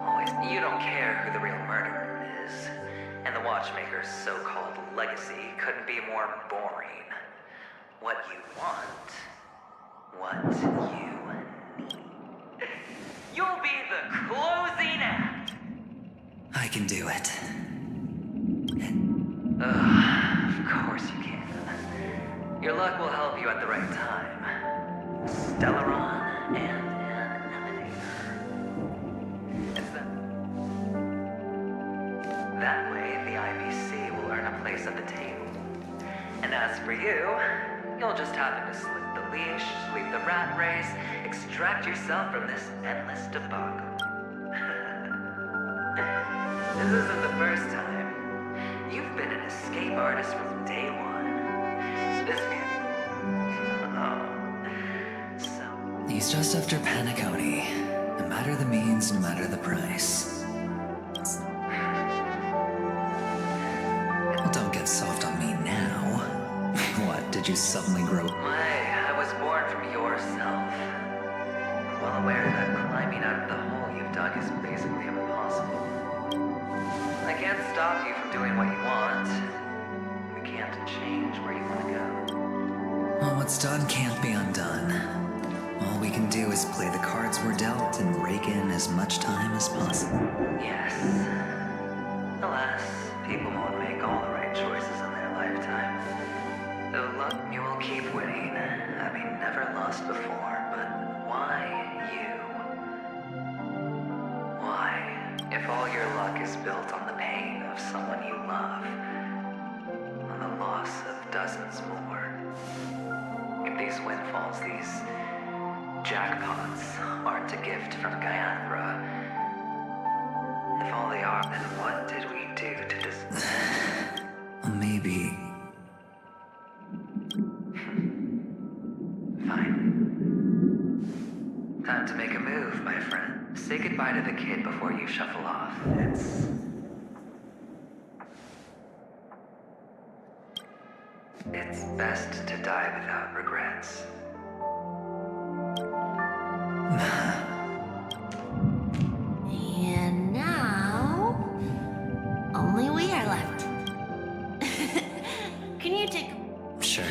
Always, you don't care who the real murderer is. And the Watchmaker's so-called legacy couldn't be more boring. What you want, what you need. You'll be the closing act. I can do it. Of course you can. Your luck will help you at the right time. Stellaron and an emanator. It's that way, the IBC will earn a place at the table. And as for you, you'll just happen to slip the leash, sweep the rat race, extract yourself from this endless debacle. This isn't the first time. You've been an escape artist from day one. He's just after Penacony. No matter the means, no matter the price. Don't get soft on me now. What, did you suddenly grow? I was born from yourself. I'm well aware that climbing out of the hole you've dug is basically impossible. I can't stop you from doing what you want. We can't change where you want to go. Well, what's done can't be undone. All we can do is play the cards we're dealt and rake in as much time as possible. Yes. Alas, people won't make all the right choices in their lifetime. Though luck, you will keep winning, having never lost before. But why you? Why? If all your luck is built on the pain of someone you love, on the loss of dozens more. If these windfalls, these jackpots, aren't a gift from Gaiathra, if all they are, then what did we do to Maybe. Fine. Time to make a move, my friend. Say goodbye to the kid before you shuffle off. It's best to die without regrets. And now, only we are left. Can you take... Sure.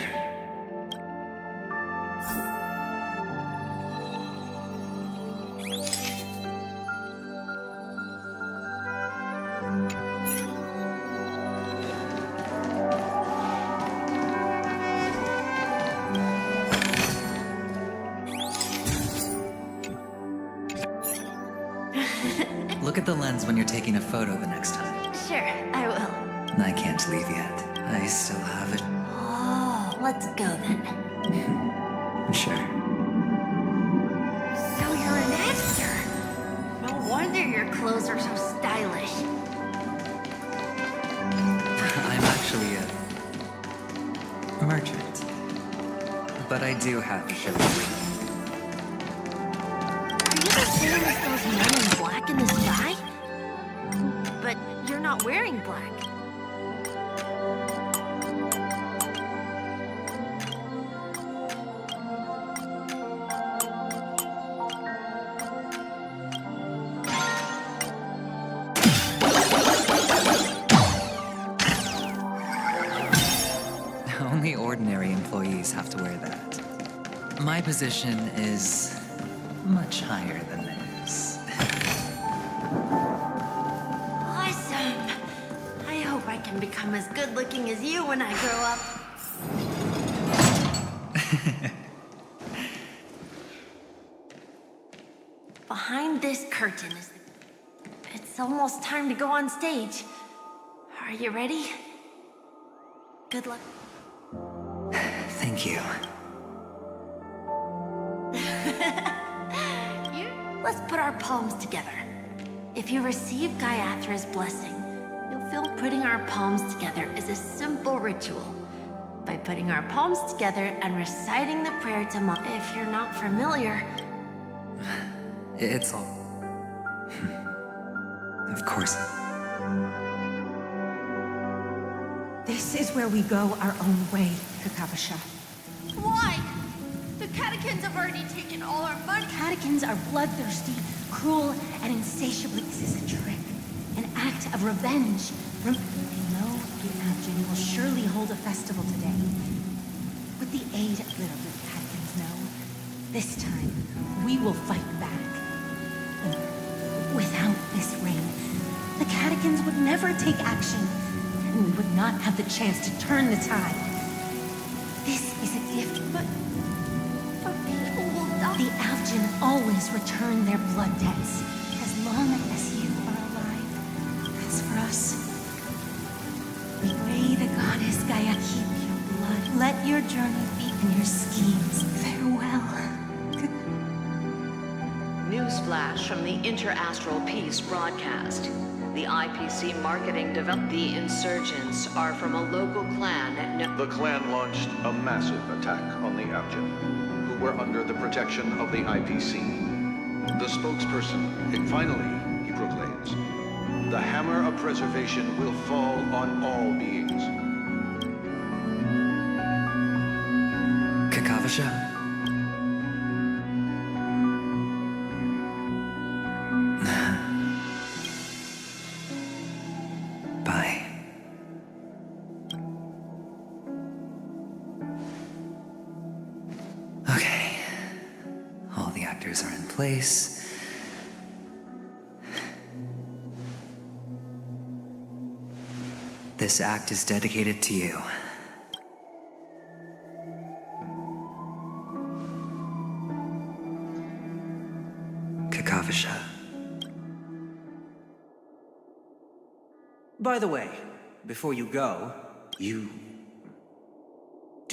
Look at the lens when you're taking a photo the next time. Sure, I will. I can't leave yet. I still have it. Oh, let's go then. Sure. So you're an actor. No wonder your clothes are so stylish. I'm actually a merchant. But I do have a show. Are you the same as those men in black in the sky? But you're not wearing black. Only ordinary employees have to wear that. My position is much higher than theirs. Awesome. I hope I can become as good looking as you when I grow up. Behind this curtain is It's almost time to go on stage. Are you ready? Good luck. Thank you. Let's put our palms together. If you receive Gaiathra's blessing, you'll feel putting our palms together is a simple ritual. By putting our palms together and reciting the prayer to Mom. If you're not familiar... It's all... Of course. This is where we go our own way, Kakavasha. Why? The catechins have already taken all our money. Catechins are bloodthirsty, cruel, and insatiably. This is a trick. An act of revenge. They know Acheron will surely hold a festival today. With the aid of little do the catechins know, this time we will fight back. Without this ring, the catechins would never take action, and we would not have the chance to turn the tide. This is a gift, but people will die. The Algin always return their blood debts, as long as you are alive. As for us, may the goddess Gaia keep your blood. Let your journey be and your schemes. Farewell. Newsflash from the Interastral Peace broadcast. The IPC marketing The insurgents are from a local clan at The clan launched a massive attack on the Algin, who were under the protection of the IPC. The spokesperson, finally, he proclaims, the hammer of preservation will fall on all beings. Kakavasha? Bye. Okay. All the actors are in place. This act is dedicated to you. Kakavasha. By the way, before you go, do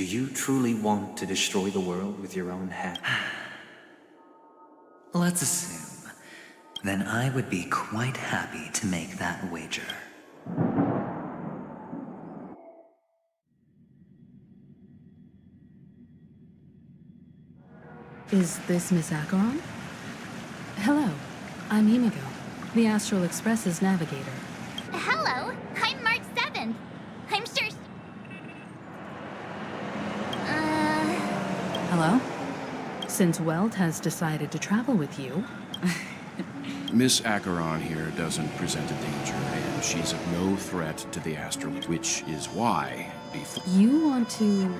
you truly want to destroy the world with your own hand? Let's assume. Then I would be quite happy to make that wager. Is this Miss Acheron? Hello, I'm Inigo, the Astral Express's navigator. Hello, I'm March 7th. I'm sure. Hello? Since Weld has decided to travel with you, Miss Acheron here doesn't present a danger, and she's of no threat to the Astral, which is why, before... you want to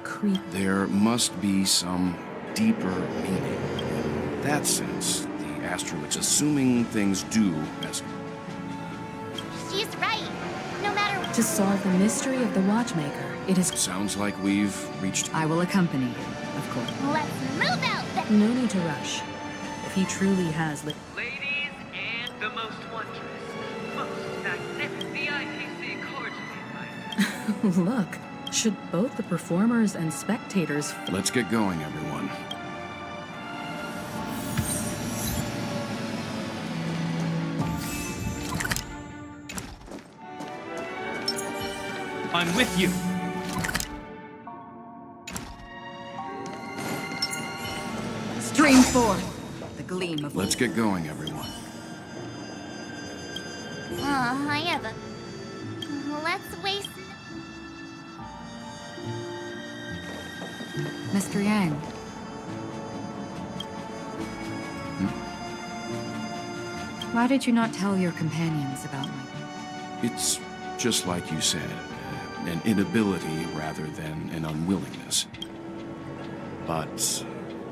creep. There must be some deeper meaning. In that sense, the Astral, assuming things do as... She's right. No matter... To solve the mystery of the Watchmaker, it is... Sounds like we've reached... I will accompany you, of course. Let's move out then! No need to rush. If he truly has lit... Ladies and the most wondrous, most magnificent, the IPC cordially invites. Look, should both the performers and spectators... Let's get going, everyone. I'm with you. Stream forth the gleam of... Let's get going, everyone. I have a... Let's waste... Mr. Yang. Why did you not tell your companions about me? It's just like you said, an inability rather than an unwillingness. But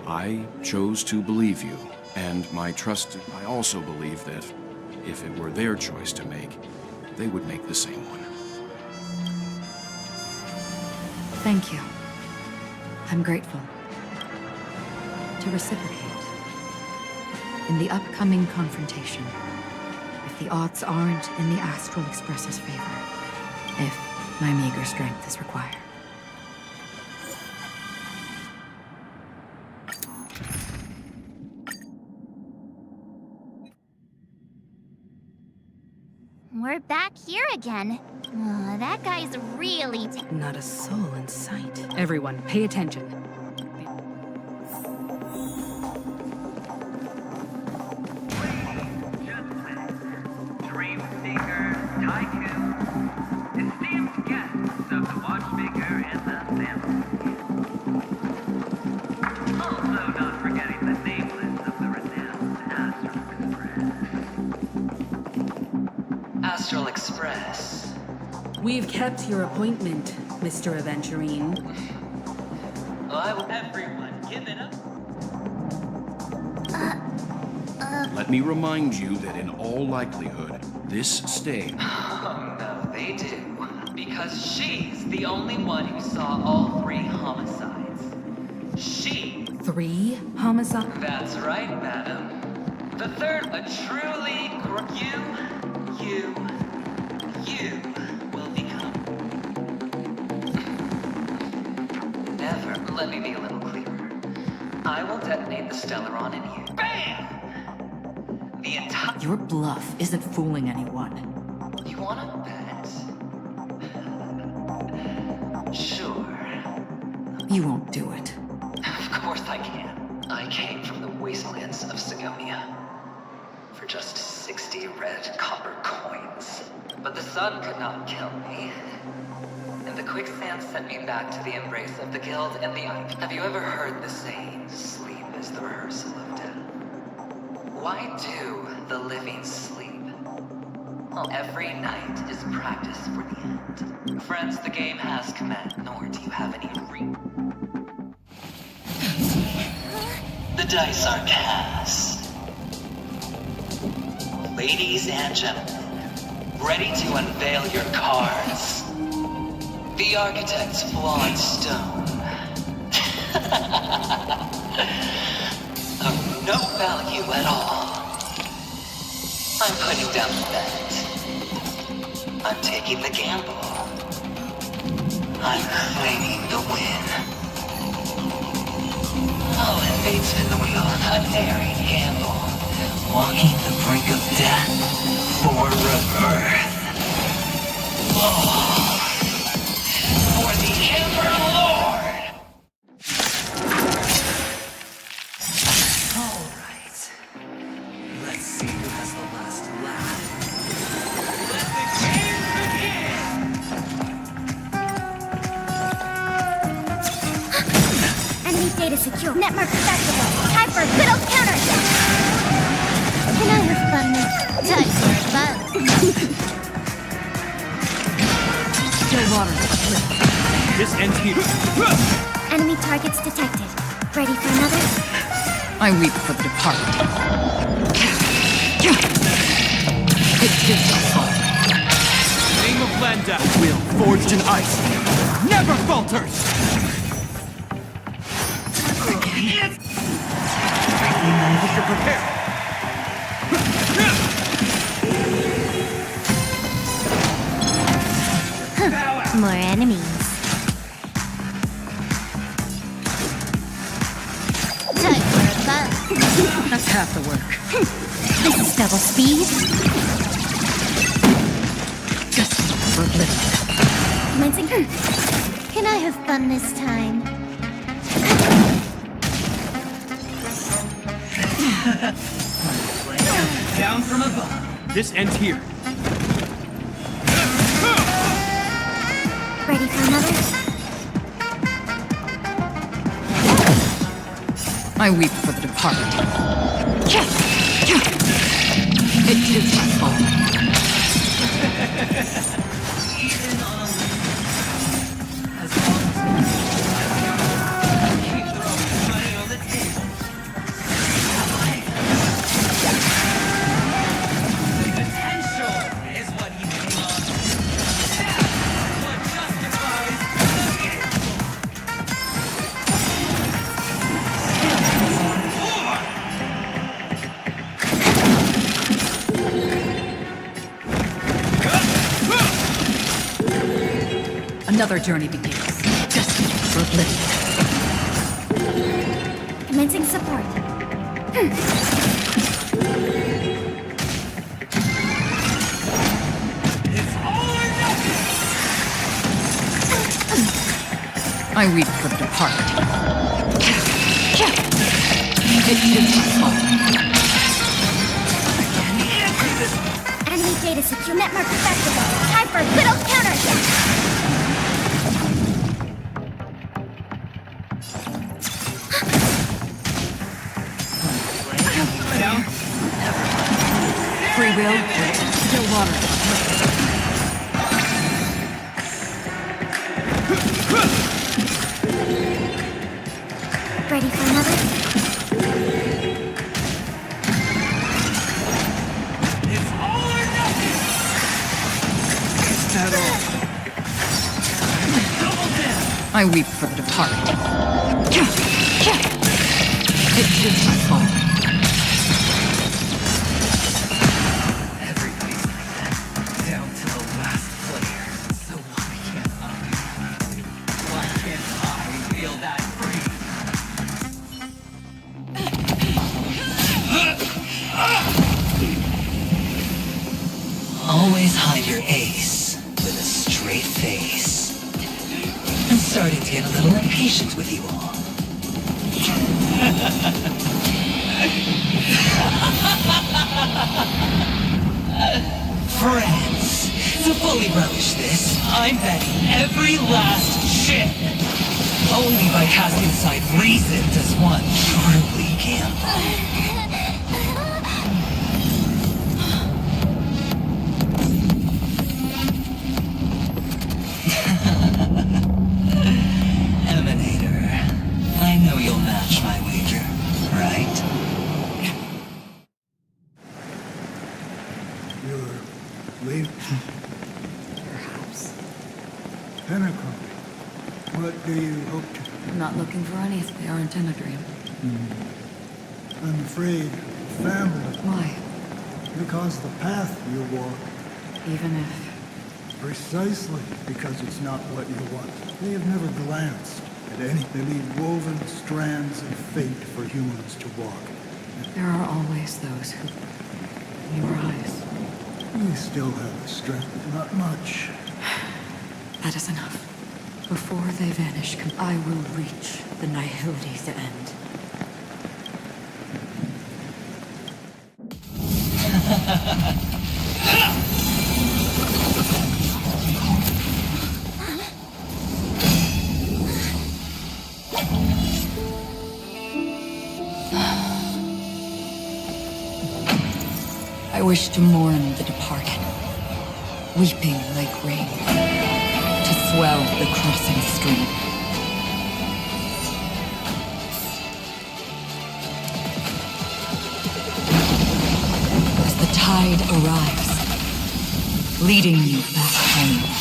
I chose to believe you, and my trust, I also believe that if it were their choice to make, they would make the same one. Thank you. I'm grateful. To reciprocate. In the upcoming confrontation, if the odds aren't in the Astral Express's favor, if my meager strength is required. We're back here again. That guy's really... Not a soul in sight. Everyone, pay attention. Dream seeker, tycoon, esteemed guests of the Watchmaker and the Family. Also not forgetting the nameless of the renowned Astral Express. We've kept your appointment, Mr. Aventurine. Why will everyone give it up? Let me remind you that in all likelihood, this stay... Oh no, they do. Because she's the only one who saw all 3 homicides. She... 3 homicides? That's right, madam. The third, a truly... You will become... Never. Let me be a little clearer. I will detonate the Stellaron in you. BAM! The entire... Your bluff isn't fooling anyone. You wanna bet? Sure. You won't do it. Of course I can. I came from the wastelands of Sigonia for just 60 red copper coins. But the sun could not kill me. And the quicksand sent me back to the embrace of the guild and the ice. Have you ever heard the saying, sleep is the rehearsal of death? Why do the living sleep? Well, every night is practice for the end. Friends, the game has commenced, nor do you have any The dice are cast. Ladies and gentlemen, ready to unveil your cards. The Architect's flawed stone. Of no value at all. I'm putting down the bet. I'm taking the gamble. I'm claiming the win. Oh, and fate spin the wheel, an daring gamble. Walking the brink of death for rebirth. Oh, for the Emperor Lord! Alright. data secure. Network accessible. Time for a good old counterattack. Can I have fun with time for fun? Still water. This ends here. Enemy targets detected. Ready for another? I weep for the departed. It gives us all. Name of Landa, will forged in ice, never falters! You're prepared. More enemies. Time for a fun. That's half the work. This is double speed. Just for oblivion. Commencing. Can I have fun this time? Down from above. This ends here. Ready for another? I weep for the departed. It is my fault. Another journey begins. Destined for oblivion. Commencing support. I weep for the departed. It is my fault. Enemy data secure. Network accessible. Time for a good old counterattack. Free will, still water. Ready for another? It's all or nothing! Is that all? Double down! I weep for the departed. It is my fault. Everybody's like that, down to the last player. So why can't I? Why can't I feel that free? Always hide your ace with a straight face. I'm starting to get a little impatient with you all. Friends, to fully relish this, I'm betting every last chip. Only by casting aside reason does one truly gamble. Emanator, I know you'll match my wager, right? You're leaving? Perhaps. Pinnacle. What do you hope to? I'm not looking for anything. They aren't in a dream. I'm afraid family. Why? Because the path you walk. Even if... Precisely because it's not what you want. They have never glanced at any. They leave woven strands of fate for humans to walk. There are always those who... in your eyes. We still have the strength, not much. That is enough. Before they vanish, I will reach the nihility's end. I wish to mourn the departed, weeping like rain, to swell the crossing stream. As the tide arrives, leading you back home.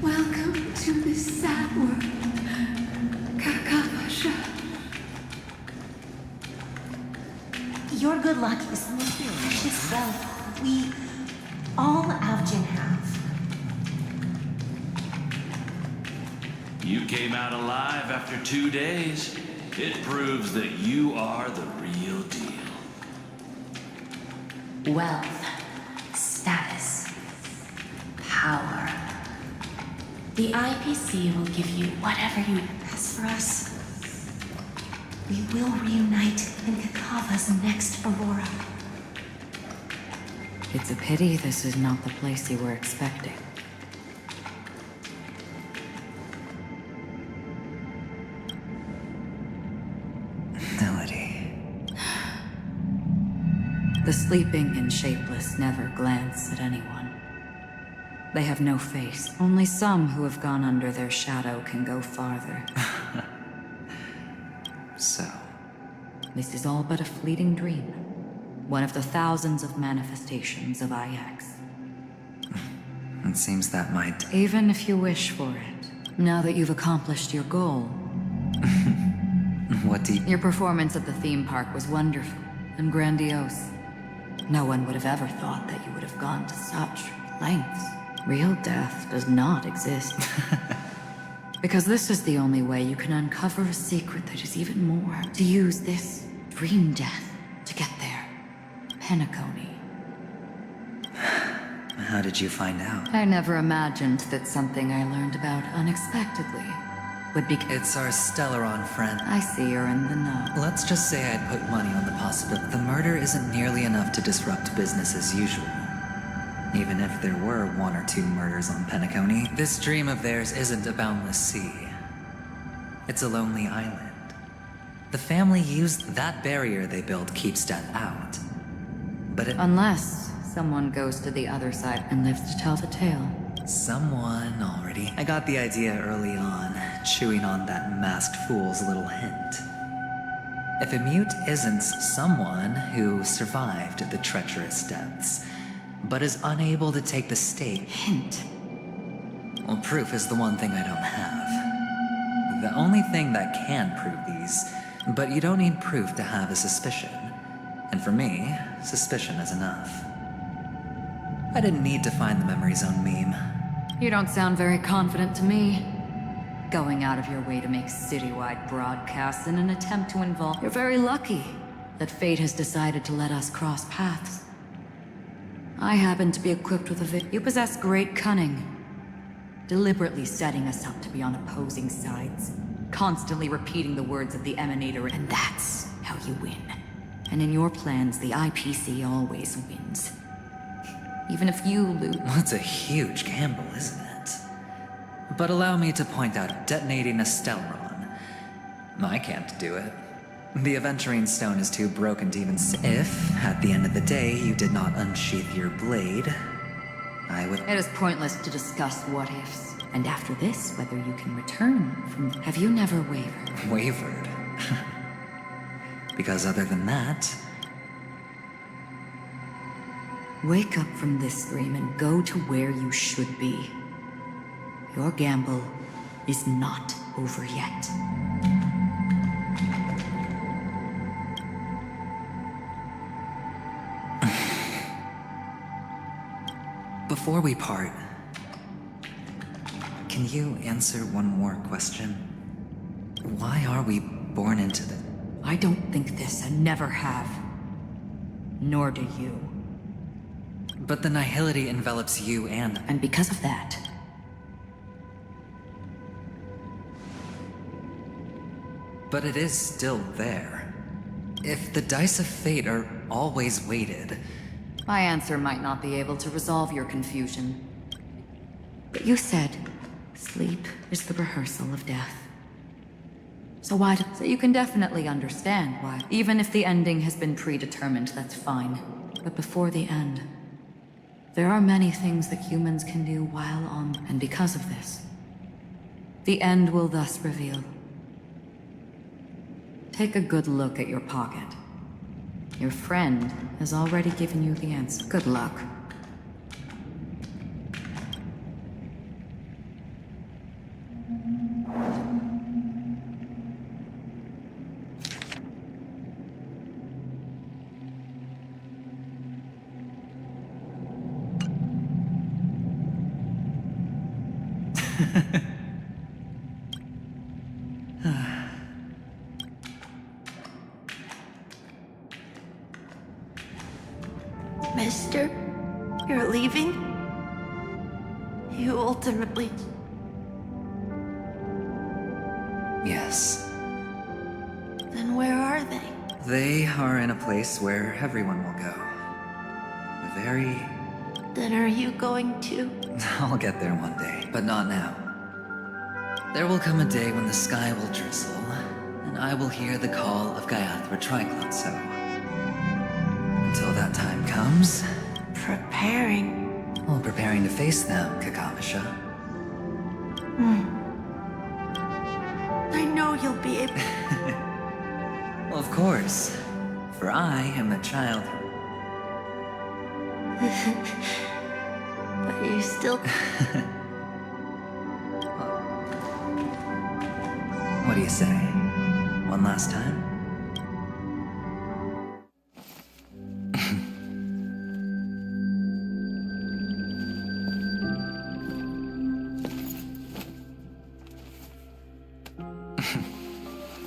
Welcome to this sad world, Kakavasha. Your good luck is precious wealth we all Avgin have. You came out alive after 2 days. It proves that you are the real deal. Wealth, status, power. The IPC will give you whatever you As for us, we will reunite in Kakava's next Aurora. It's a pity this is not the place you were expecting. Melody. The sleeping and shapeless never glance at anyone. They have no face. Only some who have gone under their shadow can go farther. So, this is all but a fleeting dream. One of the thousands of manifestations of IX. it seems that might... Even if you wish for it, now that you've accomplished your goal. What do you... Your performance at the theme park was wonderful and grandiose. No one would have ever thought that you would have gone to such lengths. Real death does not exist. Because this is the only way you can uncover a secret that is even more. To use this dream death to get there. Penacony. How did you find out? I never imagined that something I learned about unexpectedly would be... It's our Stellaron friend. I see you're in the know. Let's just say I'd put money on the possibility. The murder isn't nearly enough to disrupt business as usual. Even if there were 1 or 2 murders on Penacony, this dream of theirs isn't a boundless sea. It's a lonely island. The family used that barrier they built keeps death out. But Unless someone goes to the other side and lives to tell the tale. Someone already. I got the idea early on, chewing on that masked fool's little hint. If a mute isn't someone who survived the treacherous depths, but is unable to take the stake. Hint. Well, proof is the one thing I don't have. The only thing that can prove these, but you don't need proof to have a suspicion. And for me, suspicion is enough. I didn't need to find the memory zone meme. You don't sound very confident to me. Going out of your way to make citywide broadcasts in an attempt to involve... You're very lucky that fate has decided to let us cross paths. I happen to be equipped with a You possess great cunning. Deliberately setting us up to be on opposing sides. Constantly repeating the words of the Emanator, and that's how you win. And in your plans, the IPC always wins. Even if you lose... That's a huge gamble, isn't it? But allow me to point out detonating a Stellaron. I can't do it. The Aventurine Stone is too broken to even If, at the end of the day, you did not unsheath your blade, I would... It is pointless to discuss what-ifs. And after this, whether you can return from... Have you never wavered? Wavered? Because other than that... Wake up from this dream and go to where you should be. Your gamble is not over yet. Before we part, can you answer one more question? Why are we born into the... I don't think this and never have. Nor do you. But the nihility envelops you and... And because of that... But it is still there. If the dice of fate are always weighted... My answer might not be able to resolve your confusion. But you said, sleep is the rehearsal of death. So so you can definitely understand why. Even if the ending has been predetermined, that's fine. But before the end, there are many things that humans can do while on... And because of this, the end will thus reveal. Take a good look at your pocket. Your friend has already given you the answer. Good luck. Mister, you're leaving? You ultimately... Yes. Then where are they? They are in a place where everyone will go. A very... Then are you going to? I'll get there one day, but not now. There will come a day when the sky will drizzle, and I will hear the call of Gaiathra Triclotso. Until that time comes... Preparing? Well, preparing to face them, Kakavasha. I know you'll be able... Well, of course. For I am the child... But you still... What do you say? One last time?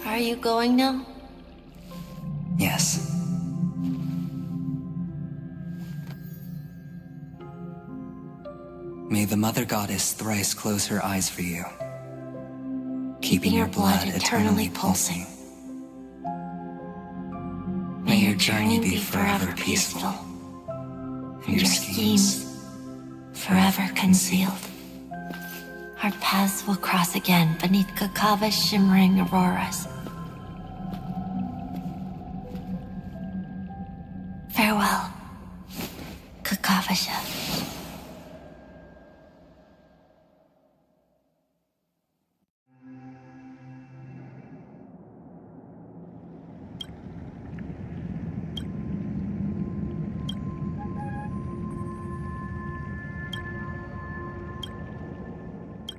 Are you going now? Yes. May the Mother Goddess thrice close her eyes for you, keeping your blood eternally pulsing. May your journey be forever peaceful, and your schemes forever concealed. Our paths will cross again beneath Kakava's shimmering auroras. Farewell, Kakavasha.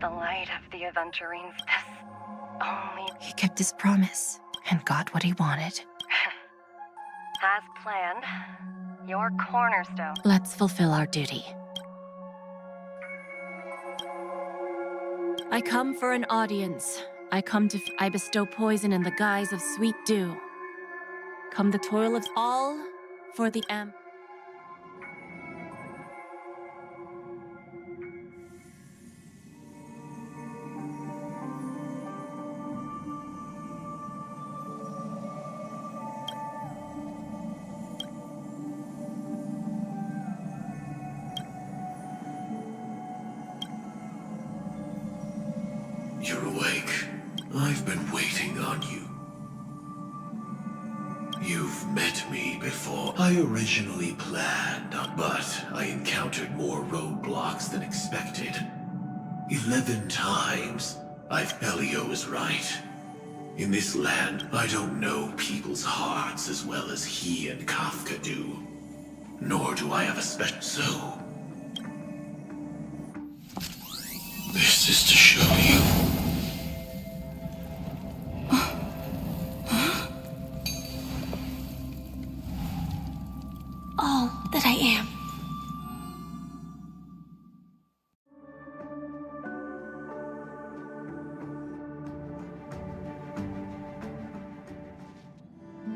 The light of the Aventurines, this only... He kept his promise and got what he wanted. As planned, your cornerstone. Let's fulfill our duty. I come for an audience. I bestow poison in the guise of sweet dew. Come the toil of all for the You're awake. I've been waiting on you. You've met me before. I originally planned, but I encountered more roadblocks than expected. 11 times. Elio is right. In this land, I don't know people's hearts as well as he and Kafka do. Nor do I have a So... this is to show you. All that I am.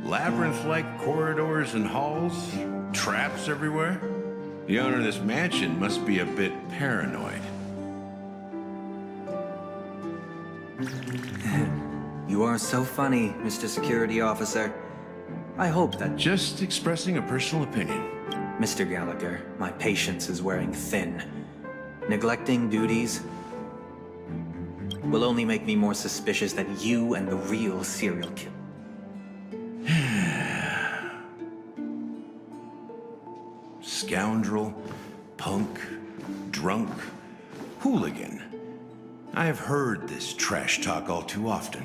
Labyrinth-like corridors and halls, traps everywhere. The owner of this mansion must be a bit paranoid. You are so funny, Mr. Security Officer. I hope that... Just expressing a personal opinion. Mr. Gallagher, my patience is wearing thin. Neglecting duties will only make me more suspicious that you and the real serial killer... Scoundrel, punk, drunk, hooligan. I have heard this trash talk all too often.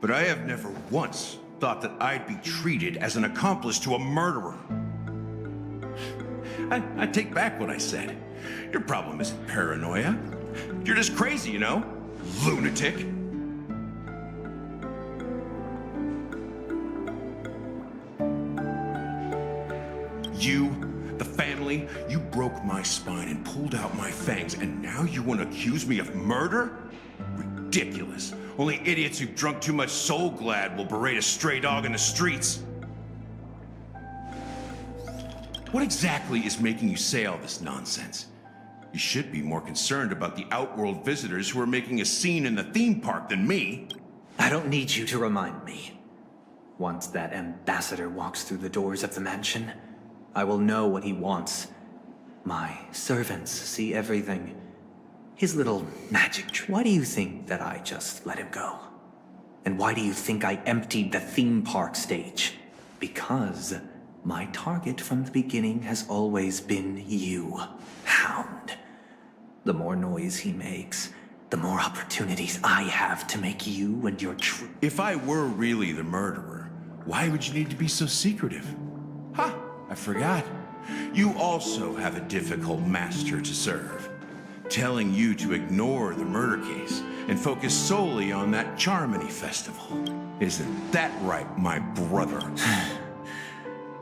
But I have never once thought that I'd be treated as an accomplice to a murderer. I take back what I said. Your problem isn't paranoia. You're just crazy, you know? Lunatic. You, the family, you broke my spine and pulled out my fangs, and now you want to accuse me of murder? Ridiculous. Only idiots who've drunk too much Soul Glad will berate a stray dog in the streets. What exactly is making you say all this nonsense? You should be more concerned about the Outworld visitors who are making a scene in the theme park than me. I don't need you to remind me. Once that ambassador walks through the doors of the mansion, I will know what he wants. My servants see everything. His little magic trick. Why do you think that I just let him go? And why do you think I emptied the theme park stage? Because my target from the beginning has always been you, Hound. The more noise he makes, the more opportunities I have to make you and your true... If I were really the murderer, why would you need to be so secretive? Ha! I forgot. You also have a difficult master to serve. Telling you to ignore the murder case and focus solely on that Charmony festival. Isn't that right, my brother?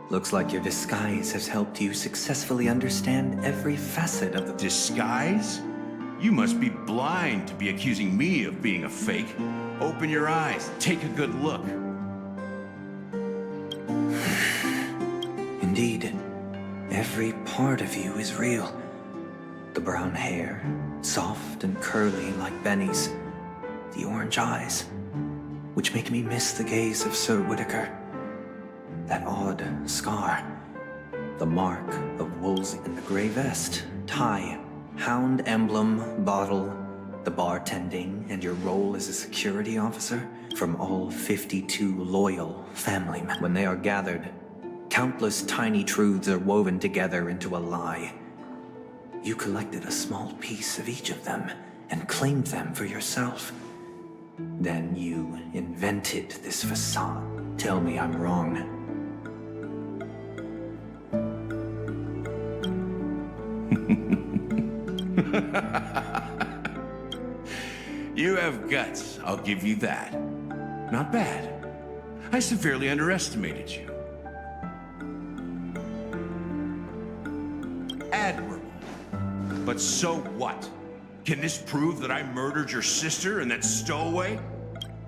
Looks like your disguise has helped you successfully understand every facet of the... Disguise? You must be blind to be accusing me of being a fake. Open your eyes, take a good look. Indeed, every part of you is real. The brown hair, soft and curly like Benny's. The orange eyes, which make me miss the gaze of Sir Whitaker. That odd scar, the mark of wolves in the gray vest, tie, hound emblem, bottle, the bartending, and your role as a security officer from all 52 loyal family members. When they are gathered, countless tiny truths are woven together into a lie. You collected a small piece of each of them and claimed them for yourself. Then you invented this facade. Tell me I'm wrong. You have guts, I'll give you that. Not bad. I severely underestimated you. Admirable. But so what? Can this prove that I murdered your sister and that stowaway?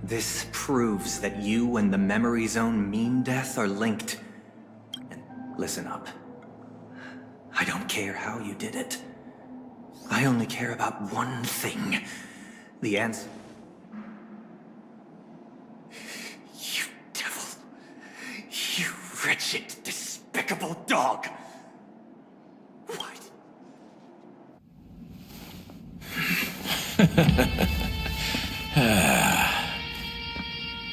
This proves that you and the Memory Zone Mean Death are linked. And listen up. I don't care how you did it. I only care about one thing. The answer. You devil. You wretched, despicable dog. What?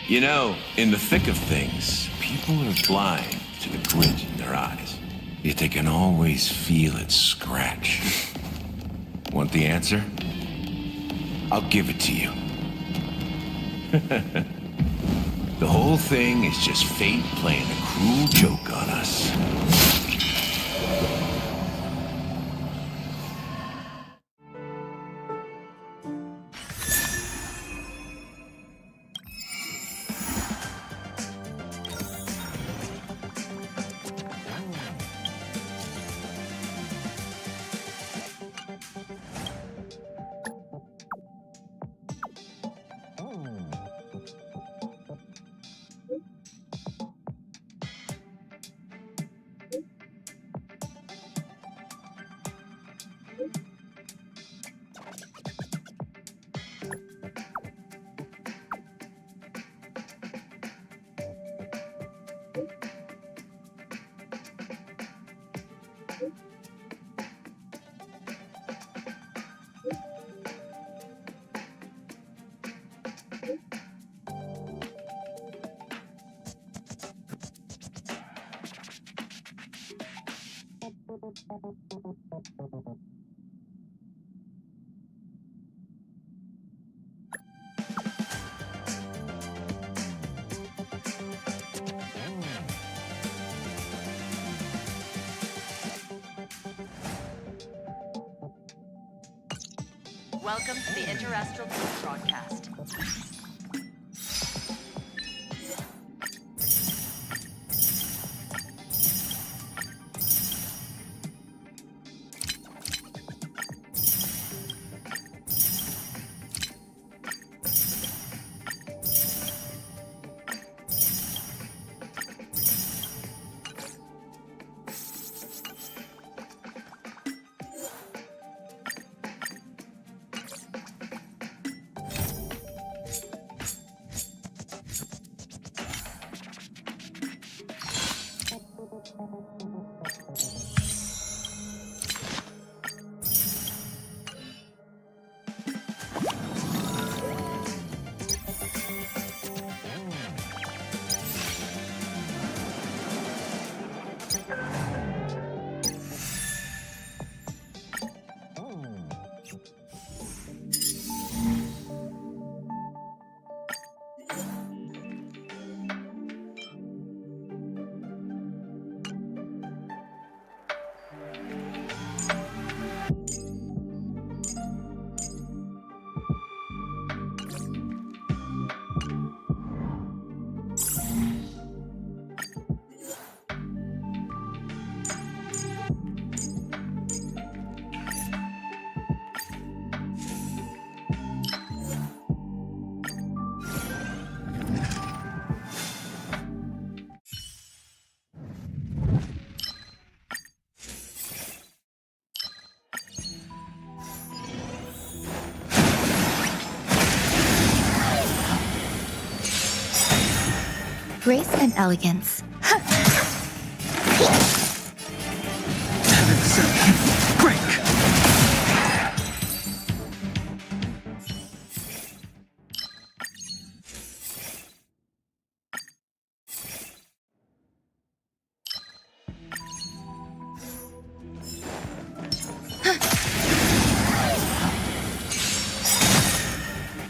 You know, in the thick of things, people are blind to the glint in their eyes. Yet they can always feel it scratch. Want the answer? I'll give it to you. The whole thing is just fate playing a cruel joke on us. Welcome to the Interastral News broadcast. Grace and elegance.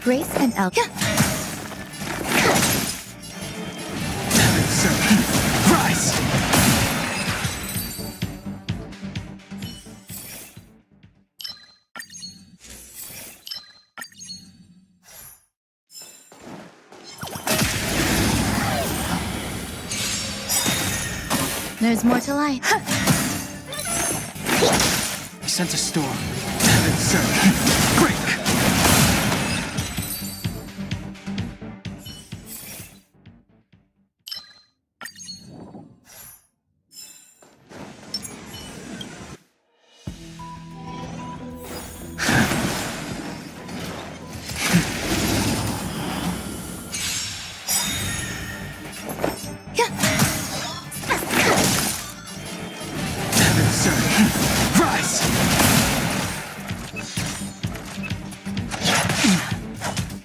Grace and elegance. Rise! There's more to life. I sense a storm. Break!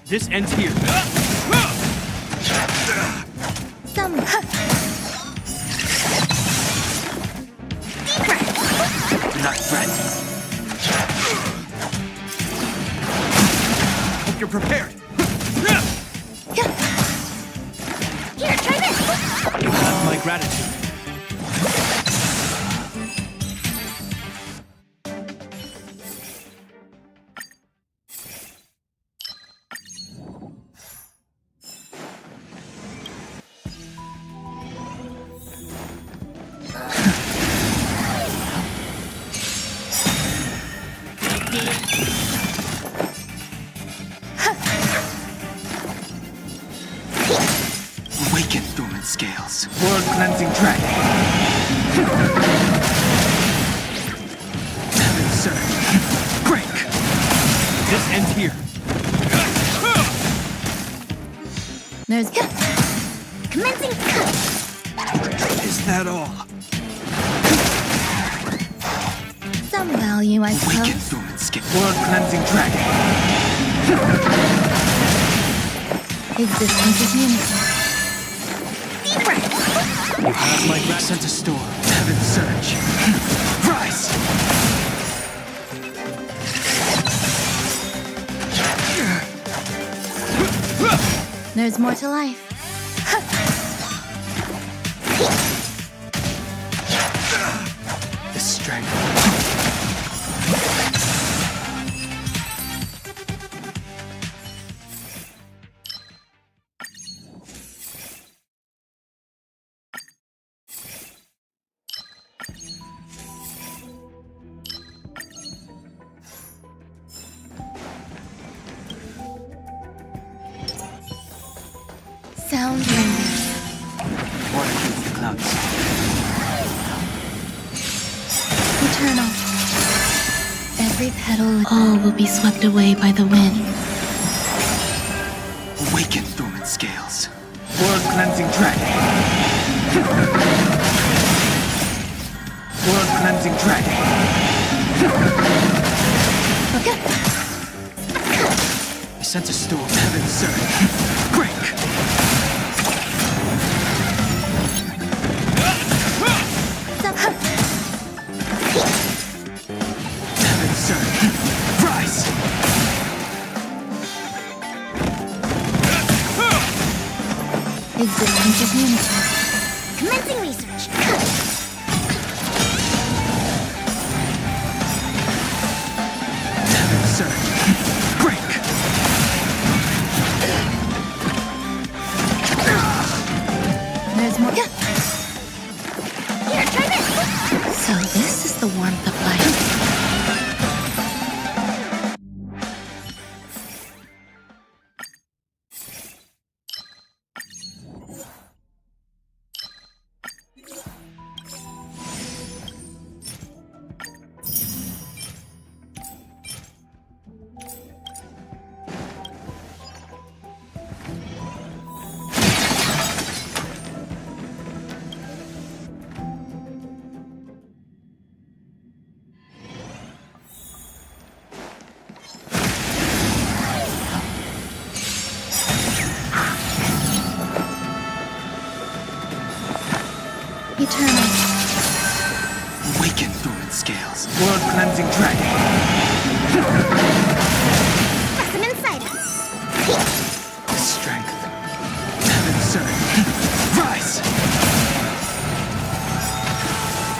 This ends here. Some. Not ready. Hope you're prepared. Here, try this. You have my gratitude. Awaken dormant scales. World cleansing dragon. Break. This ends here. There's commencing cut. Is that all? Some value, I suppose. World cleansing dragon. Existence is unique. Deep breath. You have my sent a storm. Heaven's surge. Rise! There's more to life. The strength. Sound wind. Water through the clouds. Eternal. Every petal, all will be swept away by the wind. Awaken, dormant scales. World-cleansing dragon. World-cleansing dragon. I sent a storm. Heaven's surge. Break! Heaven's surge. Rise! Existence is unity. Commencing research. Heaven's surge. Break! There's more. Here, try this. So this is the warmth of life. Eternal. Awaken, dormant scales. World-cleansing dragon. Press him inside. The strength. Heaven's surge. Rise!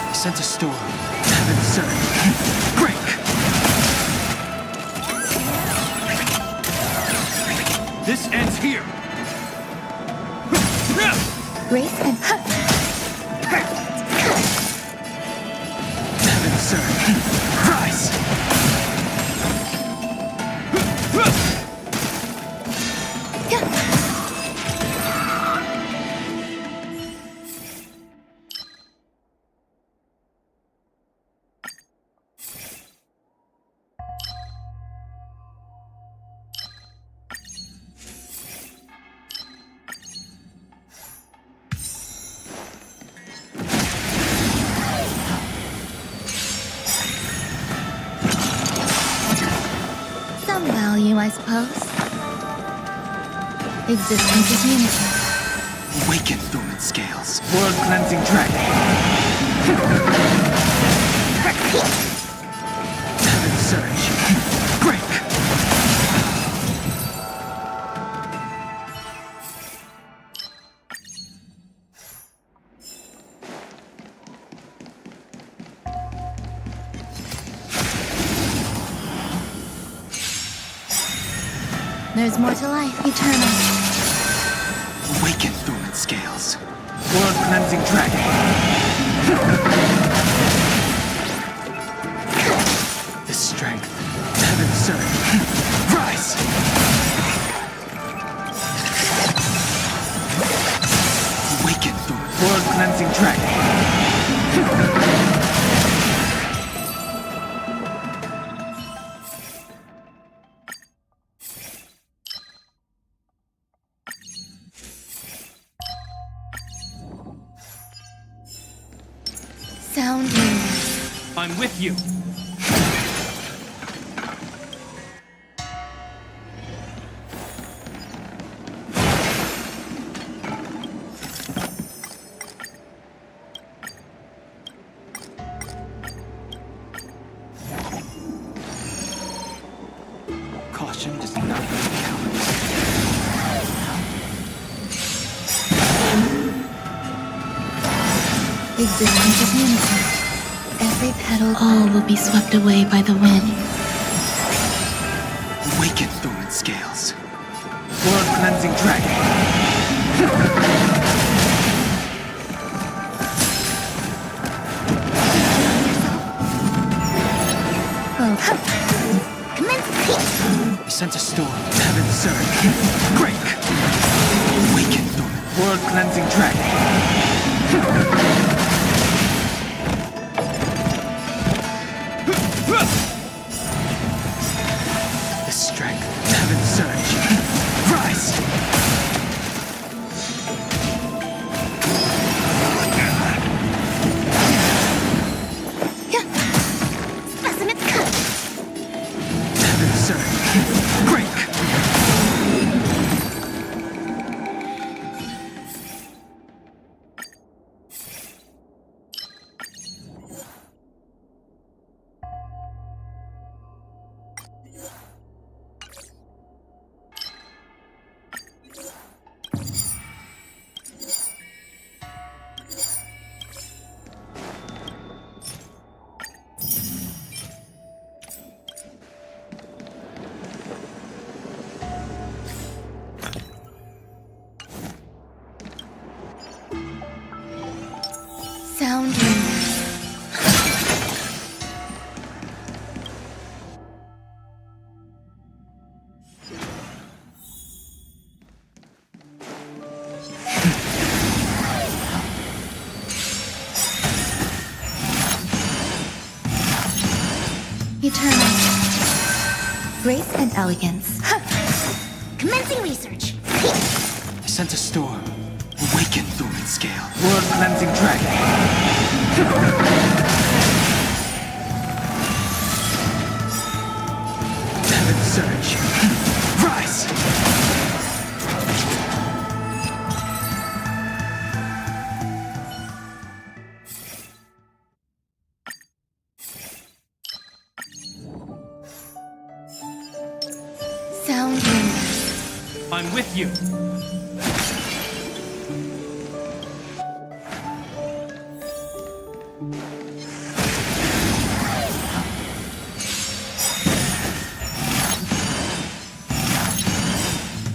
I sent a storm. Heaven's surge. Break! This ends here. Grace and Heaven's surge. Rise! some value, I suppose. Existence is unity. Awaken, dormant scales. World-cleansing dragon. Heaven's surge. Break! There's more to life, eternal. Awaken, dormant scales. World-cleansing dragon. The strength. Heaven's surge. Rise! Awaken, dormant. World-cleansing dragon. Sound winds. I'm with you. Existence is unity. Every petal, all will be swept away by the wind. Awaken, dormant scales. World-cleansing dragon. I sense a storm. Heaven surge. Break. Awaken, dormant. World-cleansing dragon. The strength. Heaven surge. Rise. Specimen's cut. Heaven surge. Break. Sound wonders. Eternal. Grace and elegance. Commencing research. I sense a storm. Awaken, dormant scale. World-cleansing dragon. Heaven surge. Rise. Sound wonders. I'm with you.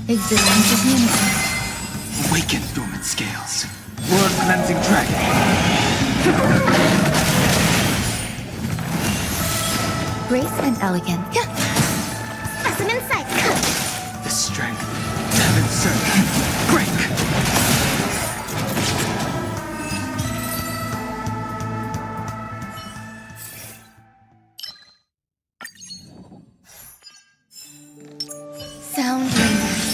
Existence is unity. Awaken, dormant scales. World-cleansing dragon. Grace and elegance. Specimen sight. The strength. Heaven surge. Break. Sound wonders.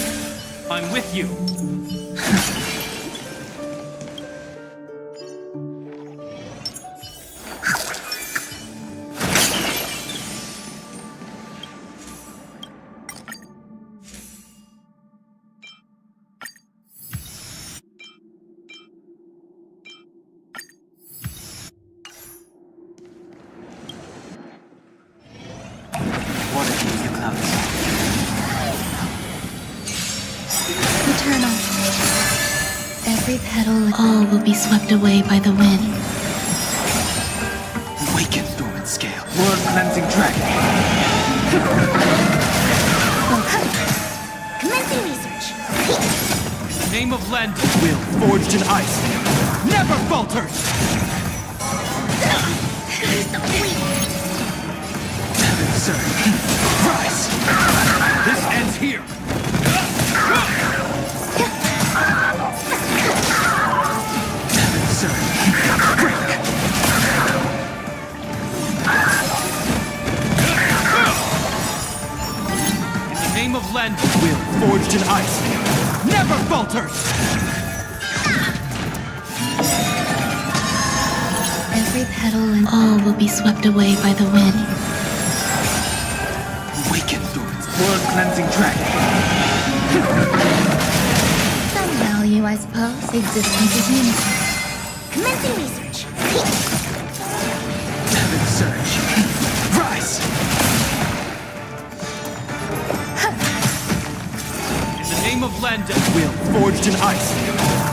I'm with you. Water beneath the clouds. Eternal. Every petal, all will be swept away by the wind. Awaken, dormant scale. World-cleansing dragon. Commencing research. In the name of Lend, will forged in ice. Never falters. Heaven surge. Rise. This ends here. Heaven surge. Break. In the name of Lend, will forged in ice. Never falters. Every petal and all will be swept away by the wind. Awaken, dormant. World-cleansing dragon. Some value, I suppose. Existence is unity. Commencing research. Heaven surge. Rise. In the name of Lend, will forged in ice.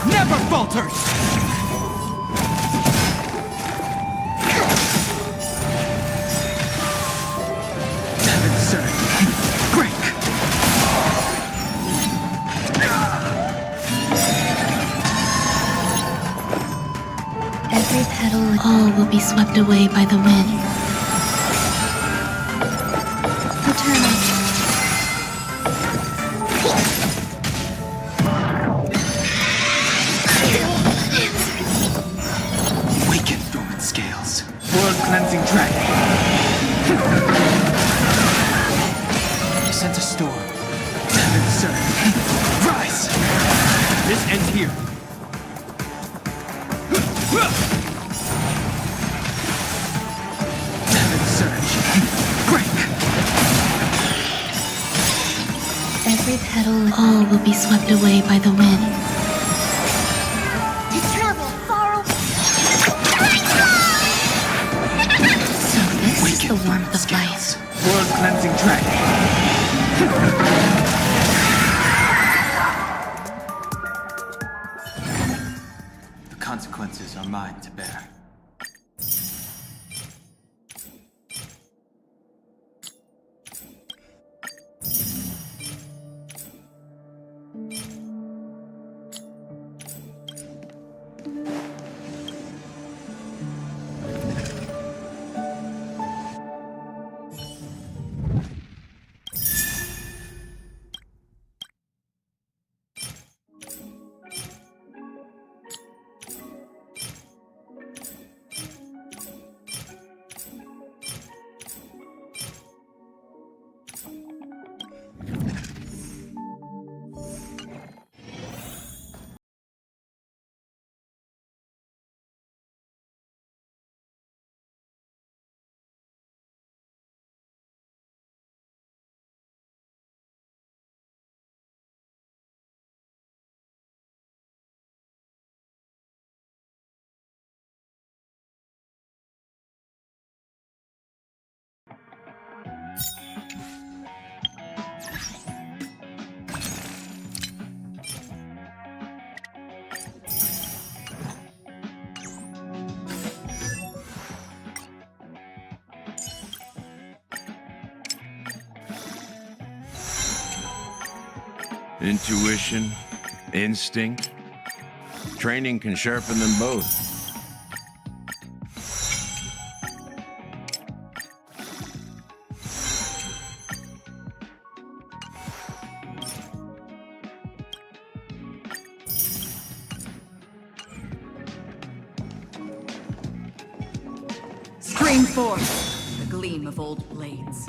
Never falters. Every petal, all will be swept away by the wind. Eternal. Awaken, dormant scales. World-cleansing dragon. I sense a storm. Heaven surge. Rise! This ends here. Heaven surge. Break! Every petal, all will be swept away by the wind. To travel far away. So this is the warmth of life. World-cleansing dragon. The consequences are mine to bear. Intuition, instinct. Training can sharpen them both. Scream forth the gleam of old blades.